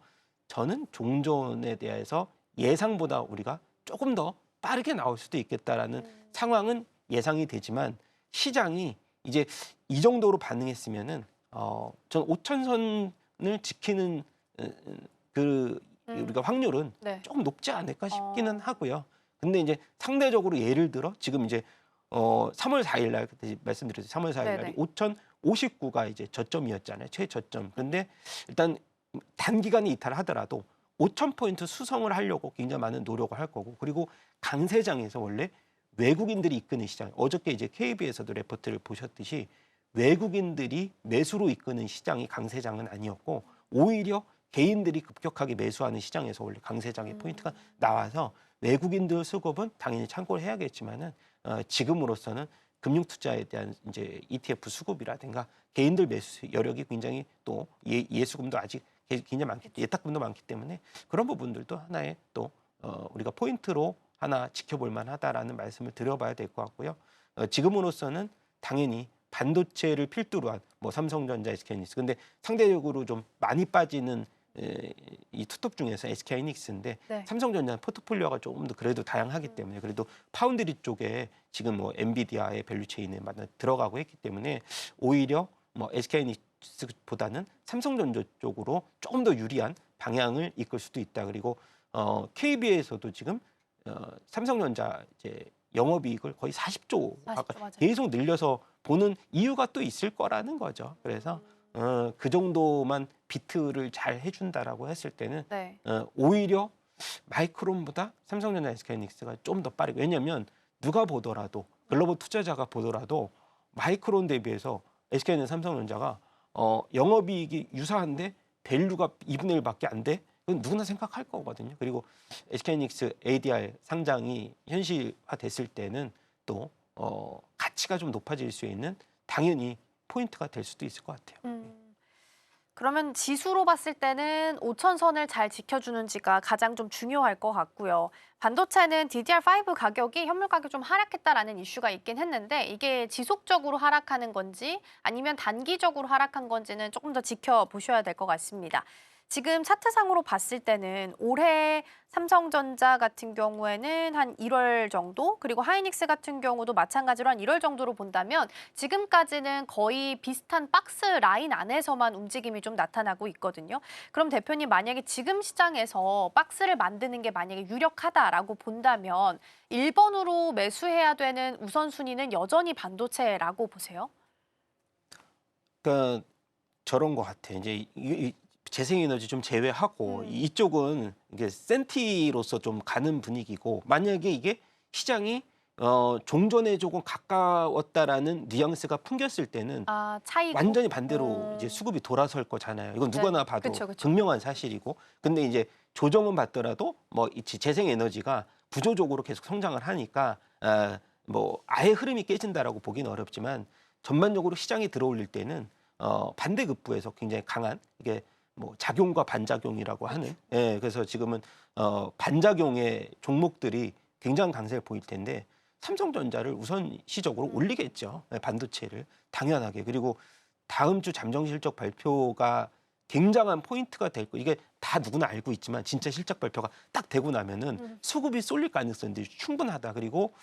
저는 종전에 대해서 예상보다 우리가 조금 더 빠르게 나올 수도 있겠다라는 상황은 예상이 되지만 시장이 이제 이 정도로 반응했으면은 전 5천선을 지키는 우리가 확률은 네. 조금 높지 않을까 싶기는 하고요. 근데 이제 상대적으로 예를 들어 지금 이제 3월 4일 날 그때 말씀드렸죠. 3월 4일 날이 5,059가 이제 저점이었잖아요. 최저점. 그런데 일단 단기간에 이탈하더라도 5,000포인트 수성을 하려고 굉장히 많은 노력을 할 거고 그리고 강세장에서 원래 외국인들이 이끄는 시장 어저께 이제 KB에서도 레포트를 보셨듯이 외국인들이 매수로 이끄는 시장이 강세장은 아니었고 오히려 개인들이 급격하게 매수하는 시장에서 원래 강세장의 포인트가 나와서 외국인들 수급은 당연히 참고를 해야겠지만은 지금으로서는 금융 투자에 대한 이제 ETF 수급이라든가 개인들 매수 여력이 굉장히 또 예수금도 아직 굉장히 예탁금도 많기 때문에 그런 부분들도 하나의 또 우리가 포인트로 하나 지켜볼 만하다라는 말씀을 드려봐야 될 것 같고요. 지금으로서는 당연히 반도체를 필두로 한 뭐 삼성전자, SK하이닉스 근데 상대적으로 좀 많이 빠지는 이 투톱 중에서 SK하이닉스인데 네. 삼성전자는 포트폴리오가 조금 더 그래도 다양하기 때문에 그래도 파운드리 쪽에 지금 뭐 엔비디아의 밸류체인에 들어가고 했기 때문에 오히려 뭐 SK하이닉스보다는 삼성전자 쪽으로 조금 더 유리한 방향을 이끌 수도 있다. 그리고 KB에서도 지금 삼성전자 이제 영업이익을 거의 40조 아까 맞아요. 계속 늘려서 보는 이유가 또 있을 거라는 거죠. 그래서 그 정도만 비트를 잘 해준다라고 했을 때는 네. 오히려 마이크론보다 삼성전자, SK하이닉스가 좀 더 빠르고 왜냐하면 누가 보더라도 글로벌 투자자가 보더라도 마이크론 대비해서 SK는 삼성전자가 영업이익이 유사한데 밸류가 2분의 1밖에 안 돼? 그건 누구나 생각할 거거든요. 그리고 SK하이닉스 ADR 상장이 현실화됐을 때는 또 가치가 좀 높아질 수 있는 당연히 포인트가 될 수도 있을 것 같아요. 그러면 지수로 봤을 때는 5천선을 잘 지켜주는지가 가장 좀 중요할 것 같고요. 반도체는 DDR5 가격이 현물 가격 좀 하락했다라는 이슈가 있긴 했는데 이게 지속적으로 하락하는 건지 아니면 단기적으로 하락한 건지는 조금 더 지켜보셔야 될 것 같습니다. 지금 차트상으로 봤을 때는 올해 삼성전자 같은 경우에는 한 1월 정도 그리고 하이닉스 같은 경우도 마찬가지로 한 1월 정도로 본다면 지금까지는 거의 비슷한 박스 라인 안에서만 움직임이 좀 나타나고 있거든요. 그럼 대표님 만약에 지금 시장에서 박스를 만드는 게 만약에 유력하다라고 본다면 1번으로 매수해야 되는 우선순위는 여전히 반도체라고 보세요? 그러니까 저런 것 같아요. 이제 재생에너지 좀 제외하고 이쪽은 이게 센티로서 좀 가는 분위기고 만약에 이게 시장이 종전에 조금 가까웠다라는 뉘앙스가 풍겼을 때는 차이도? 완전히 반대로 이제 수급이 돌아설 거잖아요. 이건 누구나 봐도 그쵸. 분명한 사실이고. 근데 이제 조정은 받더라도 뭐 이 재생에너지가 구조적으로 계속 성장을 하니까 뭐 아예 흐름이 깨진다라고 보기는 어렵지만 전반적으로 시장이 들어올릴 때는 반대급부에서 굉장히 강한 이게 뭐 작용과 반작용이라고 하는 그래서 지금은 반작용의 종목들이 굉장한 강세를 보일 텐데 삼성전자를 우선시적으로 올리겠죠. 반도체를 당연하게. 그리고 다음 주 잠정 실적 발표가 굉장한 포인트가 될 거. 이게 다 누구나 알고 있지만 진짜 실적 발표가 딱 되고 나면은 수급이 쏠릴 가능성이 충분하다. 그리고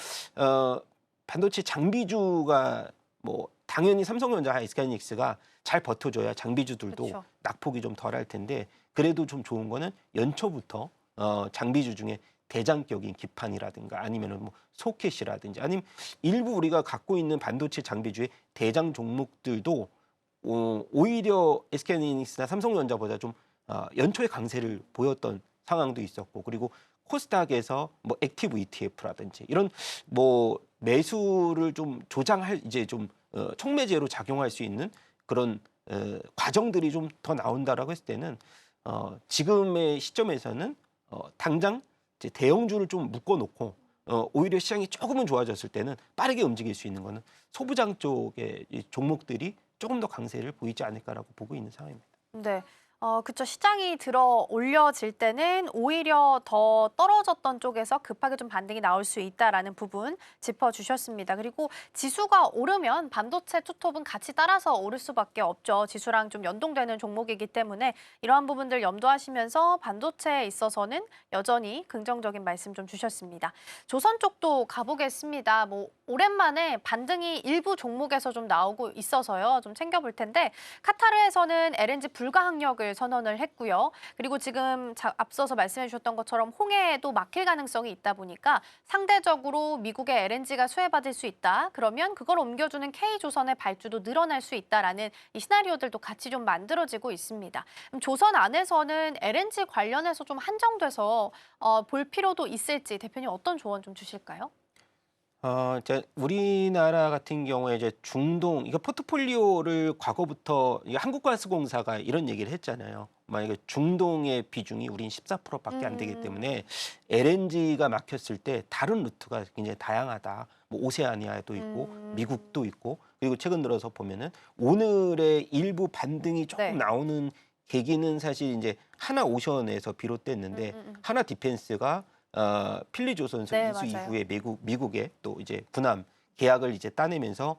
반도체 장비주가 뭐 당연히 삼성전자, SK하이닉스가 잘 버텨줘야 장비주들도 그쵸. 낙폭이 좀 덜할 텐데 그래도 좀 좋은 거는 연초부터 장비주 중에 대장격인 기판이라든가 아니면은 뭐 소켓이라든지 아니면 일부 우리가 갖고 있는 반도체 장비주의 대장 종목들도 오히려 SK하이닉스나 삼성전자보다 좀 연초에 강세를 보였던 상황도 있었고 그리고 코스닥에서 뭐 액티브 ETF라든지 이런 뭐 매수를 좀 조장할 이제 좀 촉매제로 작용할 수 있는 그런 과정들이 좀 더 나온다라고 했을 때는 지금의 시점에서는 당장 이제 대형주를 좀 묶어놓고 오히려 시장이 조금은 좋아졌을 때는 빠르게 움직일 수 있는 거는 소부장 쪽의 이 종목들이 조금 더 강세를 보이지 않을까라고 보고 있는 상황입니다. 네. 그쵸. 시장이 들어 올려질 때는 오히려 더 떨어졌던 쪽에서 급하게 좀 반등이 나올 수 있다라는 부분 짚어주셨습니다. 그리고 지수가 오르면 반도체 투톱은 같이 따라서 오를 수밖에 없죠. 지수랑 좀 연동되는 종목이기 때문에 이러한 부분들 염두하시면서 반도체에 있어서는 여전히 긍정적인 말씀 좀 주셨습니다. 조선 쪽도 가보겠습니다. 뭐 오랜만에 반등이 일부 종목에서 좀 나오고 있어서요. 좀 챙겨볼 텐데 카타르에서는 LNG 불가항력을 선언을 했고요. 그리고 지금 앞서서 말씀해 주셨던 것처럼 홍해에도 막힐 가능성이 있다 보니까 상대적으로 미국의 LNG가 수혜받을 수 있다. 그러면 그걸 옮겨주는 K조선의 발주도 늘어날 수 있다라는 이 시나리오들도 같이 좀 만들어지고 있습니다. 그럼 조선 안에서는 LNG 관련해서 좀 한정돼서 볼 필요도 있을지 대표님 어떤 조언 좀 주실까요? 이제 우리나라 같은 경우에 이제 중동 이거 포트폴리오를 과거부터 이게 한국가스공사가 이런 얘기를 했잖아요. 만약에 중동의 비중이 우린 14%밖에 안 되기 때문에 LNG가 막혔을 때 다른 루트가 굉장히 다양하다. 뭐 오세아니아도 있고 미국도 있고 그리고 최근 들어서 보면은 오늘의 일부 반등이 조금 네. 나오는 계기는 사실 이제 하나오션에서 비롯됐는데 하나 디펜스가 필리조선소 네, 인수 맞아요. 이후에 미국의 또 이제 군함 계약을 이제 따내면서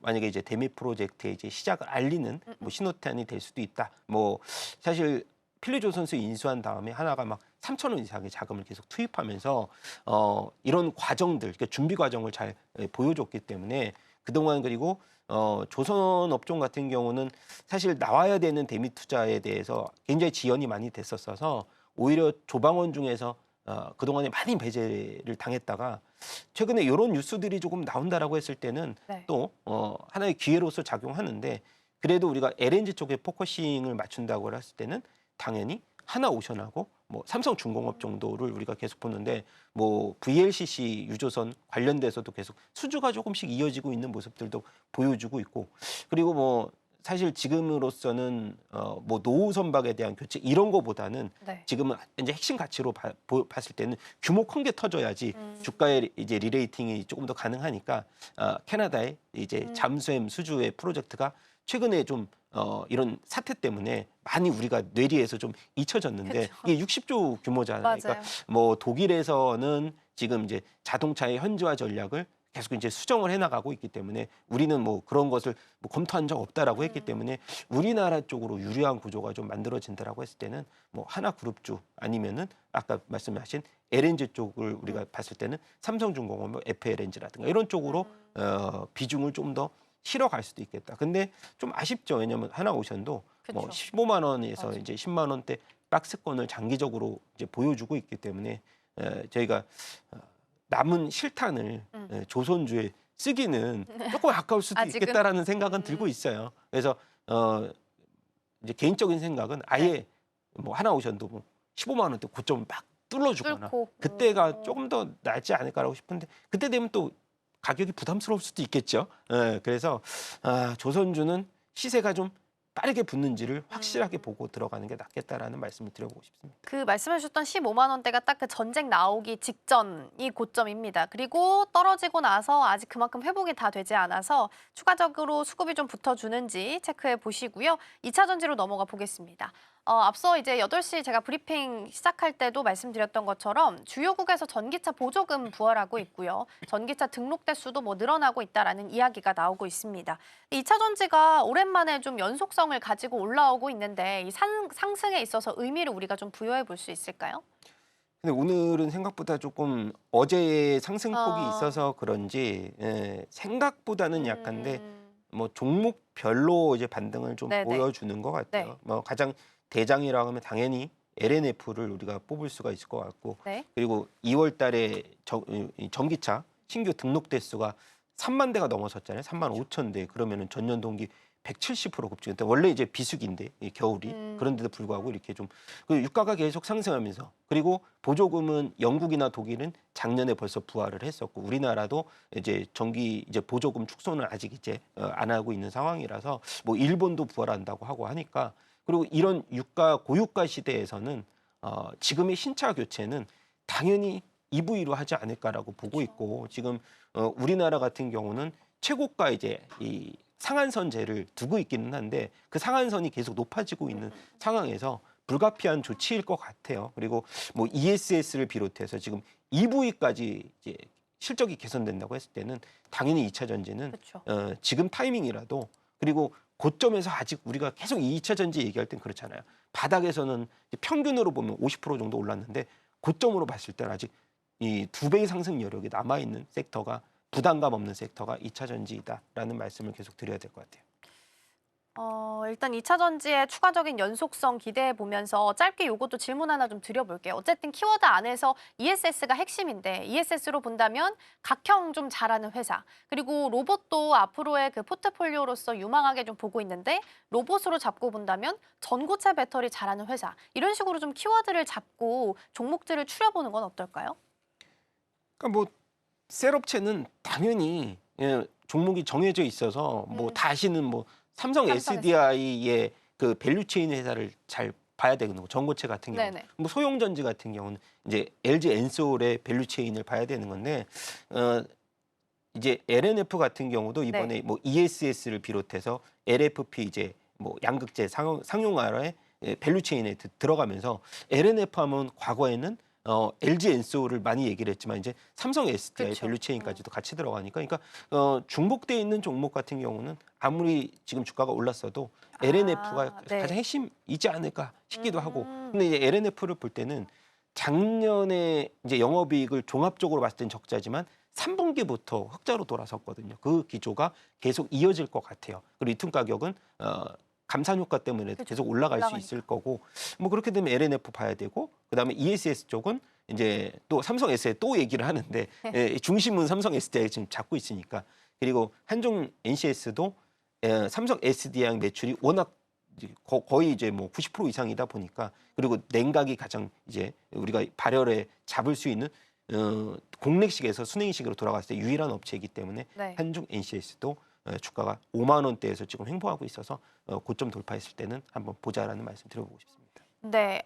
만약에 이제 대미 프로젝트의 이제 시작을 알리는 뭐 신호탄이 될 수도 있다. 뭐 사실 필리조선소 인수한 다음에 하나가 막 3천억 이상의 자금을 계속 투입하면서 이런 과정들, 그러니까 준비 과정을 잘 보여줬기 때문에 그동안 그리고 조선 업종 같은 경우는 사실 나와야 되는 대미 투자에 대해서 굉장히 지연이 많이 됐었어서 오히려 조방원 중에서 그동안에 많이 배제를 당했다가 최근에 이런 뉴스들이 조금 나온다라고 했을 때는 네. 또 하나의 기회로서 작용하는데 그래도 우리가 LNG 쪽에 포커싱을 맞춘다고 했을 때는 당연히 하나오션하고 뭐 삼성중공업 정도를 우리가 계속 보는데 뭐 VLCC 유조선 관련돼서도 계속 수주가 조금씩 이어지고 있는 모습들도 보여주고 있고 그리고 뭐 사실 지금으로서는 뭐 노후 선박에 대한 교체 이런 거보다는 네. 지금은 이제 핵심 가치로 봤을 때는 규모 큰 게 터져야지 주가의 이제 리레이팅이 조금 더 가능하니까 캐나다의 이제 잠수함 수주의 프로젝트가 최근에 좀 이런 사태 때문에 많이 우리가 뇌리에서 좀 잊혀졌는데 그쵸. 이게 60조 규모잖아요. 맞아요. 그러니까 뭐 독일에서는 지금 이제 자동차의 현지화 전략을 계속 이제 수정을 해나가고 있기 때문에 우리는 뭐 그런 것을 뭐 검토한 적 없다라고 했기 때문에 우리나라 쪽으로 유리한 구조가 좀 만들어진다라고 했을 때는 뭐 하나그룹주 아니면은 아까 말씀하신 LNG 쪽을 우리가 봤을 때는 삼성중공업, 뭐 FLNG라든가 이런 쪽으로 비중을 좀 더 실어갈 수도 있겠다. 근데 좀 아쉽죠. 왜냐하면 하나오션도 뭐 그쵸. 15만 원에서 맞아. 이제 10만 원대 박스권을 장기적으로 이제 보여주고 있기 때문에 저희가 남은 실탄을 조선주에 쓰기는 조금 아까울 수도 아직은? 있겠다라는 생각은 들고 있어요. 그래서 이제 개인적인 생각은 아예 뭐 하나오션도 뭐 15만 원대 고점을 막 뚫어주거나 뚫고. 그때가 조금 더 낫지 않을까라고 싶은데 그때 되면 또 가격이 부담스러울 수도 있겠죠. 그래서 조선주는 시세가 좀 빠르게 붙는지를 확실하게 보고 들어가는 게 낫겠다라는 말씀을 드려보고 싶습니다. 그 말씀해 주셨던 15만 원대가 딱 그 전쟁 나오기 직전이 고점입니다. 그리고 떨어지고 나서 아직 그만큼 회복이 다 되지 않아서 추가적으로 수급이 좀 붙어주는지 체크해 보시고요. 2차 전지로 넘어가 보겠습니다. 앞서 이제 8시 제가 브리핑 시작할 때도 말씀드렸던 것처럼 주요국에서 전기차 보조금 부활하고 있고요. 전기차 등록 대수도 뭐 늘어나고 있다라는 이야기가 나오고 있습니다. 2차 전지가 오랜만에 좀 연속성을 가지고 올라오고 있는데 이 상승에 있어서 의미를 우리가 좀 부여해 볼 수 있을까요? 근데 오늘은 생각보다 조금 어제의 상승폭이 아. 있어서 그런지 생각보다는 약한데 뭐 종목별로 이제 반등을 좀 네네. 보여주는 것 같아요. 네. 뭐 가장 대장이라고 하면 당연히 LNF를 우리가 뽑을 수가 있을 것 같고 네. 그리고 2월 달에 이 전기차 신규 등록 대수가 3만 대가 넘어섰잖아요. 3만 5천 대. 그러면은 전년 동기 170% 급증했다. 원래 이제 비수기인데 이 겨울이 그런데도 불구하고 이렇게 좀 그 유가가 계속 상승하면서 그리고 보조금은 영국이나 독일은 작년에 벌써 부활을 했었고 우리나라도 이제 정기 이제 보조금 축소는 아직 이제 안 하고 있는 상황이라서 뭐 일본도 부활한다고 하고 하니까 그리고 이런 고유가 시대에서는 지금의 신차 교체는 당연히 EV로 하지 않을까라고 보고 있고 지금 우리나라 같은 경우는 최고가 이제 이 상한선제를 두고 있기는 한데 그 상한선이 계속 높아지고 있는 상황에서 불가피한 조치일 것 같아요. 그리고 뭐 ESS를 비롯해서 지금 EV까지 이제 실적이 개선된다고 했을 때는 당연히 2차 전지는 그렇죠. 지금 타이밍이라도 그리고 고점에서 아직 우리가 계속 2차 전지 얘기할 땐 그렇잖아요. 바닥에서는 평균으로 보면 50% 정도 올랐는데 고점으로 봤을 때는 아직 이 2배의 상승 여력이 남아있는 섹터가 부담감 없는 섹터가 2차 전지이다라는 말씀을 계속 드려야 될 것 같아요. 일단 2차 전지의 추가적인 연속성 기대해 보면서 짧게 요것도 질문 하나 좀 드려볼게요. 어쨌든 키워드 안에서 ESS가 핵심인데 ESS로 본다면 각형 좀 잘하는 회사 그리고 로봇도 앞으로의 그 포트폴리오로서 유망하게 좀 보고 있는데 로봇으로 잡고 본다면 전고체 배터리 잘하는 회사 이런 식으로 좀 키워드를 잡고 종목들을 추려보는 건 어떨까요? 그러니까 뭐 셀업체는 당연히 종목이 정해져 있어서 뭐 다시는 뭐 삼성 SDI의 그 밸류체인 회사를 잘 봐야 되는 거. 전고체 같은 경우, 네네. 뭐 소용전지 같은 경우는 이제 LG 엔솔의 밸류체인을 봐야 되는 건데 이제 LNF 같은 경우도 이번에 뭐 ESS를 비롯해서 LFP 이제 뭐 양극재 상용화의 밸류체인에 들어가면서 LNF 하면 과거에는 LG 엔솔을 많이 얘기를 했지만 이제 삼성 SDI 그쵸. 밸류체인까지도 같이 들어가니까 그러니까 중복돼 있는 종목 같은 경우는 아무리 지금 주가가 올랐어도 LNF가 네. 가장 핵심이지 않을까 싶기도 하고 근데 이제 LNF를 볼 때는 작년에 이제 영업이익을 종합적으로 봤을 땐 적자지만 3분기부터 흑자로 돌아섰거든요. 그 기조가 계속 이어질 것 같아요. 그리고 리튬 가격은 감산 효과 때문에 계속 올라갈 수 있을 거고 뭐 그렇게 되면 LNF 봐야 되고 그다음에 ESS 쪽은 이제 또 삼성 SDI 또 얘기를 하는데 중심은 삼성 SDI 지금 잡고 있으니까 그리고 한중 NCS도 삼성 SDI 매출이 워낙 거의 이제 뭐 90% 이상이다 보니까 그리고 냉각이 가장 이제 우리가 발열에 잡을 수 있는 공랭식에서 순행식으로 돌아갔을 때 유일한 업체이기 때문에 네. 한중 NCS도 주가가 5만 원대에서 지금 횡보하고 있어서 고점 돌파했을 때는 한번 보자라는 말씀 드려보고 싶습니다. 네,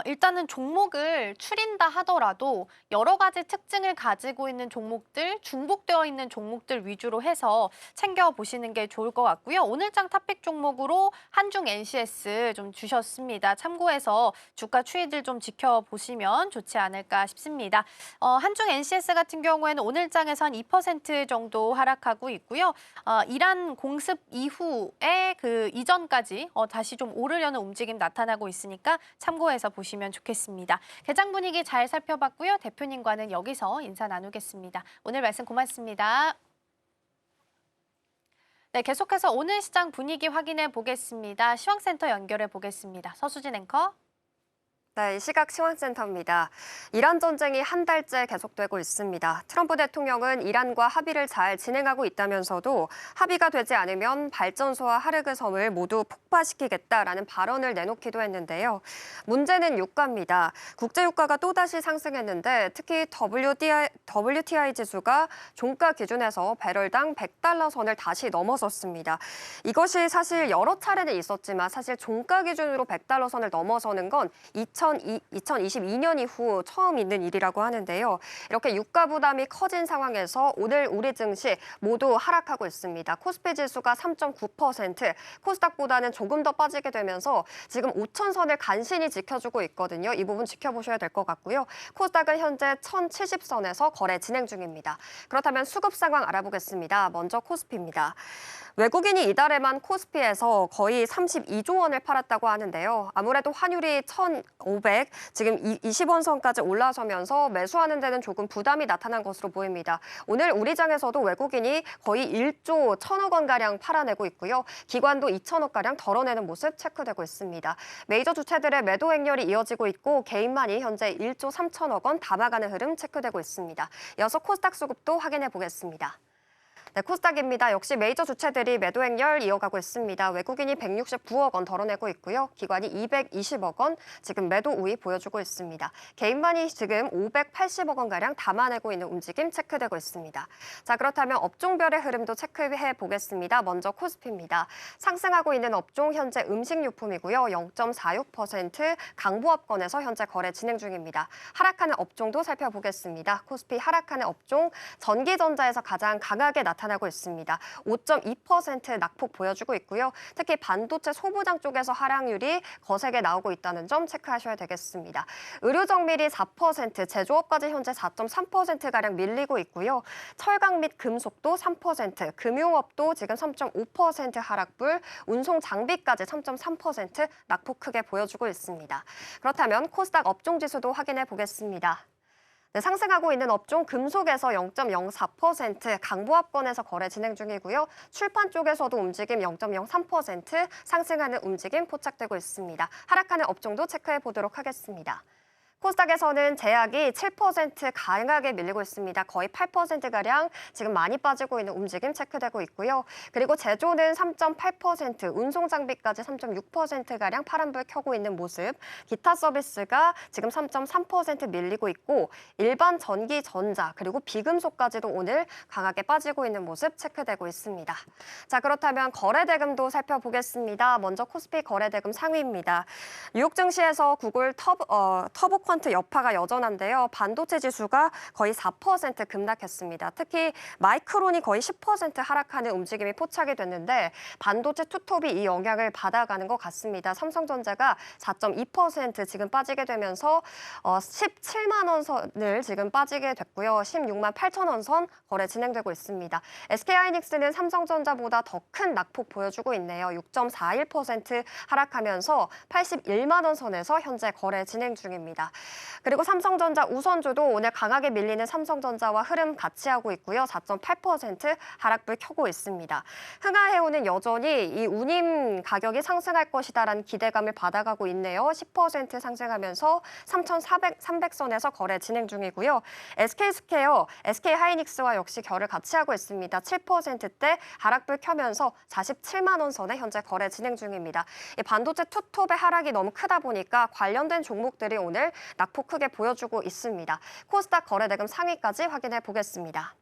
일단은 종목을 추린다 하더라도 여러 가지 특징을 가지고 있는 종목들, 중복되어 있는 종목들 위주로 해서 챙겨보시는 게 좋을 것 같고요. 오늘장 탑픽 종목으로 한중 NCS 좀 주셨습니다. 참고해서 주가 추이들 좀 지켜보시면 좋지 않을까 싶습니다. 한중 NCS 같은 경우에는 오늘장에서 한 2% 정도 하락하고 있고요. 이란 공습 이후에 그 이전까지 다시 좀 오르려는 움직임 나타나고 있으니까 참고해서 보시면 좋겠습니다. 개장 분위기 잘 살펴봤고요. 대표님과는 여기서 인사 나누겠습니다. 오늘 말씀 고맙습니다. 네, 계속해서 오늘 시장 분위기 확인해 보겠습니다. 시황센터 연결해 보겠습니다. 서수진 앵커. 네, 이 시각 시황센터입니다. 이란 전쟁이 한 달째 계속되고 있습니다. 트럼프 대통령은 이란과 합의를 잘 진행하고 있다면서도 합의가 되지 않으면 발전소와 하르그 섬을 모두 폭파시키겠다라는 발언을 내놓기도 했는데요. 문제는 유가입니다. 국제 유가가 또다시 상승했는데 특히 WTI 지수가 종가 기준에서 배럴당 100달러 선을 다시 넘어섰습니다. 이것이 사실 여러 차례는 있었지만 사실 종가 기준으로 100달러 선을 넘어서는 건 2022년 이후 처음 있는 일이라고 하는데요. 이렇게 유가 부담이 커진 상황에서 오늘 우리 증시 모두 하락하고 있습니다. 코스피 지수가 3.9%, 코스닥보다는 조금 더 빠지게 되면서 지금 5,000선을 간신히 지켜주고 있거든요. 이 부분 지켜보셔야 될 것 같고요. 코스닥은 현재 1,070선에서 거래 진행 중입니다. 그렇다면 수급 상황 알아보겠습니다. 먼저 코스피입니다. 외국인이 이달에만 코스피에서 거의 32조 원을 팔았다고 하는데요. 아무래도 환율이 1,500, 지금 20원 선까지 올라서면서 매수하는 데는 조금 부담이 나타난 것으로 보입니다. 오늘 우리장에서도 외국인이 거의 1조 1,000억 원가량 팔아내고 있고요. 기관도 2,000억가량 덜어내는 모습 체크되고 있습니다. 메이저 주체들의 매도 행렬이 이어지고 있고 개인만이 현재 1조 3,000억 원 담아가는 흐름 체크되고 있습니다. 이어서 코스닥 수급도 확인해 보겠습니다. 네, 코스닥입니다. 역시 메이저 주체들이 매도 행렬 이어가고 있습니다. 외국인이 169억 원 덜어내고 있고요. 기관이 220억 원 지금 매도 우위 보여주고 있습니다. 개인만이 지금 580억 원가량 담아내고 있는 움직임 체크되고 있습니다. 자, 그렇다면 업종별의 흐름도 체크해 보겠습니다. 먼저 코스피입니다. 상승하고 있는 업종 현재 음식료품이고요. 0.46% 강보합권에서 현재 거래 진행 중입니다. 하락하는 업종도 살펴보겠습니다. 코스피 하락하는 업종 전기전자에서 가장 강하게 나타나고 있습니다. 5.2% 낙폭 보여주고 있고요. 특히 반도체 소부장 쪽에서 하락률이 거세게 나오고 있다는 점 체크하셔야 되겠습니다. 의료정밀이 4%, 제조업까지 현재 4.3%가량 밀리고 있고요. 철강 및 금속도 3%, 금융업도 지금 3.5% 하락불, 운송 장비까지 3.3% 낙폭 크게 보여주고 있습니다. 그렇다면 코스닥 업종 지수도 확인해 보겠습니다. 네, 상승하고 있는 업종 금속에서 0.04%, 강보합권에서 거래 진행 중이고요. 출판 쪽에서도 움직임 0.03% 상승하는 움직임 포착되고 있습니다. 하락하는 업종도 체크해 보도록 하겠습니다. 코스닥에서는 제약이 7% 강하게 밀리고 있습니다. 거의 8%가량 지금 많이 빠지고 있는 움직임 체크되고 있고요. 그리고 제조는 3.8%, 운송장비까지 3.6%가량 파란불 켜고 있는 모습. 기타 서비스가 지금 3.3% 밀리고 있고 일반 전기, 전자, 그리고 비금속까지도 오늘 강하게 빠지고 있는 모습 체크되고 있습니다. 자, 그렇다면 거래대금도 살펴보겠습니다. 먼저 코스피 거래대금 상위입니다. 뉴욕 증시에서 구글 터보 퀀트 여파가 여전한데요. 반도체 지수가 거의 4% 급락했습니다. 특히 마이크론이 거의 10% 하락하는 움직임이 포착이 됐는데 반도체 투톱이 이 영향을 받아가는 것 같습니다. 삼성전자가 4.2% 지금 빠지게 되면서 17만 원 선을 지금 빠지게 됐고요. 16만 8천 원 선 거래 진행되고 있습니다. SK하이닉스는 삼성전자보다 더 큰 낙폭 보여주고 있네요. 6.41% 하락하면서 81만 원 선에서 현재 거래 진행 중입니다. 그리고 삼성전자 우선주도 오늘 강하게 밀리는 삼성전자와 흐름 같이 하고 있고요. 4.8% 하락불 켜고 있습니다. 흥하해운은 여전히 이 운임 가격이 상승할 것이다라는 기대감을 받아가고 있네요. 10% 상승하면서 3,300선에서 거래 진행 중이고요. SK스퀘어, SK하이닉스와 역시 결을 같이 하고 있습니다. 7%대 하락불 켜면서 47만 원 선에 현재 거래 진행 중입니다. 이 반도체 투톱의 하락이 너무 크다 보니까 관련된 종목들이 오늘 낙폭 크게 보여주고 있습니다. 코스닥 거래대금 상위까지 확인해 보겠습니다.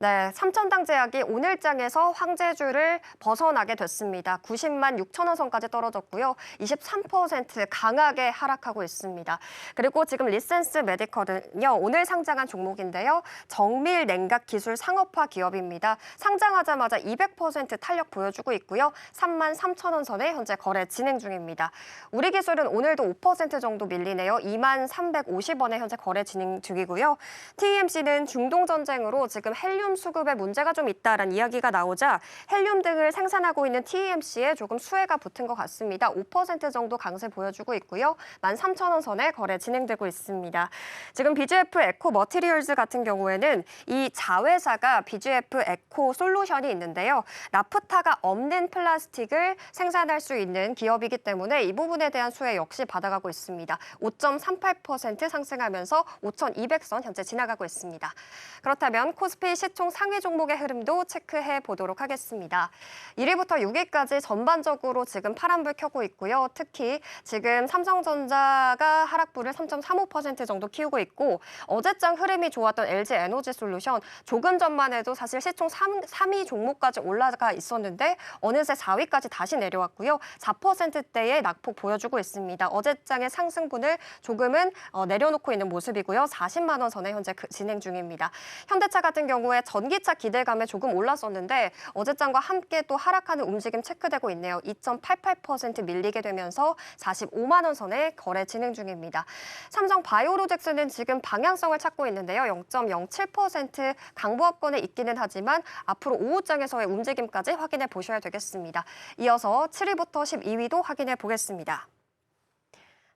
네, 삼천당 제약이 오늘장에서 황제줄을 벗어나게 됐습니다. 90만 6천 원 선까지 떨어졌고요. 23% 강하게 하락하고 있습니다. 그리고 지금 리센스 메디컬은요, 오늘 상장한 종목인데요. 정밀 냉각 기술 상업화 기업입니다. 상장하자마자 200% 탄력 보여주고 있고요. 3만 3천 원 선에 현재 거래 진행 중입니다. 우리 기술은 오늘도 5% 정도 밀리네요. 2만 350원에 현재 거래 진행 중이고요. TMC는 중동 전쟁으로 지금 헬륨 수급에 문제가 좀 있다라는 이야기가 나오자 헬륨 등을 생산하고 있는 TMC에 조금 수혜가 붙은 것 같습니다. 5% 정도 강세 보여주고 있고요. 13,000원 선에 거래 진행되고 있습니다. 지금 BGF 에코 머티리얼즈 같은 경우에는 이 자회사가 BGF 에코 솔루션이 있는데요. 나프타가 없는 플라스틱을 생산할 수 있는 기업이기 때문에 이 부분에 대한 수혜 역시 받아가고 있습니다. 5.38% 상승하면서 5,200선 현재 지나가고 있습니다. 그렇다면 코스피 시총 상위 종목의 흐름도 체크해 보도록 하겠습니다. 1위부터 6위까지 전반적으로 지금 파란불 켜고 있고요. 특히 지금 삼성전자가 하락불을 3.35% 정도 키우고 있고 어제장 흐름이 좋았던 LG 에너지 솔루션 조금 전만 해도 사실 시총 3위 종목까지 올라가 있었는데 어느새 4위까지 다시 내려왔고요. 4%대의 낙폭 보여주고 있습니다. 어제장의 상승분을 조금은 내려놓고 있는 모습이고요. 40만 원 선에 현재 진행 중입니다. 현대차 같은 경우에 전기차 기대감에 조금 올랐었는데 어제장과 함께 또 하락하는 움직임 체크되고 있네요. 2.88% 밀리게 되면서 45만 원 선에 거래 진행 중입니다. 삼성 바이오로젝스는 지금 방향성을 찾고 있는데요. 0.07% 강보합권에 있기는 하지만 앞으로 오후장에서의 움직임까지 확인해 보셔야 되겠습니다. 이어서 7위부터 12위도 확인해 보겠습니다.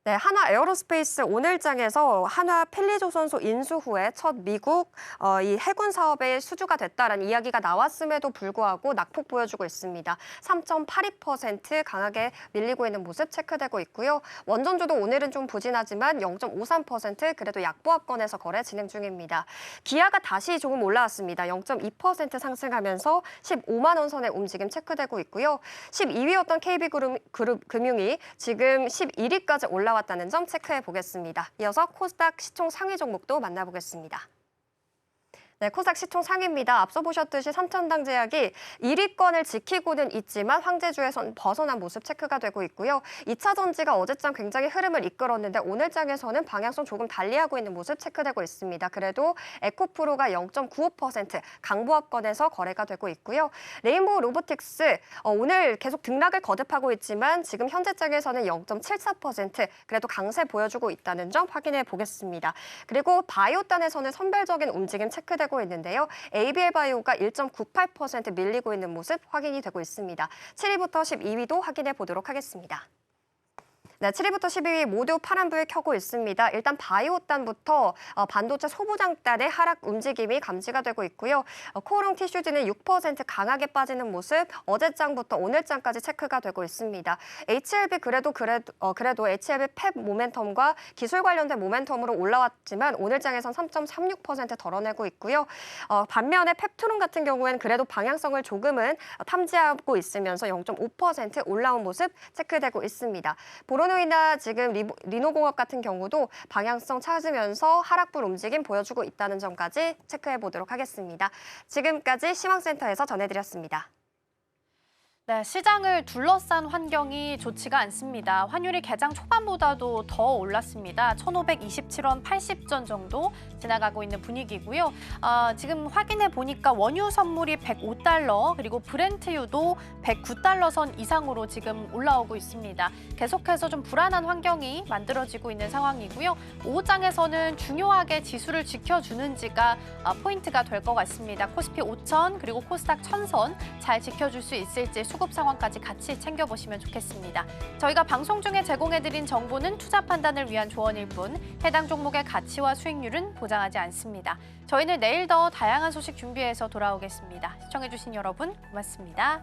네, 한화 에어로스페이스 오늘장에서 한화 필리조선소 인수 후에 첫 미국 이 해군 사업에 수주가 됐다라는 이야기가 나왔음에도 불구하고 낙폭 보여주고 있습니다. 3.82% 강하게 밀리고 있는 모습 체크되고 있고요. 원전주도 오늘은 좀 부진하지만 0.53% 그래도 약보합권에서 거래 진행 중입니다. 기아가 다시 조금 올라왔습니다. 0.2% 상승하면서 15만 원 선의 움직임 체크되고 있고요. 12위였던 KB금융이 지금 11위까지 올라왔다는 점 체크해 보겠습니다. 이어서 코스닥 시총 상위 종목도 만나보겠습니다. 네, 코스닥 시총 상위입니다. 앞서 보셨듯이 삼천당 제약이 1위권을 지키고는 있지만 황제주에선 벗어난 모습 체크가 되고 있고요. 2차 전지가 어제장 굉장히 흐름을 이끌었는데 오늘장에서는 방향성 조금 달리하고 있는 모습 체크되고 있습니다. 그래도 에코프로가 0.95% 강보합권에서 거래가 되고 있고요. 레인보우 로보틱스 오늘 계속 등락을 거듭하고 있지만 지금 현재장에서는 0.74% 그래도 강세 보여주고 있다는 점 확인해 보겠습니다. 그리고 바이오단에서는 선별적인 움직임 체크되고 있는데요. ABL 바이오가 1.98% 밀리고 있는 모습 확인이 되고 있습니다. 7위부터 12위도 확인해 보도록 하겠습니다. 네, 7위부터 12위 모두 파란불 켜고 있습니다. 일단 바이오단부터 반도체 소부장단의 하락 움직임이 감지가 되고 있고요. 코오롱 티슈즈는 6% 강하게 빠지는 모습 어제장부터 오늘장까지 체크가 되고 있습니다. HLB 그래도 HLB 팹 모멘텀과 기술 관련된 모멘텀으로 올라왔지만 오늘장에선 3.36% 덜어내고 있고요. 반면에 펩트론 같은 경우에는 그래도 방향성을 조금은 탐지하고 있으면서 0.5% 올라온 모습 체크되고 있습니다. 보로노이나 지금 리노공업 같은 경우도 방향성 찾으면서 하락불 움직임 보여주고 있다는 점까지 체크해 보도록 하겠습니다. 지금까지 시황센터에서 전해드렸습니다. 네, 시장을 둘러싼 환경이 좋지가 않습니다. 환율이 개장 초반보다도 더 올랐습니다. 1,527원 80전 정도 지나가고 있는 분위기고요. 지금 확인해 보니까 원유 선물이 105달러 그리고 브렌트유도 109달러 선 이상으로 지금 올라오고 있습니다. 계속해서 좀 불안한 환경이 만들어지고 있는 상황이고요. 오후장에서는 중요하게 지수를 지켜주는지가 포인트가 될 것 같습니다. 코스피 5,000 그리고 코스닥 1,000선 잘 지켜줄 수 있을지 수급 상황까지 같이 챙겨보시면 좋겠습니다. 저희가 방송 중에 제공해드린 정보는 투자 판단을 위한 조언일 뿐 해당 종목의 가치와 수익률은 보장하지 않습니다. 저희는 내일 더 다양한 소식 준비해서 돌아오겠습니다. 시청해주신 여러분 고맙습니다.